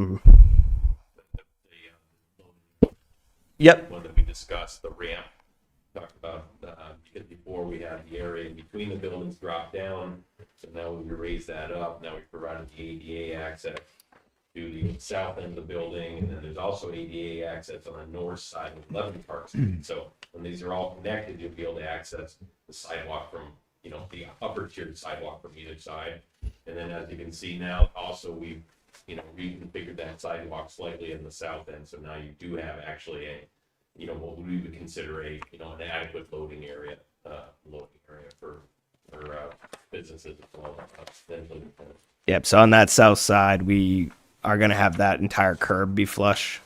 Yep. One that we discussed, the ramp, talked about, because before we had the area in between the buildings drop down, so now we raise that up, now we provided the ADA access to the south end of the building, and then there's also ADA access on the north side of 11 Park Street. So when these are all connected, you'll be able to access the sidewalk from, the upper tiered sidewalk from either side. And then as you can see now, also we've reconfigured that sidewalk slightly in the south end, so now you do have actually a, what we would consider an adequate loading area for businesses as well. Then the- Yep. So on that south side, we are going to have that entire curb be flush.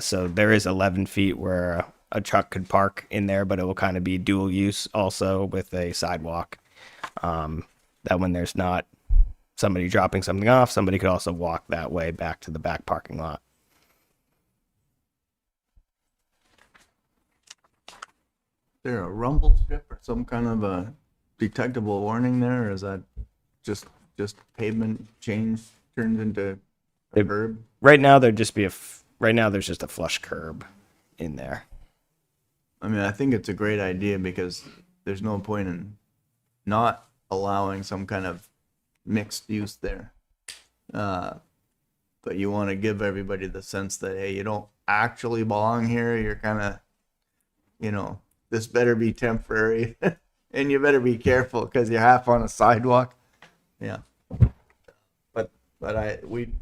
So there is 11 feet where a truck could park in there, but it will kind of be dual use also with a sidewalk. That when there's not somebody dropping something off, somebody could also walk that way back to the back parking lot. Is there a rumble strip or some kind of a detectable warning there, or is that just pavement change turned into a It- curb? Right now, there'd just be right now there's just a flush curb in there. I mean, I think it's a great idea because there's no point in not allowing some kind of mixed use there. But you want to give everybody the sense that, hey, you don't actually belong here. You're kind of, this better be temporary and you better be careful because you're half on a sidewalk. Yeah. But we've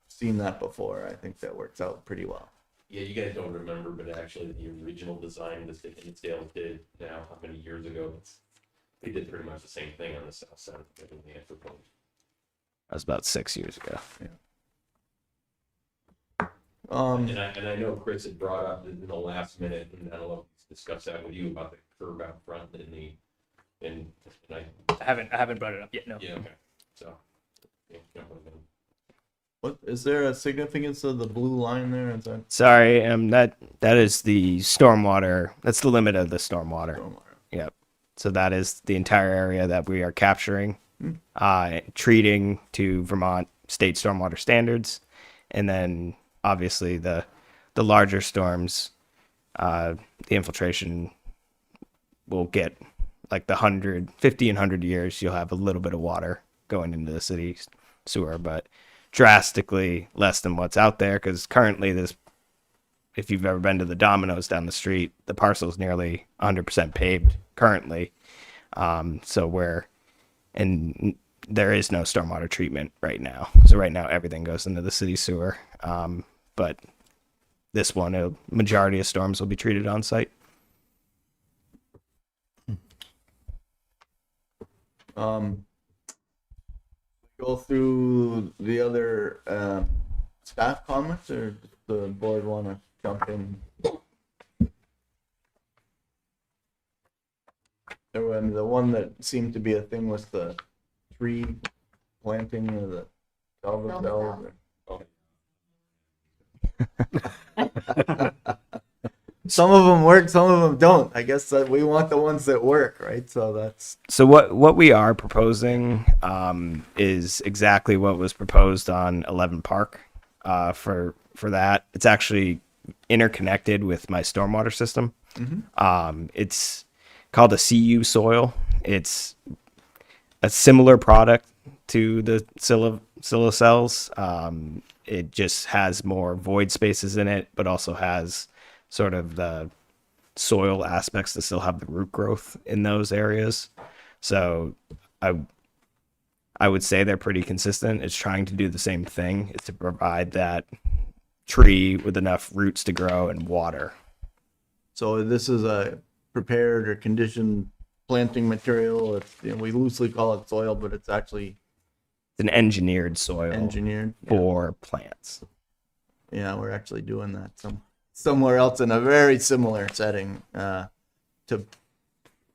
seen that before. I think that works out pretty well. Yeah, you guys don't remember, but actually the original design the state Hinsdale did now, how many years ago? They did pretty much the same thing on the south side of the building they had proposed. That was about 6 years ago. And I know Chris had brought up in the last minute, and I don't know if he's discussed that with you about the curb out front and I haven't brought it up yet. No. yeah, okay. So, yeah, definitely. What is there a significance of the blue line there? Is that Sorry, that is the stormwater. That's the limit of the stormwater. Yep. So that is the entire area that we are capturing, treating to Vermont state stormwater standards, and then obviously the larger storms, the infiltration will get like the 50 and 100 years. You'll have a little bit of water going into the city sewer, but drastically less than what's out there because currently this, if you've ever been to the Domino's down the street, the parcel is nearly 100% paved currently. And there is no stormwater treatment right now. So right now everything goes into the city sewer. But this one, a majority of storms will be treated on site. Go through the other staff comments, or does the board want to jump in? The one that seemed to be a thing was the tree planting or the Calvert bells. Some of them work, some of them don't. I guess that we want the ones that work, right? So that's So what we are proposing is exactly what was proposed on 11 Park for that. It's actually interconnected with my stormwater system. It's called a CU soil. It's a similar product to the Scylla cells. It just has more void spaces in it, but also has sort of the soil aspects that still have the root growth in those areas. So I would say they're pretty consistent. It's trying to do the same thing. It's to provide that tree with enough roots to grow and water. so. This is a prepared or conditioned planting material. It's we loosely call it soil, but it's actually It's an engineered soil engineered. for plants. Yeah, we're actually doing that somewhere else in a very similar setting to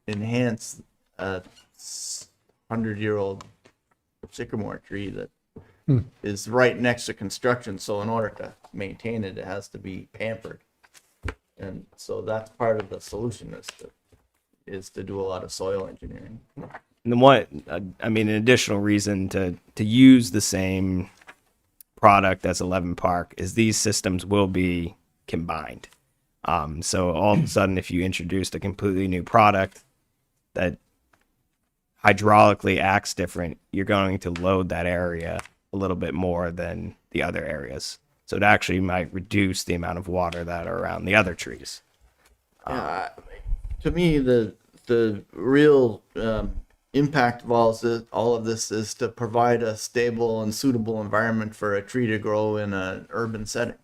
enhance a 100-year-old sycamore tree that is right next to construction. So in order to maintain it, it has to be pampered, and so that's part of the solution is to do a lot of soil engineering. And the one, an additional reason to use the same product as 11 Park is these systems will be combined. So all of a sudden, if you introduced a completely new product that hydraulically acts different, you're going to load that area a little bit more than the other areas. So it actually might reduce the amount of water that are around the other trees. To me, the real impact of all of this is to provide a stable and suitable environment for a tree to grow in an urban setting.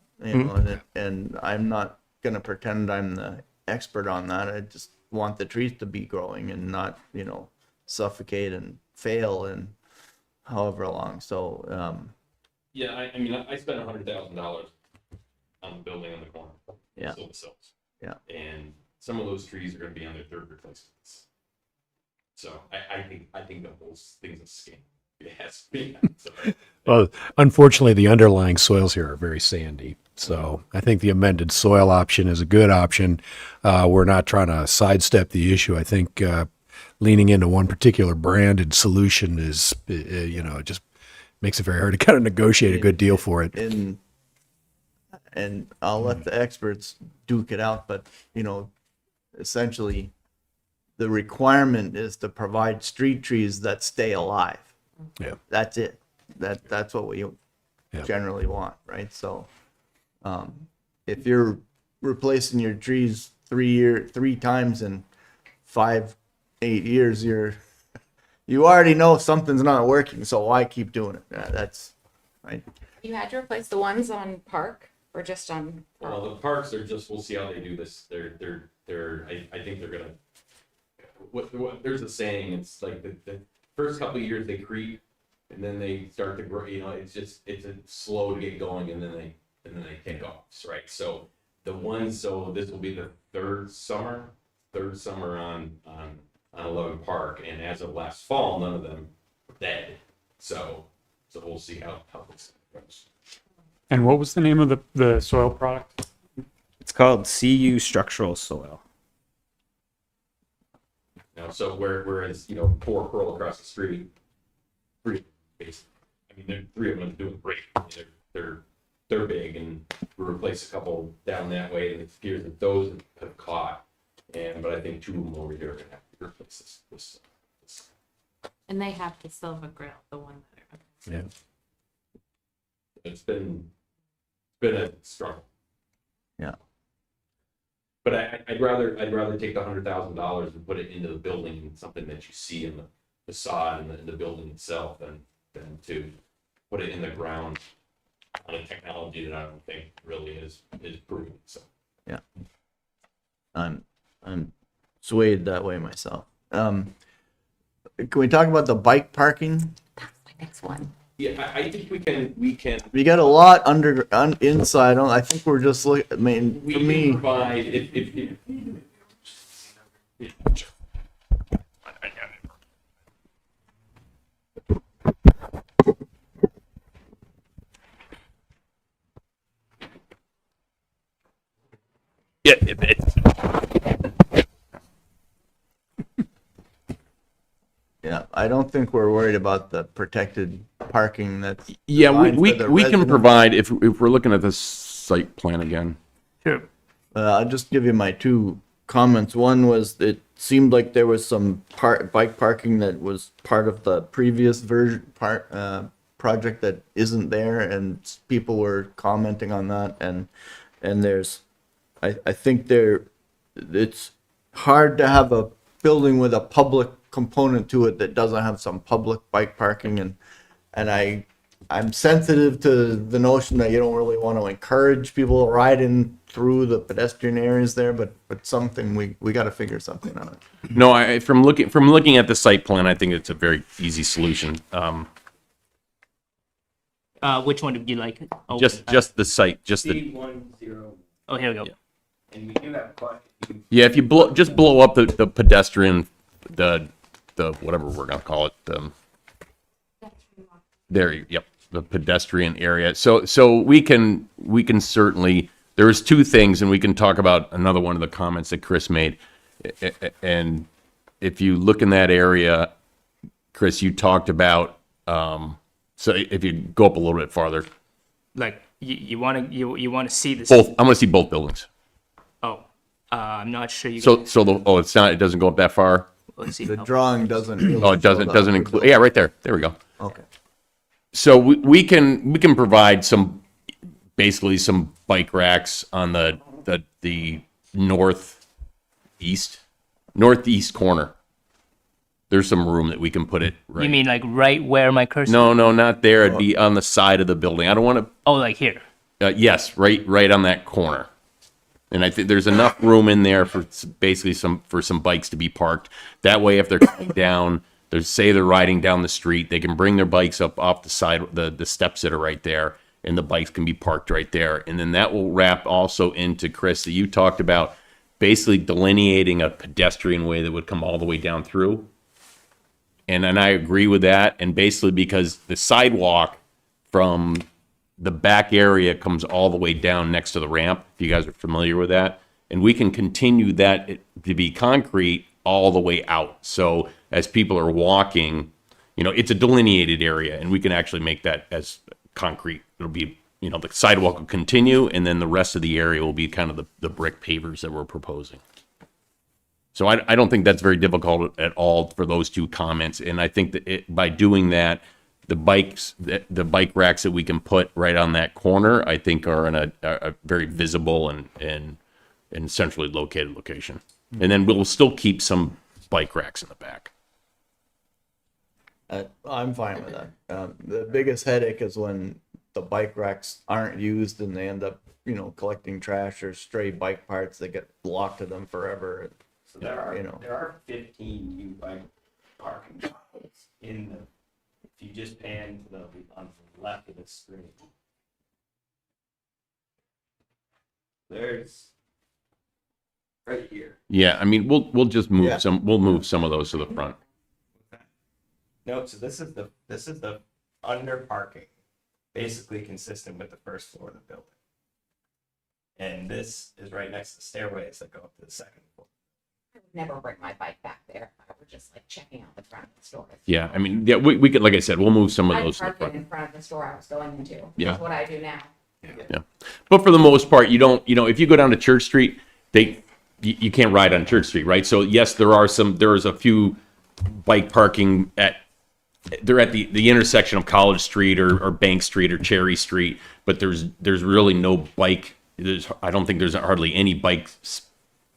And I'm not going to pretend I'm the expert on that. I just want the trees to be growing and not, suffocate and fail in however long. So, Yeah, I mean, I spent $100,000 on the building on the corner. Yeah. Silver Sills. Yeah. And some of those trees are gonna be on their third replacements. So I think the whole thing's a scam. It has to be. So, Well, unfortunately, the underlying soils here are very sandy. So I think the amended soil option is a good option. We're not trying to sidestep the issue. I think leaning into one particular branded solution is, it just makes it very hard to kind of negotiate a good deal for it. and I'll let the experts duke it out, but essentially the requirement is to provide street trees that stay alive. Yeah. That's it. That's what we Yeah. generally want, right? So, if you're replacing your trees 3 times in 5-8 years, you already know something's not working. So why keep doing it? That's right. You had to replace the ones on Park or just on? well, the parks are just, we'll see how they do this. I think they're gonna, there's a saying, it's like the first couple of years they creep and then they start to grow, it's a slow to get going and then they take off, right? So this will be the third summer on 11 Park, and as of last fall, none of them were dead. So we'll see how this goes. And what was the name of the soil product? It's called CU structural soil. So whereas poor Pearl across the street, pretty basic. I mean, 3 of them are doing great. I mean, they're big, and we replaced a couple down that way, and it appears that those have caught. But I think 2 of them over here are gonna have to replace this. And they have the silver grill, the one that are. Yeah. It's been a struggle. Yeah. But I'd rather take the $100,000 and put it into the building and something that you see in the facade and the building itself than to put it in the ground on a technology that I don't think really is proven. So Yeah. I'm swayed that way myself. Can we talk about the bike parking? That's my next one. yeah, I think we can. We got a lot inside. I think we're just looking. I mean, We for can me, provide if Yeah, yeah, I don't think we're worried about the protected parking that's Yeah, designed we for the can residents. provide, if we're looking at the site plan again. Sure. I'll just give you my 2 comments. One was it seemed like there was some bike parking that was part of the previous project that isn't there, and people were commenting on that. And there's, I think it's hard to have a building with a public component to it that doesn't have some public bike parking, and I'm sensitive to the notion that you don't really want to encourage people riding through the pedestrian areas there, but something we got to figure something out. No, from looking at the site plan, I think it's a very easy solution. Which one would you like? Oh, Just the site, just the, C10. oh, here we go. And we do have quite a few. yeah, if you blow up the pedestrian, the whatever we're gonna call it, yep, the pedestrian area. So we can certainly, there's 2 things, and we can talk about another one of the comments that Chris made. And if you look in that area, Chris, you talked about, so if you go up a little bit farther, Like you want to see this. I'm gonna see both buildings. Oh, I'm not sure you. So it doesn't go up that far. Let's see. The drawing doesn't. Really Oh, it doesn't show that. include. Yeah, right there. There we go. Okay. So we can provide basically some bike racks on the northeast corner. There's some room that we can put it right. You mean like right where my cursor? No, not there. It'd be on the side of the building. I don't want Oh, like here. to. Yes, right on that corner. And I think there's enough room in there for basically some bikes to be parked. That way, if they're coming down say they're riding down the street, they can bring their bikes up off the side, the steps that are right there, and the bikes can be parked right there. And then that will wrap also into, Chris, that you talked about basically delineating a pedestrian way that would come all the way down through. And I agree with that. And basically because the sidewalk from the back area comes all the way down next to the ramp, if you guys are familiar with that. And we can continue that to be concrete all the way out. So as people are walking, you know, it's a delineated area, and we can actually make that as concrete. It'll be, you know, the sidewalk will continue, and then the rest of the area will be kind of the brick pavers that we're proposing. So I don't think that's very difficult at all for those two comments. And I think that by doing that, the bike racks that we can put right on that corner, I think are in a very visible and centrally located location. And then we'll still keep some bike racks in the back. I'm fine with that. The biggest headache is when the bike racks aren't used and they end up, you know, collecting trash or stray bike parts that get locked to them forever. So there are, you know, there are 15 U-bike parking spots in the, if you just pan to on the left of the screen. There's right here. Yeah, I mean, we'll just move Yeah. we'll move some of those to the front. No, so this is the under parking, basically consistent with the first floor of the building. And this is right next to the stairways that go up to the second floor. I would never bring my bike back there. I would just like checking out the front of the store. Yeah, I mean, yeah, we could, like I said, we'll move some of I'd those to the park it front. in front of the store I was going into. Yeah. That's what I do now. Yeah. But for the most part, you don't, you know, if you go down to Church Street, you can't ride on Church Street, right? So yes, there's a few bike parking they're at the intersection of College Street or Bank Street or Cherry Street, but there's really no bike. I don't think there's hardly any bike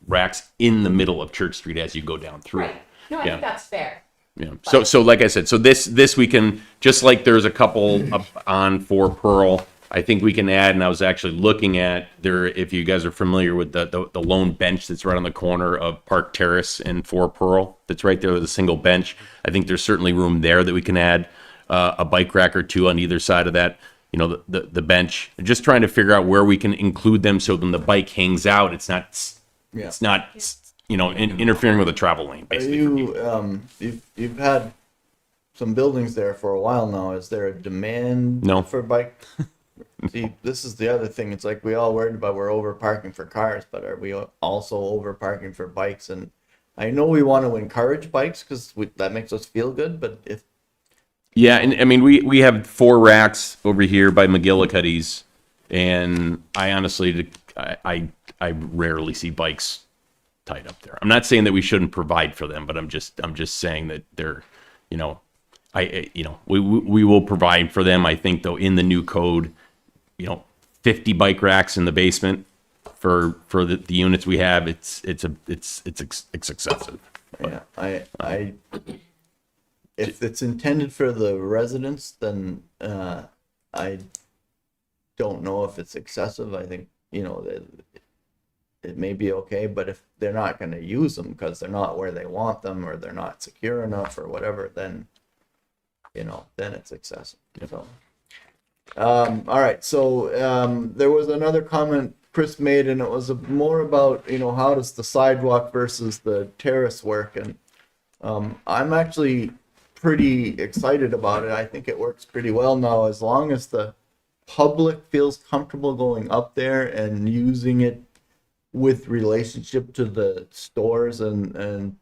racks in the middle of Church Street as you go down through. Right. No, I think that's fair. Yeah. So like I said, so this we can, just like there's a couple up on for Pearl, I think we can add, and I was actually looking at there, if you guys are familiar with the lone bench that's right on the corner of Park Terrace and for Pearl, that's right there with a single bench. I think there's certainly room there that we can add a bike rack or two on either side of that, you know, the bench. Just trying to figure out where we can include them so when the bike hangs out, it's not, you know, interfering with the travel lane, basically. You've had some buildings there for a while now. Is there a demand No. for bike? See, this is the other thing. It's like we all worried about we're over parking for cars, but are we also over parking for bikes? And I know we want to encourage bikes because that makes us feel good. But if Yeah, and I mean, we have 4 racks over here by McGillicuddy's, and I honestly, I rarely see bikes tied up there. I'm not saying that we shouldn't provide for them, but I'm just saying that they're, you know, we will provide for them. I think though in the new code, you know, 50 bike racks in the basement for the units we have, it's excessive. yeah, I if it's intended for the residents, then I don't know if it's excessive. I think, you know, it may be okay, but if they're not going to use them because they're not where they want them or they're not secure enough or whatever, then, you know, then it's excessive. So, all right. So there was another comment Chris made, and it was more about, you know, how does the sidewalk versus the terrace work? And I'm actually pretty excited about it. I think it works pretty well now, as long as the public feels comfortable going up there and using it with relationship to the stores and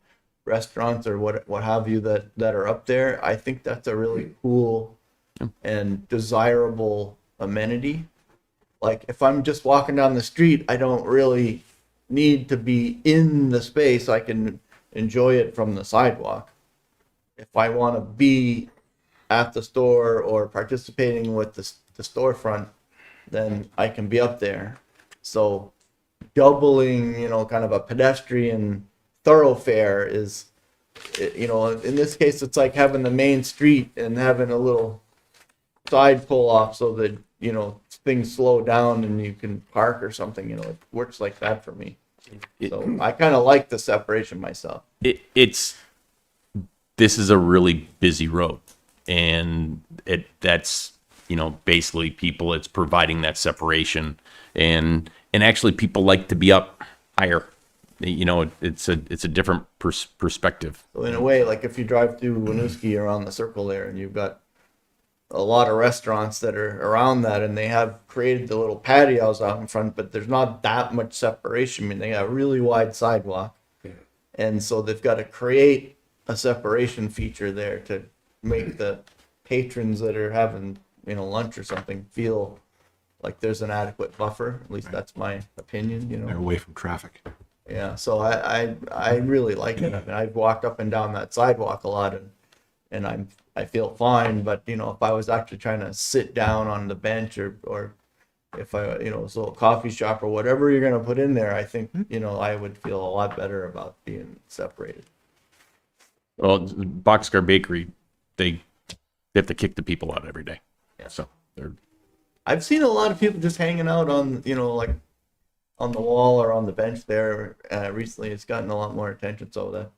restaurants or what have you that are up there. I think that's a really cool and desirable amenity. Like if I'm just walking down the street, I don't really need to be in the space. I can enjoy it from the sidewalk. If I want to be at the store or participating with the storefront, then I can be up there. So doubling, you know, kind of a pedestrian thoroughfare is, you know, in this case, it's like having the main street and having a little side pull off so that, you know, things slow down and you can park or something. You know, it works like that for me. So I kind of like the separation myself. It's this is a really busy road, and that's, you know, basically people, it's providing that separation, and actually people like to be up higher. You know, it's a different perspective. So in a way, like if you drive through Winooski around the circle there, and you've got a lot of restaurants that are around that, and they have created the little patios out in front, but there's not that much separation. I mean, they got a really wide sidewalk, and so they've got to create a separation feature there to make the patrons that are having, you know, lunch or something feel like there's an adequate buffer. At least that's my opinion. You know, They're away from traffic. yeah. So I really like it. I mean, I've walked up and down that sidewalk a lot, and I feel fine. But you know, if I was actually trying to sit down on the bench, or if I, you know, so a coffee shop or whatever you're gonna put in there, I think, you know, I would feel a lot better about being separated. Well, Boxcar Bakery, they have to kick the people out every day. Yeah. So they're, I've seen a lot of people just hanging out on, you know, like on the wall or on the bench there. Recently, it's gotten a lot more attention, so that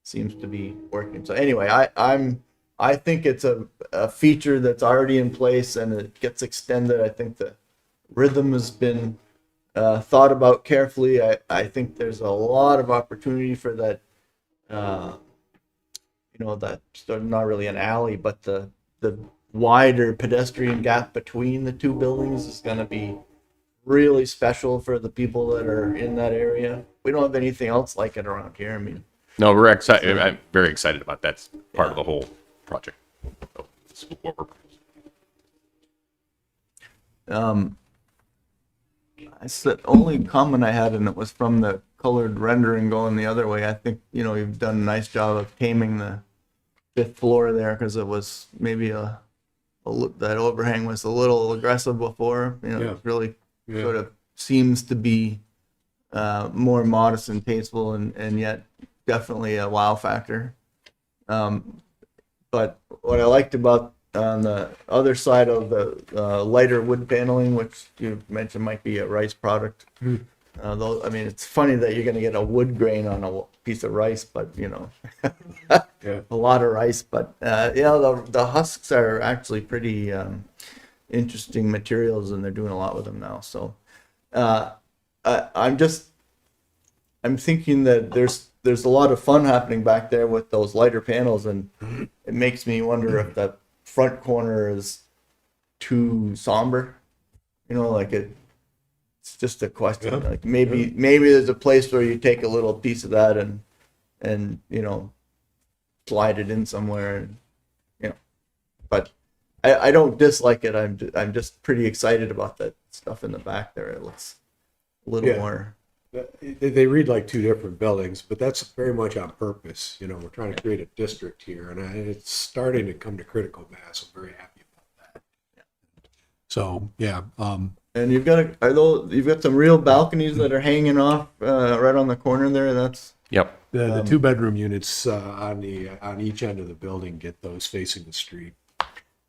seems to be working. So anyway, I think it's a feature that's already in place, and it gets extended. I think the rhythm has been thought about carefully. I think there's a lot of opportunity for that. You know, that sort of not really an alley, but the wider pedestrian gap between the two buildings is going to be really special for the people that are in that area. We don't have anything else like it around here. I mean, no, we're excited. I'm very excited about that. That's part of the whole project. So this is what we're it's the only comment I had, and it was from the colored rendering going the other way. I think, you know, you've done a nice job of taming the 5th floor there, because it was maybe that overhang was a little aggressive before. You know, it really sort of seems to be more modest and tasteful, and yet definitely a wow factor. But what I liked about on the other side of the lighter wood paneling, which you mentioned might be a rice product. Though, I mean, it's funny that you're going to get a wood grain on a piece of rice, but you know, a lot of rice. But you know, the husks are actually pretty interesting materials, and they're doing a lot with them now. So I'm thinking that there's a lot of fun happening back there with those lighter panels, and it makes me wonder if that front corner is too somber. You know, like it's just a question. Like maybe there's a place where you take a little piece of that and you know, slide it in somewhere, and you know. But I don't dislike it. I'm just pretty excited about that stuff in the back there. It looks a little more. They read like two different buildings, but that's very much on purpose. You know, we're trying to create a district here, and it's starting to come to critical mass. I'm very happy about that. So yeah. And you've got some real balconies that are hanging off right on the corner there. That's Yep. The 2-bedroom units on each end of the building get those facing the street.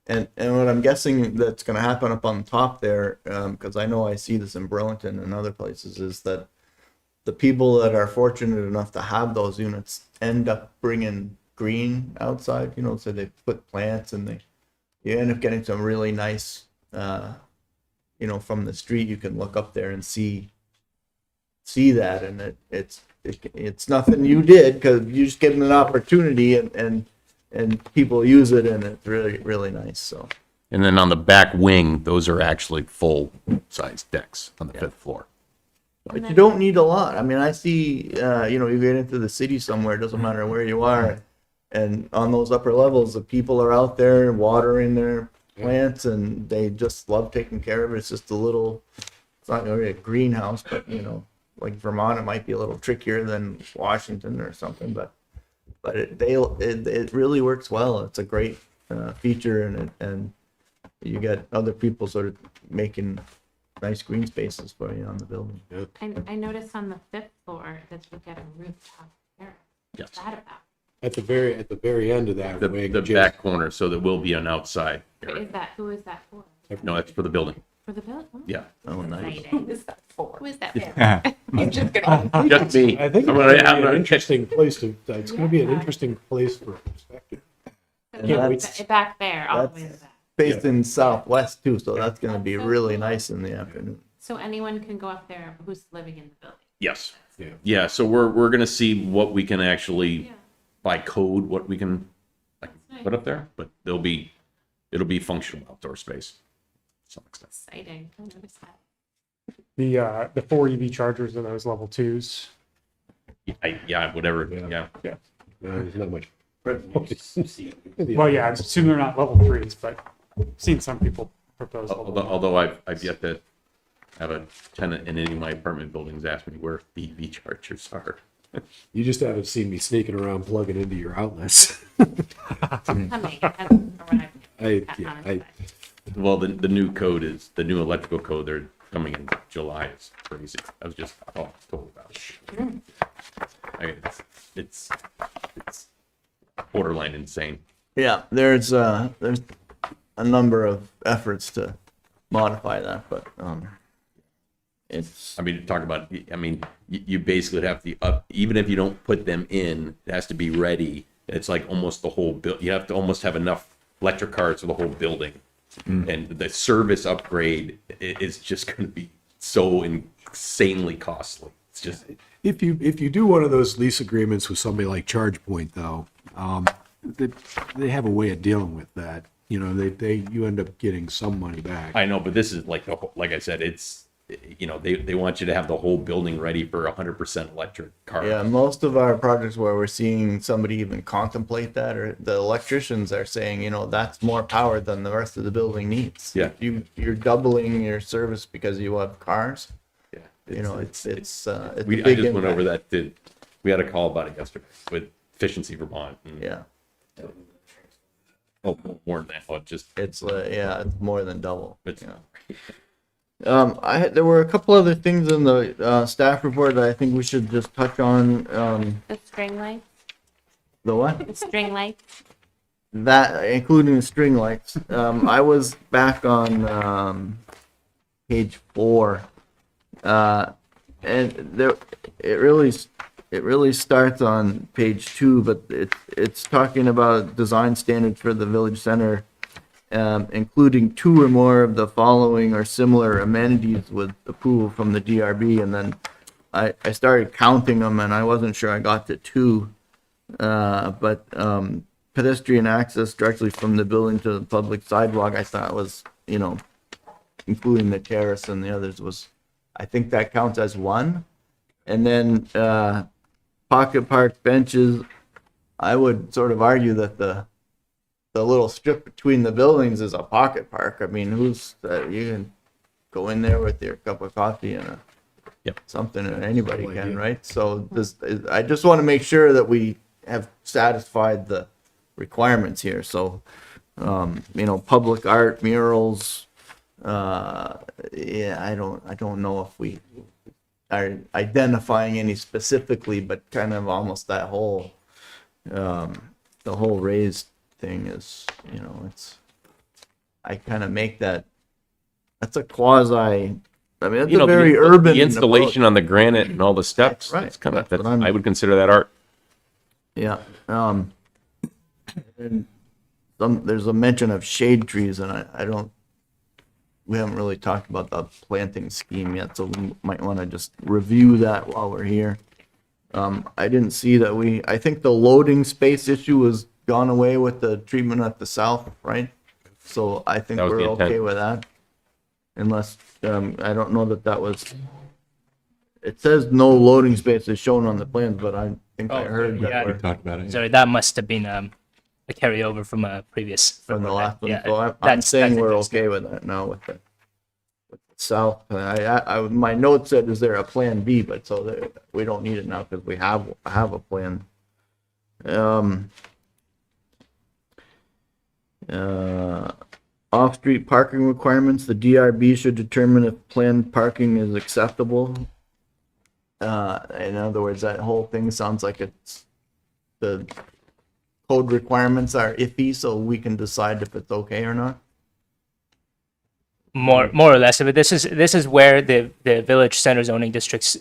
And what I'm guessing that's going to happen up on top there, because I know I see this in Burlington and other places, is that the people that are fortunate enough to have those units end up bringing green outside. You know, so they put plants, and you end up getting some really nice. You know, from the street, you can look up there and see that, and it's nothing you did, because you just give them an opportunity, and people use it, and it's really, really nice. So, And then on the back wing, those are actually full size decks on the 5th floor. but you don't need a lot. I mean, I see, you know, you get into the city somewhere, it doesn't matter where you are, and on those upper levels, the people are out there watering their plants, and they just love taking care of it. It's just it's not really a greenhouse, but you know, like Vermont, it might be a little trickier than Washington or something, but it really works well. It's a great feature, and you get other people sort of making nice green spaces for you on the building. I noticed on the 5th floor that you get a rooftop terrace. What's that about? At the very end of that wing, The back corner, so there will be an outside Who area. is that for? No, that's for the building. For the bill? Yeah. Oh, nice. Exciting. Who is that for? Who is that? I'm just kidding. Just me. I think it's I'm going to gonna- be an interesting place to, it's going to be an interesting place for perspective. Can't wait. Back there, all the way to the back. Facing southwest too, so that's gonna be really nice in the afternoon. So anyone can go up there who's living in the building. Yes. Yeah. Yeah, so we're gonna see what we can actually, Yeah. by code, what we can like Nice. put up there, but it'll be functional outdoor space. To some extent. Exciting. I noticed that. The 4 EV chargers are those level 2s. Yeah, whatever, Yeah. yeah. There's not much. Well, yeah, I assume they're not level 3s, but I've seen some people propose level Although I've yet to have a tenant in any of my apartment buildings ask me where the EV chargers are. You just haven't seen me sneaking around plugging into your outlets. Coming. Hasn't arrived. Well, the new code is, the new electrical code, they're coming in July. It's crazy. I was just told about it. It's borderline insane. Yeah, there's a number of efforts to modify that, but it's I mean, talk about, I mean, you basically have to, even if you don't put them in, it has to be ready. It's like almost the whole you have to almost have enough electric cars for the whole building. And the service upgrade is just going to be so insanely costly. It's just, If you do one of those lease agreements with somebody like ChargePoint, though, they have a way of dealing with that. You know, you end up getting some money back. I know, but this is like, like I said, it's, you know, they want you to have the whole building ready for 100% electric car. yeah, most of our projects where we're seeing somebody even contemplate that, or the electricians are saying, you know, that's more power than the rest of the building needs. Yeah. You're doubling your service because you have cars. Yeah. You know, it's a I big just went over impact. that. We had a call about it yesterday with Efficiency Vermont. And, Yeah, oh, more than that. Oh, just it's it's more than double. It's- Yeah. There were a couple other things in the staff report that I think we should just touch on. The string lights. The what? The string lights. That, including the string lights. I was back on page 4, and there it really starts on page 2, but it's talking about design standards for the village center, including 2 or more of the following or similar amenities with approval from the DRB, and then I started counting them, and I wasn't sure I got to 2, but pedestrian access directly from the building to the public sidewalk, I thought was, you know, including the terrace and the others was, I think that counts as 1. And then pocket park benches, I would sort of argue that the little strip between the buildings is a pocket park. I mean, you can go in there with your cup of coffee and something, and anybody can, right? So I just want to make sure that we have satisfied the requirements here. So, you know, public art, murals, I don't know if we are identifying any specifically, but kind of almost that whole, the whole raised thing is, you know, I kind of make that's a quasi, I mean, it's a very urban the installation approach. on the granite and all the steps. Right. It's kind of, That's what I'm- I would consider that art. Yeah. And there's a mention of shade trees, and we haven't really talked about the planting scheme yet, so we might want to just review that while we're here. I didn't see that I think the loading space issue was gone away with the treatment at the south, right? So I think That was we're the intent. okay with that. Unless, I don't know that was, it says no loading space is shown on the plans, but I think I heard that yeah. we're Talked about it. Sorry, that must have been a carryover from a previous. from the last one. Yeah, So I'm that's saying we're interesting. okay with that now with the south. My note said, is there a plan B? But we don't need it now because we have a plan. Off-street parking requirements, the DRB should determine if planned parking is acceptable. In other words, that whole thing sounds like the code requirements are iffy, so we can decide if it's okay or not. more or less of it. This is where the village center zoning districts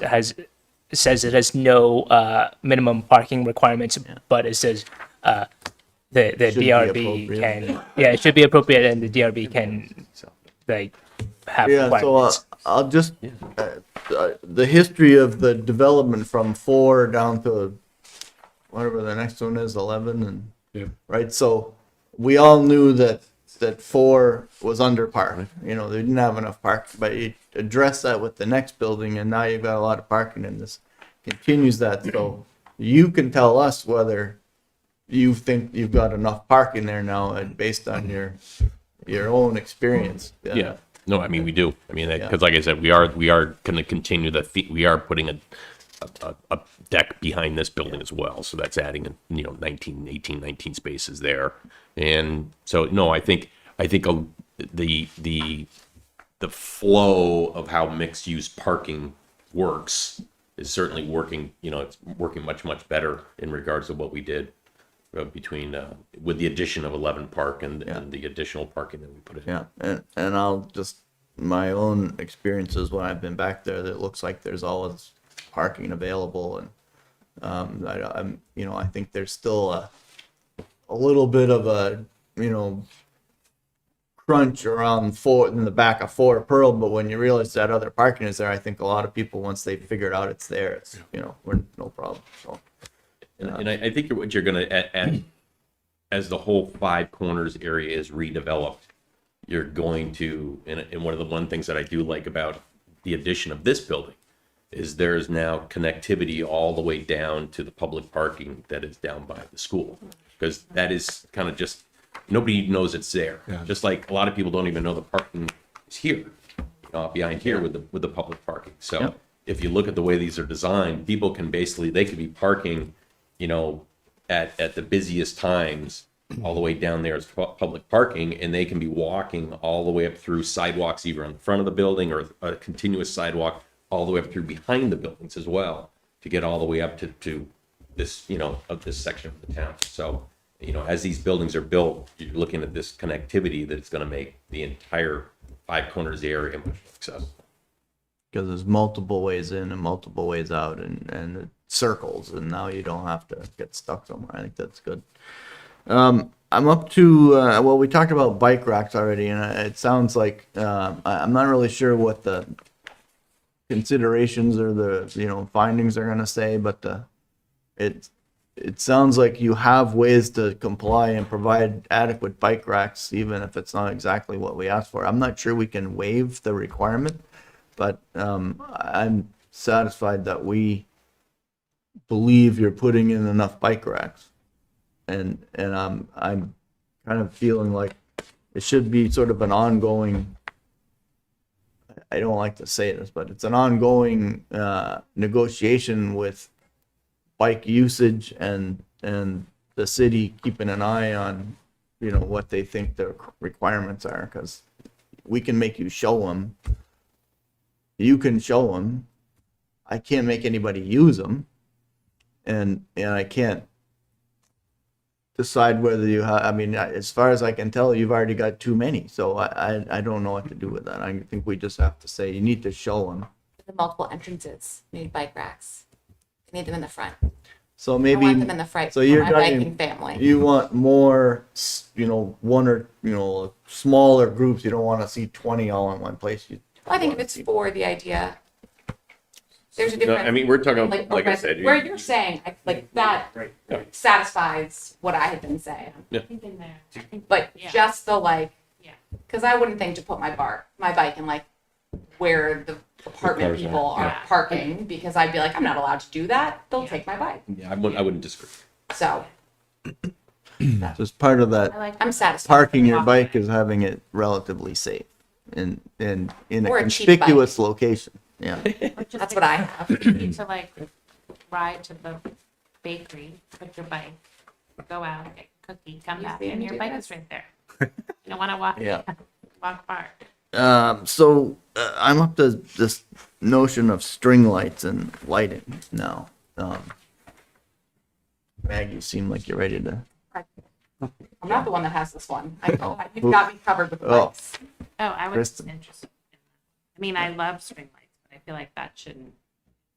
says it has no minimum parking requirements, but it says the Should be DRB appropriate. can it should be appropriate, and the DRB can like have Yeah, so requirements. I'll just, the history of the development from 4 down to whatever the next one is, 11, and, Yeah. right, so we all knew that 4 was underparked, you know, they didn't have enough parking, but you address that with the next building, and now you've got a lot of parking, and this continues that, so you can tell us whether you think you've got enough parking there now, and based on your own experience. Yeah. No, I mean, we do. I mean, Yeah. because like I said, we are going to continue we are putting a deck behind this building as well. So that's adding, 19 spaces there. And so, no, I think the flow of how mixed use parking works is certainly working, it's working much, much better in regards to what we did between, with the addition of 11 Park and the additional parking that we put in. Yeah, and I'll just, my own experiences when I've been back there, that it looks like there's always parking available, and I think there's still a little bit of a crunch around 4 in the back of 4 Pearl, but when you realize that other parking is there, I think a lot of people, once they figure out it's there, it's we're no problem. So. And I think what you're going to, as the whole 5 Corners area is redeveloped, you're going to, and one of the things that I do like about the addition of this building is there's now connectivity all the way down to the public parking that is down by the school. Because that is kind of just, nobody knows it's there. Yeah. Just like a lot of people don't even know the parking is here, behind here with the public parking. So Yep. if you look at the way these are designed, people can they could be parking at the busiest times all the way down there as public parking, and they can be walking all the way up through sidewalks either on the front of the building or a continuous sidewalk all the way up through behind the buildings as well to get all the way up to this, of this section of the town. So, as these buildings are built, you're looking at this connectivity that's going to make the entire 5 Corners area much more accessible. Because there's multiple ways in and multiple ways out, and it circles, and now you don't have to get stuck somewhere. I think that's good. I'm up to, well, we talked about bike racks already, and it sounds like, I'm not really sure what the considerations or the, findings are going to say, but it sounds like you have ways to comply and provide adequate bike racks, even if it's not exactly what we asked for. I'm not sure we can waive the requirement, but I'm satisfied that we believe you're putting in enough bike racks, and I'm kind of feeling like it should be sort of an ongoing. I don't like to say this, but it's an ongoing negotiation with bike usage and the city keeping an eye on what they think the requirements are, because we can make you show them. You can show them. I can't make anybody use them, and I can't decide whether you have. I mean, as far as I can tell, you've already got too many, so I don't know what to do with that. I think we just have to say you need to show them. The multiple entrances need bike racks. I need them in the front. So I maybe. want them in the front So for you're my talking. biking family. You want more, one or smaller groups. You don't want to see 20 all in one place. Well, I think if it's for the idea, there's a difference. I mean, we're talking, like I okay, said, where you're saying, like that Yeah. satisfies what I had been saying. Yeah. I think in there. I think, But yeah. just the Yeah. because I wouldn't think to put my bike in where the apartment cars are, people are yeah. parking, because I'd be like, I'm not allowed to do that. They'll take my bike. I wouldn't disagree. So Just part of that. I like I'm satisfied. Parking your with bike is having it relatively safe and in a Or a cheap conspicuous location. Yeah. or just That's like, what I have. you need to ride to the bakery, put your bike, go out, get a cookie, come You back, see and me your do bike this? is right there. You don't want to walk. Yeah. Walk far. So I'm up to this notion of string lights and lighting now. Maggie, you seem like you're ready to. I'm not the one that has this one. You've got me covered with Oh. bikes. Oh, I was Kristen. interested. I mean, I love string lights, but I feel like that shouldn't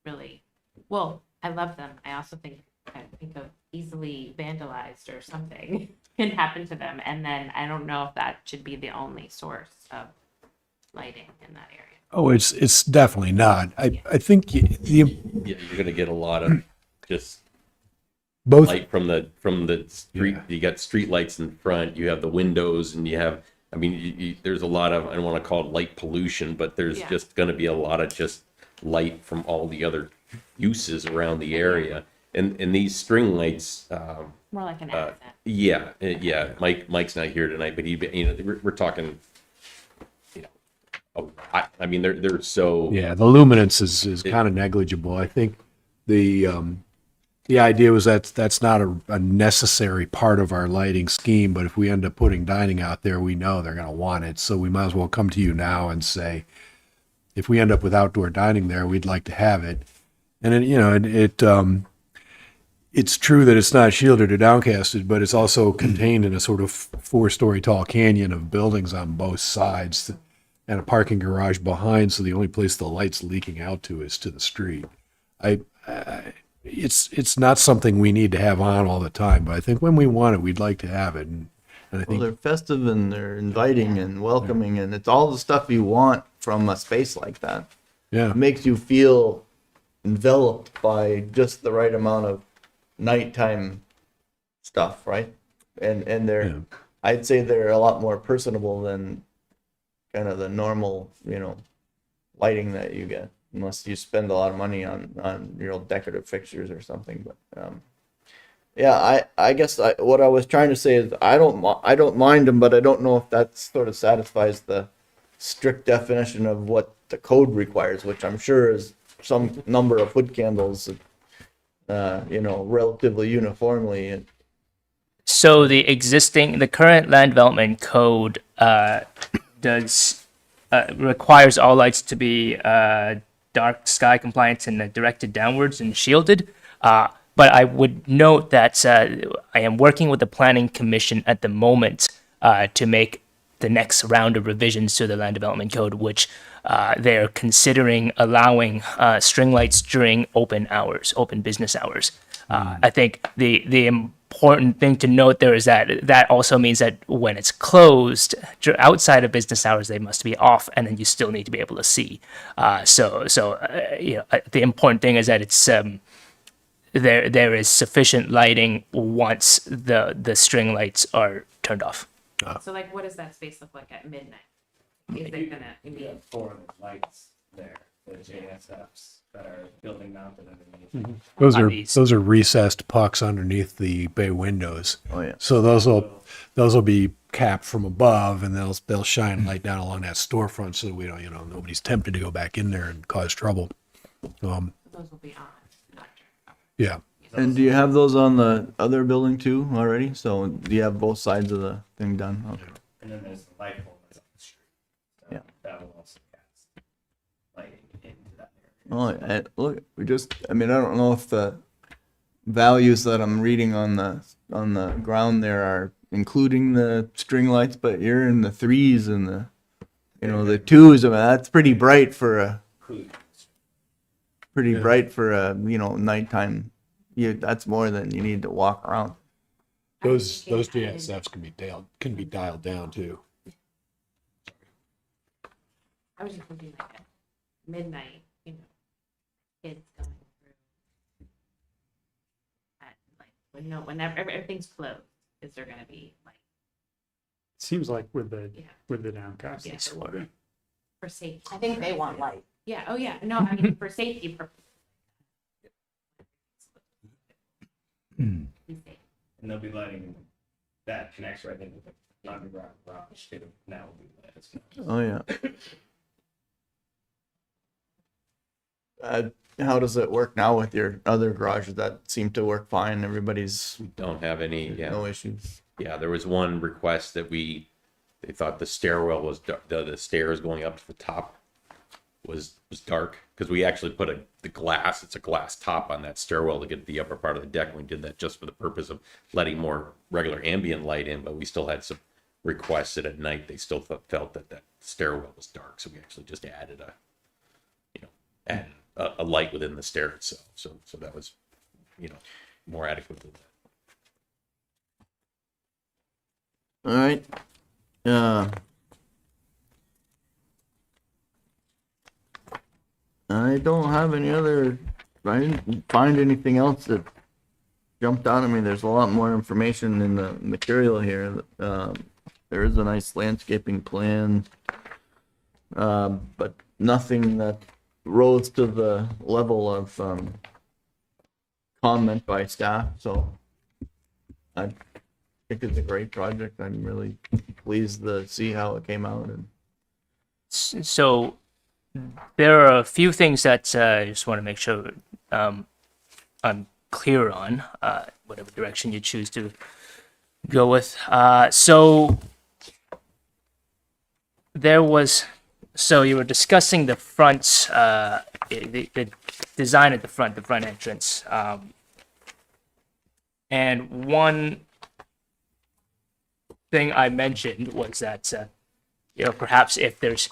really. Well, I love them. I also think of easily vandalized or something can happen to them, and then I don't know if that should be the only source of lighting in that area. Oh, it's definitely not. I think the Yeah, you're gonna get a lot of just both light from the street. Yeah. You got street lights in front, you have the windows, and you have, I mean, there's a lot of, I don't want to call it light pollution, but there's Yeah. just gonna be a lot of just light from all the other uses around the area. And these string lights, More like an accent. yeah. Mike's not here tonight, but we're talking, I mean, they're so. Yeah, the luminance is kind of negligible. I think the idea was that that's not a necessary part of our lighting scheme, but if we end up putting dining out there, we know they're going to want it. So we might as well come to you now and say, if we end up with outdoor dining there, we'd like to have it. And it's true that it's not shielded or downcasted, but it's also contained in a sort of 4-story tall canyon of buildings on both sides and a parking garage behind. So the only place the light's leaking out to is to the street. It's not something we need to have on all the time, but I think when we want it, we'd like to have it. And I Well, think they're festive and they're inviting and welcoming, and it's all the stuff you want from a space like that. yeah, It makes you feel enveloped by just the right amount of nighttime stuff, right? And they're, Yeah. I'd say they're a lot more personable than kind of the normal, lighting that you get, unless you spend a lot of money on real decorative fixtures or something. But yeah, I guess what I was trying to say is I don't mind them, but I don't know if that sort of satisfies the strict definition of what the code requires, which I'm sure is some number of foot candles, relatively uniformly. So the current land development code requires all lights to be dark sky compliant and directed downwards and shielded. But I would note that I am working with the Planning Commission at the moment to make the next round of revisions to the land development code, which they're considering allowing string lights during open business hours. I think the important thing to note there is that also means that when it's closed outside of business hours, they must be off, and then you still need to be able to see. The important thing is that it's there is sufficient lighting once the string lights are turned off. So like, what does that space look like at midnight? Is it gonna be? 4 lights there, the JSFs that are building mounted underneath. those are recessed pucks underneath the bay windows. Oh yeah. So those will be capped from above, and they'll shine light down along that storefront, so we don't, nobody's tempted to go back in there and cause trouble. Those will be on. Yeah. And do you have those on the other building too already? So do you have both sides of the thing done? Okay. And then there's the light pole that's on the street. So Yeah. that will also cast lighting into that Oh, area. look, I don't know if the values that I'm reading on the ground there are including the string lights, but you're in the 3s and the 2s. I mean, that's pretty bright for a nighttime. That's more than you need to walk around. Those JSFs can be dialed down too. I was just thinking like at midnight, kids going through at whenever everything's closed, is there gonna be like Seems like with the downcast. Yeah. there will be. for safety? I think they want light. Yeah, oh yeah, no, I mean for safety purposes. Be safe. And they'll be lighting that connects right into the underground garage too. Now will be lit. Oh yeah. How does it work now with your other garages that seem to work fine? Everybody's Don't have any, no issues. Yeah, there was one request that they thought the stairwell was, the stairs going up to the top was dark, because we actually put it's a glass top on that stairwell to get the upper part of the deck, and we did that just for the purpose of letting more regular ambient light in, but we still had some requests that at night they still felt that that stairwell was dark. So we actually just added a light within the stair itself. So that was, more adequate than that. All right. I don't have any other, I didn't find anything else that jumped out at me. There's a lot more information in the material here. There is a nice landscaping plan, but nothing that rose to the level of comment by staff. So I think it's a great project. I'm really pleased to see how it came out. And So there are a few things that I just want to make sure I'm clear on, whatever direction you choose to go with. So you were discussing the front, the design at the front entrance. And one thing I mentioned was that, perhaps if there's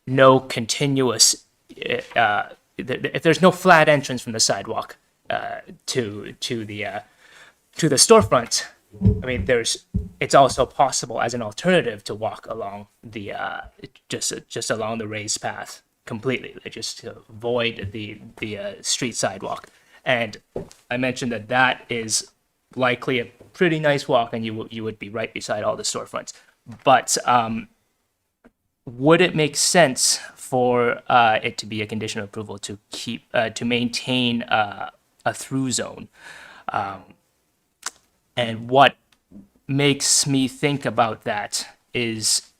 no continuous, if there's no flat entrance from the sidewalk to the storefront, I mean, it's also possible as an alternative to walk along the just along the raised path completely, like just to avoid the street sidewalk. And I mentioned that is likely a pretty nice walk, and you would be right beside all the storefronts. But would it make sense for it to be a condition of approval to maintain a through zone? And what makes me think about that is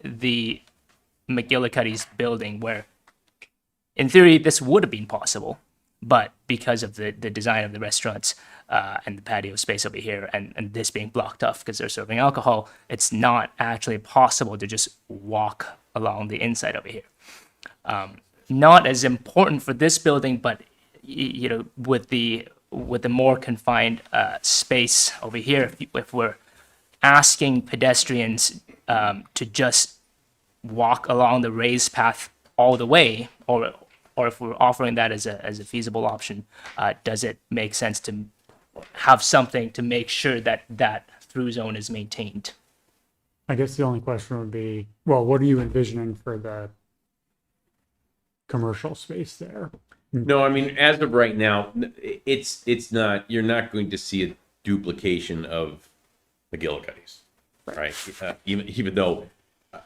the McGillicuddy's building, where in theory this would have been possible, but because of the design of the restaurants and the patio space over here, and this being blocked off because they're serving alcohol, it's not actually possible to just walk along the inside over here. Not as important for this building, but with the more confined space over here, if we're asking pedestrians to just walk along the raised path all the way, or if we're offering that as a feasible option, does it make sense to have something to make sure that through zone is maintained? I guess the only question would be, well, what are you envisioning for the commercial space there? No, I mean, as of right now, it's not, you're not going to see a duplication of McGillicuddy's, right? Even though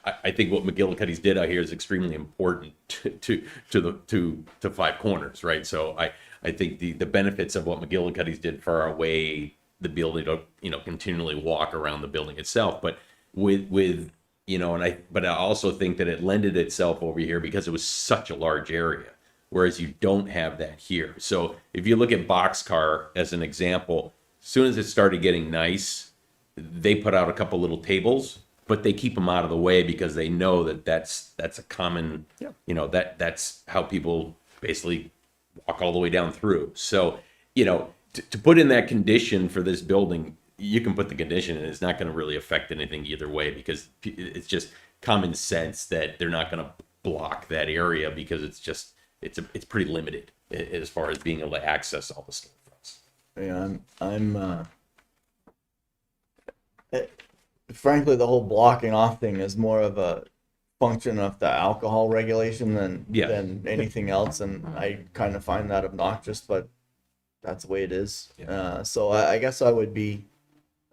I think what McGillicuddy's did out here is extremely important to Five Corners, right? So I think the benefits of what McGillicuddy's did far outweigh the ability to continually walk around the building itself. But but I also think that it lended itself over here because it was such a large area, whereas you don't have that here. So if you look at Boxcar as an example, as soon as it started getting nice, they put out a couple little tables, but they keep them out of the way because they know that that's a common, that's how people basically walk all the way down through. So, to put in that condition for this building, you can put the condition and it's not going to really affect anything either way, because it's just common sense that they're not going to block that area, because it's pretty limited as far as being able to access all the storefronts. Yeah, frankly, the whole blocking off thing is more of a function of the alcohol regulation than anything else, and I kind of find that obnoxious, but that's the way it is. Yeah. So I guess I would be,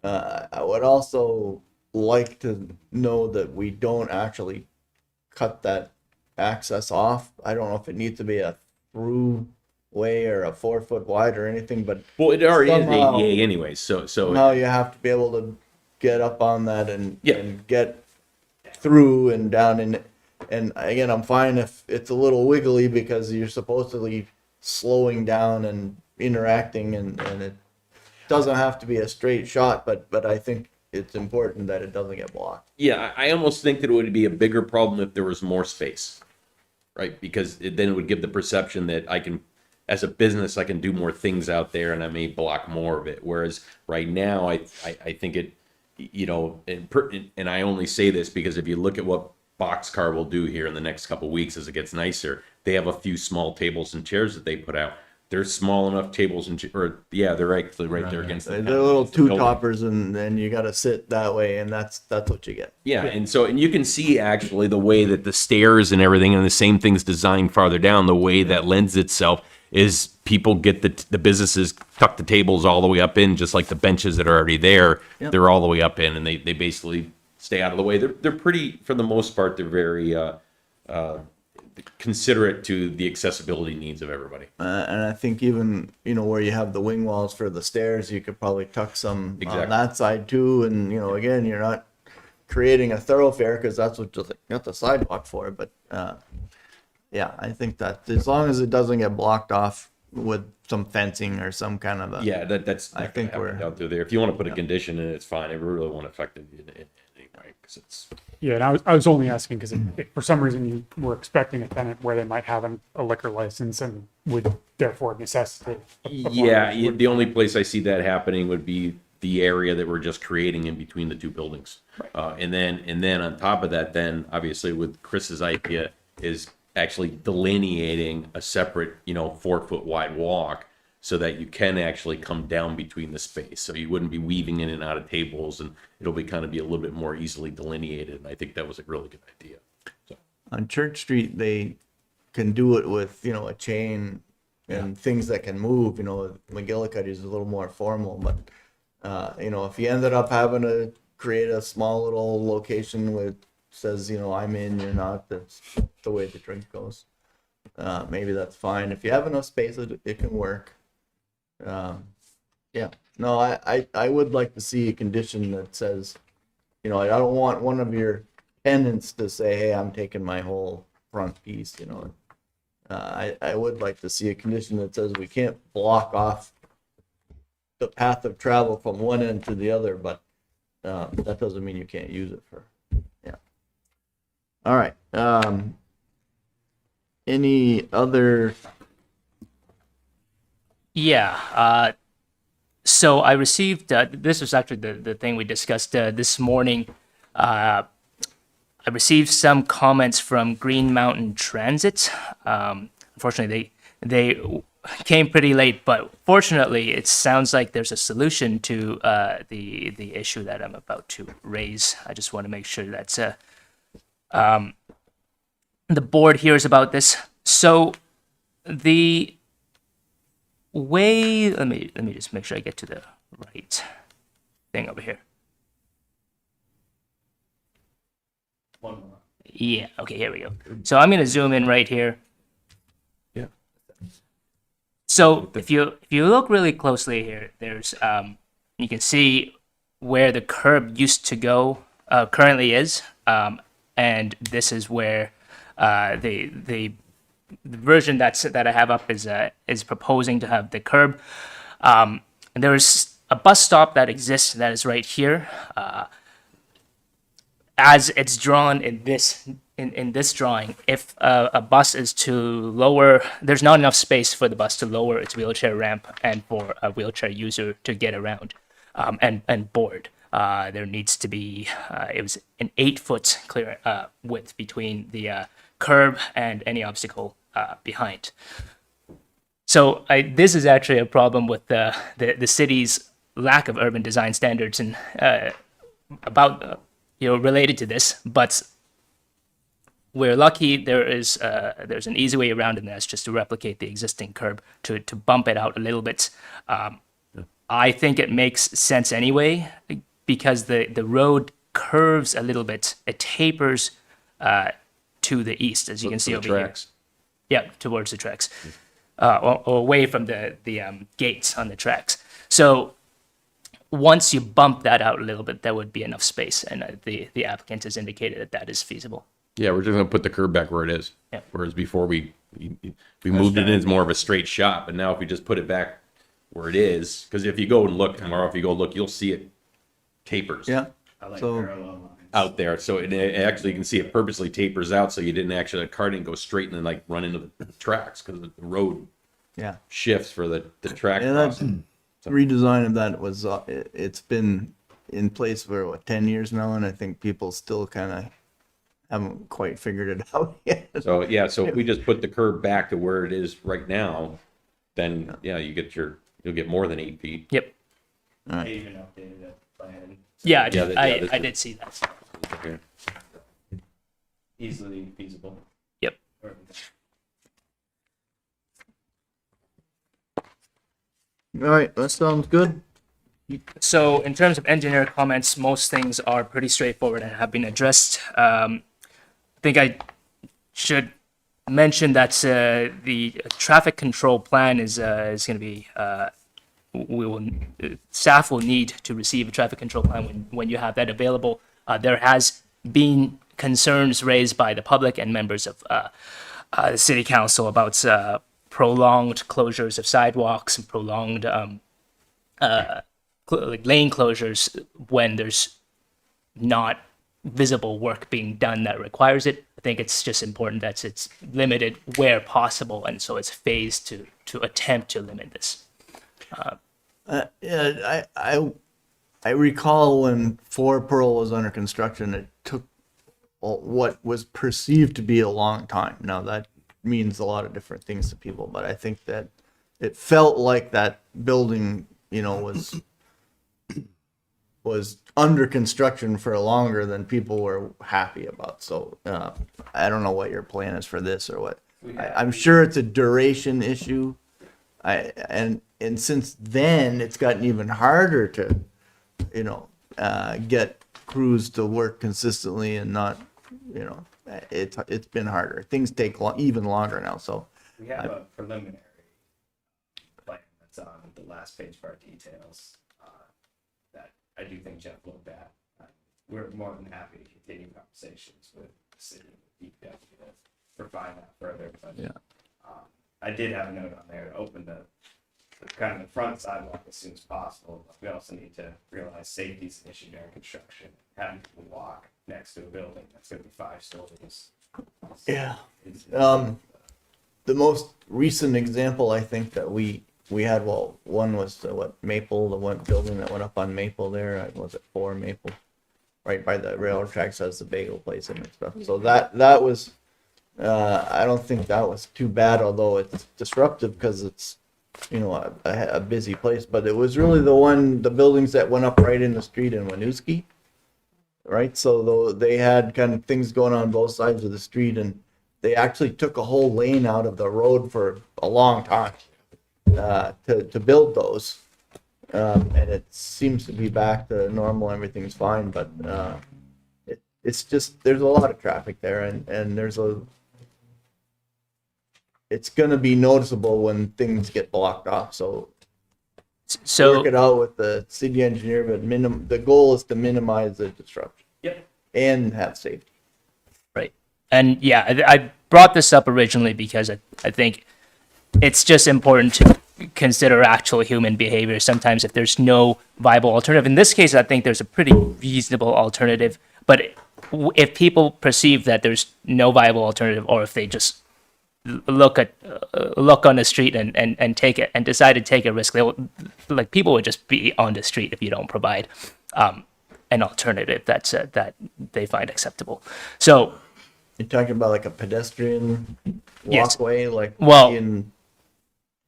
I would also like to know that we don't actually cut that access off. I don't know if it needs to be a through way or a 4 foot wide or anything, but Well, it already somehow- is ADA anyway, so now you have to be able to get up on that and get through and down, and again, I'm fine if it's a little wiggly because you're supposedly slowing down and interacting, and it doesn't have to be a straight shot, but I think it's important that it doesn't get blocked. Yeah, I almost think that it would be a bigger problem if there was more space, right? Because then it would give the perception that I can, as a business, I can do more things out there and I may block more of it. Whereas right now, I think you know, and I only say this because if you look at what Boxcar will do here in the next couple weeks as it gets nicer, they have a few small tables and chairs that they put out. They're small enough tables and they're actually right there against They're the little against the building. two-toppers, and then you gotta sit that way, and that's what you get. Yeah, and you can see actually the way that the stairs and everything and the same thing's designed farther down, the way that lends itself is people get the businesses tuck the tables all the way up in, just like the benches that are already there. Yep. They're all the way up in, and they basically stay out of the way. They're pretty, for the most part, they're very considerate to the accessibility needs of everybody. And I think even, you know, where you have the wing walls for the stairs, you could probably tuck some on Exactly. that side too. And, you know, again, you're not creating a thoroughfare because that's what you got the sidewalk for. But yeah, I think that as long as it doesn't get blocked off with some fencing or some kind of a. Yeah, that's. I think we're. out there. If you want to put a condition in, it's fine. It really won't affect it in any way because it's. Yeah, and I was only asking because if for some reason you were expecting a tenant where they might have a liquor license and would therefore necessitate. Yeah, the only place I see that happening would be the area that we're just creating in between the two buildings. And then on top of that, then obviously with Chris's idea is actually delineating a separate, 4-foot wide walk so that you can actually come down between the space. So you wouldn't be weaving in and out of tables, and it'll be kind of be a little bit more easily delineated. And I think that was a really good idea. So. On Church Street, they can do it with, a chain and things that can move. McGillicuddy is a little more formal, but if you ended up having to create a small little location with says, I'm in, you're not, that's the way the drink goes. Maybe that's fine. If you have enough space, it can work. Yeah, no, I would like to see a condition that says, I don't want one of your tenants to say, hey, I'm taking my whole front piece, I would like to see a condition that says we can't block off the path of travel from one end to the other, but that doesn't mean you can't use it for, yeah. All right. Any other? Yeah. So I received, this was actually the thing we discussed this morning. I received some comments from Green Mountain Transit. Unfortunately, they came pretty late, but fortunately, it sounds like there's a solution to the issue that I'm about to raise. I just want to make sure that the board hears about this. So the way, let me just make sure I get to the right thing over here. One more. Yeah, okay, here we go. So I'm gonna zoom in right here. Yeah. So if you look really closely here, there's you can see where the curb used to go, currently is, and this is where the version that I have up is proposing to have the curb. And there's a bus stop that exists that is right here. As it's drawn in this drawing, if a bus is to lower, there's not enough space for the bus to lower its wheelchair ramp and for a wheelchair user to get around and board. There needs to be, it was an 8-foot clear width between the curb and any obstacle behind. So this is actually a problem with the city's lack of urban design standards and about related to this, but we're lucky there's an easy way around, and that's just to replicate the existing curb to bump it out a little bit. I think it makes sense anyway because the road curves a little bit. It tapers to the east, as you can see over here. Yeah, towards the tracks, or away from the gates on the tracks. So once you bump that out a little bit, there would be enough space, and the applicant has indicated that is feasible. Yeah, we're just gonna put the curb back where it is. Yeah. Whereas before we moved it in as more of a straight shot, but now if we just put it back where it is, because if you go and look tomorrow, you'll see it tapers. Yeah. I like So- parallel lines. Out there, so it actually you can see it purposely tapers out, so you didn't actually the car didn't go straight and then like run into the tracks because the road Yeah. shifts for the track. And that's crossing. redesign of that was it's been in place for what, 10 years now, and I think people still kind of haven't quite figured it out yet. So, yeah, so if we just put the curb back to where it is right now, then, yeah, you'll get more than 8 feet. Yep. All right. Even updated the plan. Yeah, Yeah, this I is- did see that. Okay. Easily feasible. Yep. All right, that sounds good. So in terms of engineer comments, most things are pretty straightforward and have been addressed. I think I should mention that the traffic control plan is going to be staff will need to receive a traffic control plan when you have that available. There has been concerns raised by the public and members of the city council about prolonged closures of sidewalks and prolonged lane closures when there's not visible work being done that requires it. I think it's just important that it's limited where possible, and so it's phased to attempt to limit this. Yeah, I recall when 4 Pearl was under construction, it took what was perceived to be a long time. Now that means a lot of different things to people, but I think that it felt like that building, you know, was under construction for longer than people were happy about. So I don't know what your plan is for this or what. I'm sure it's a duration issue. And since then it's gotten even harder to, you know, get crews to work consistently and not, you know, it's been harder. Things take even longer now. So We have a preliminary plan that's on the last page of our details that I do think Jeff looked at. We're more than happy to continue conversations with the city, with DPW to refine that further. But yeah. I did have a note on there to open the kind of the front sidewalk as soon as possible. But we also need to realize safety is an issue during construction. Having people walk next to a building that's going to be 5 stories. Yeah. The most recent example I think that we had, well, one was Maple, the one building that went up on Maple there. Was it 4 Maple? Right by the railroad tracks has the bagel place in it and stuff. So that was, I don't think that was too bad, although it's disruptive because it's, you know, a busy place. But it was really the buildings that went up right in the street in Winooski. Right, so they had kind of things going on both sides of the street, and they actually took a whole lane out of the road for a long time to build those, and it seems to be back to normal. Everything's fine, but it's just there's a lot of traffic there, and it's going to be noticeable when things get blocked off. So work it out with the city engineer, but the goal is to minimize the disruption. Yep. And have safety. Right. And yeah, I brought this up originally because I think it's just important to consider actual human behavior. Sometimes if there's no viable alternative, in this case, I think there's a pretty reasonable alternative. But if people perceive that there's no viable alternative, or if they just look on the street and take it and decide to take a risk, like people would just be on the street if you don't provide an alternative that they find acceptable. So you're talking about like a pedestrian Yes. walkway, like Well, in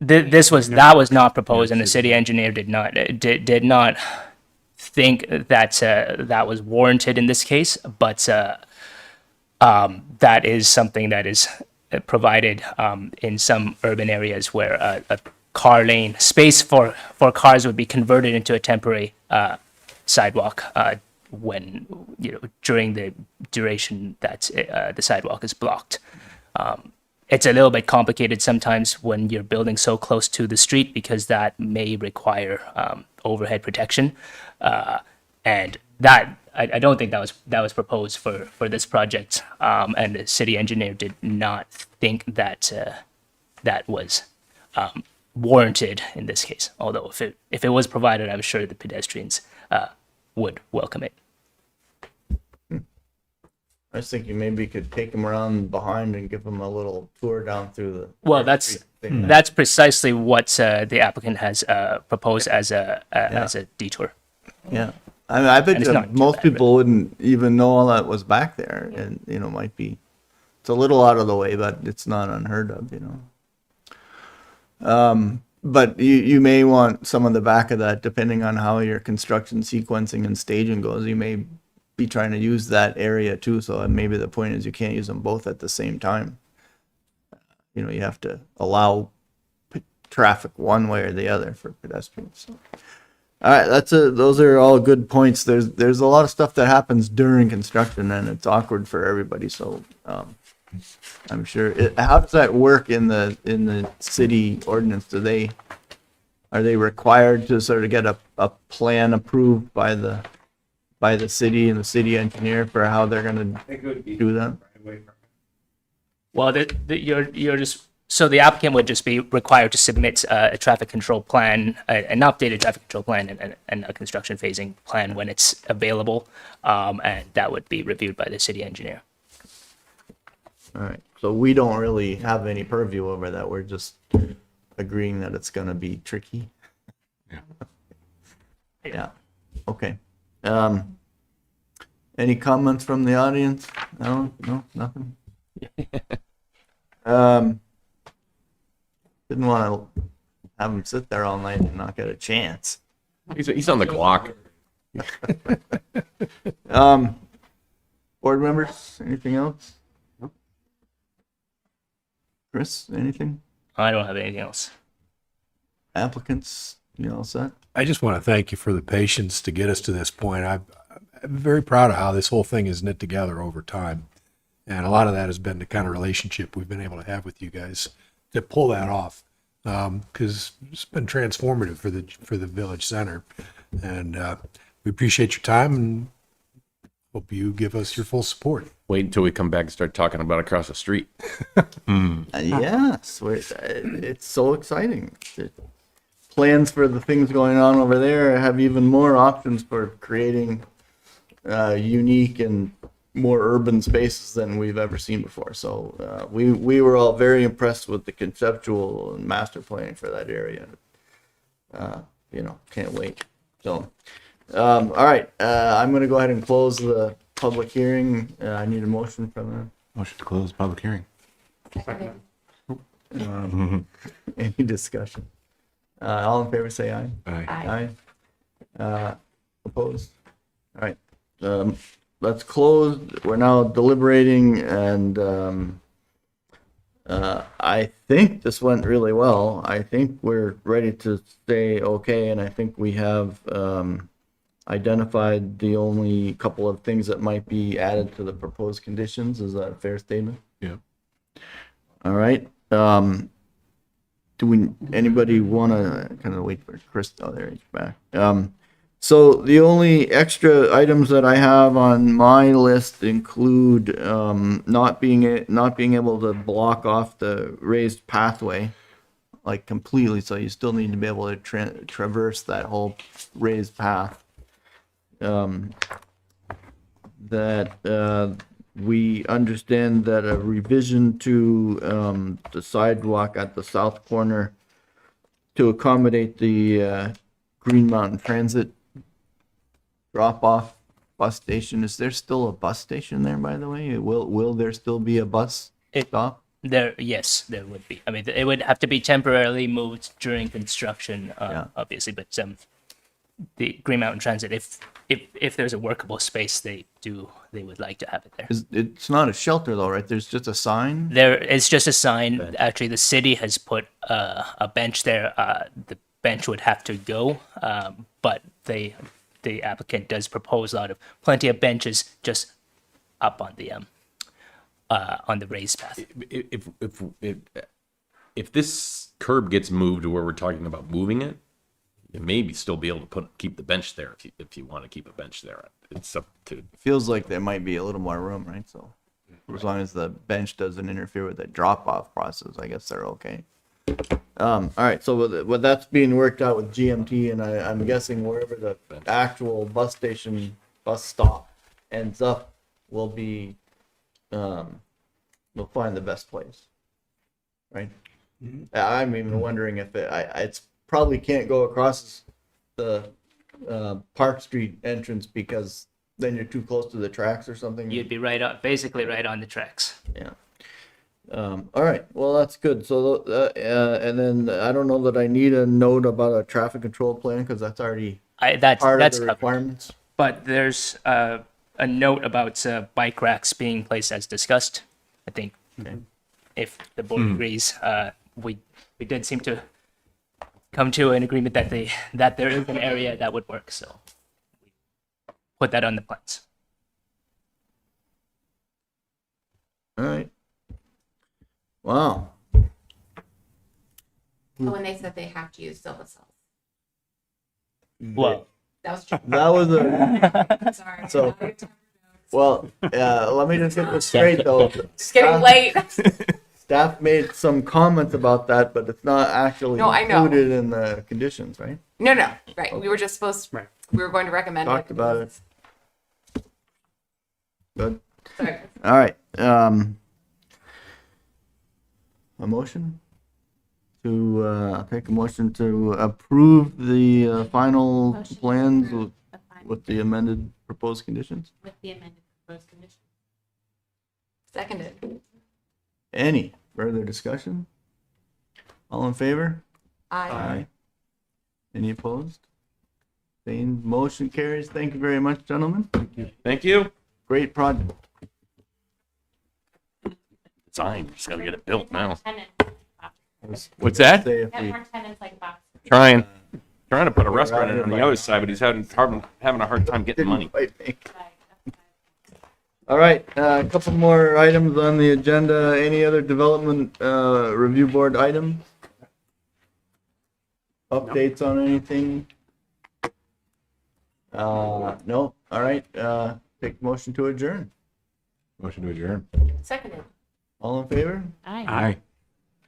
that was not proposed, and the city engineer did not think that that was warranted in this case. But that is something that is provided in some urban areas where a car lane space for cars would be converted into a temporary sidewalk when, you know, during the duration that the sidewalk is blocked. It's a little bit complicated sometimes when you're building so close to the street because that may require overhead protection, and that I don't think that was proposed for this project, and the city engineer did not think that that was warranted in this case. Although if it was provided, I'm sure the pedestrians would welcome it. I was thinking maybe you could take them around behind and give them a little tour down through the. Well, that's precisely what the applicant has proposed as a detour. Yeah. I mean, I bet And it's you not too most bad, but- people wouldn't even know all that was back there, and might be. It's a little out of the way, but it's not unheard of, But you may want some of the back of that, depending on how your construction sequencing and staging goes. You may be trying to use that area too. So maybe the point is you can't use them both at the same time. You have to allow traffic one way or the other for pedestrians. So. All right, those are all good points. There's a lot of stuff that happens during construction, and it's awkward for everybody. So I'm sure. How does that work in the city ordinance? Are they required to sort of get a plan approved by the city and the city engineer for how they're going to do that? Well, you're just so the applicant would just be required to submit a traffic control plan, an updated traffic control plan, and a construction phasing plan when it's available, and that would be reviewed by the city engineer. All right. So we don't really have any purview over that. We're just agreeing that it's going to be tricky. Yeah. Okay. Any comments from the audience? No, nothing. Didn't want to have him sit there all night and not get a chance. He's on the clock. Board members, anything else? Chris, anything? I don't have anything else. Applicants, you all set? I just want to thank you for the patience to get us to this point. I'm very proud of how this whole thing is knit together over time. And a lot of that has been the kind of relationship we've been able to have with you guys to pull that off. Because it's been transformative for the village center. And we appreciate your time and hope you give us your full support. Wait until we come back and start talking about across the street. Yes, it's so exciting. Plans for the things going on over there have even more options for creating unique and more urban spaces than we've ever seen before. So we were all very impressed with the conceptual and master planning for that area. Can't wait. So, all right, I'm going to go ahead and close the public hearing. I need a motion from them. Motion to close public hearing. Any discussion? All in favor, say aye. Aye. Aye. Opposed? All right. Let's close. We're now deliberating, and I think this went really well. I think we're ready to say okay, and I think we have identified the only couple of things that might be added to the proposed conditions. Is that a fair statement? Yeah. All right. Anybody want to kind of wait for Chris? Oh, there he's back. So the only extra items that I have on my list include not being able to block off the raised pathway, like completely. So you still need to be able to traverse that whole raised path. That we understand that a revision to the sidewalk at the south corner to accommodate the Green Mountain Transit drop-off bus station. Is there still a bus station there, by the way? Will there still be a bus stop? Yes, there would be. I mean, it would have to be temporarily moved during construction, obviously, but the Green Mountain Transit, if there's a workable space, they would like to have it there. It's not a shelter though, right? There's just a sign? It's just a sign. Actually, the city has put a bench there. The bench would have to go, but the applicant does propose plenty of benches just up on the raised path. If this curb gets moved to where we're talking about moving it, you maybe still be able to keep the bench there if you want to keep a bench there. It's up to. Feels like there might be a little more room, right? So as long as the bench doesn't interfere with the drop-off process, I guess they're okay. All right, so with that's being worked out with GMT, and I'm guessing wherever the actual bus stop ends up will be, we'll find the best place, right? I'm even wondering if it's probably can't go across the Park Street entrance because then you're too close to the tracks or something? You'd be right on, basically right on the tracks. Yeah. All right, well, that's good. So, and then I don't know that I need a note about a traffic control plan because that's already That's part of the covered. requirements. But there's a note about bike racks being placed as discussed. I think if the board agrees, we did seem to come to an agreement that there is an area that would work. So put that on the plans. All right. Wow. Oh, when they said they have to use silver cells. Well, That was true. That was a, Sorry. so, well, let me just get this straight though. It's getting late. Staff made some comments about that, but it's not actually No, I know. included in the conditions, right? No, right. We were just supposed, Right. we were going to recommend it. Talked about it. Good. Sorry. All right, a motion to, take a motion to approve the, final Motion to plans approve the final- with the amended proposed conditions? With the amended proposed condition. Seconded. Any further discussion? All in favor? Aye. Any opposed? Same motion carries. Thank you very much, gentlemen. Thank you. Great project. Design, just gotta get it built now. Tenants. What's that? Say if Get we- more tenants like box. Trying to put a restaurant in on the other side, but he's having a hard time getting money. Quite make- All right, a couple more items on the agenda. Any other development review board items? Updates on anything? No. All right, take motion to adjourn. Motion to adjourn. Seconded. All in favor? Aye. Aye.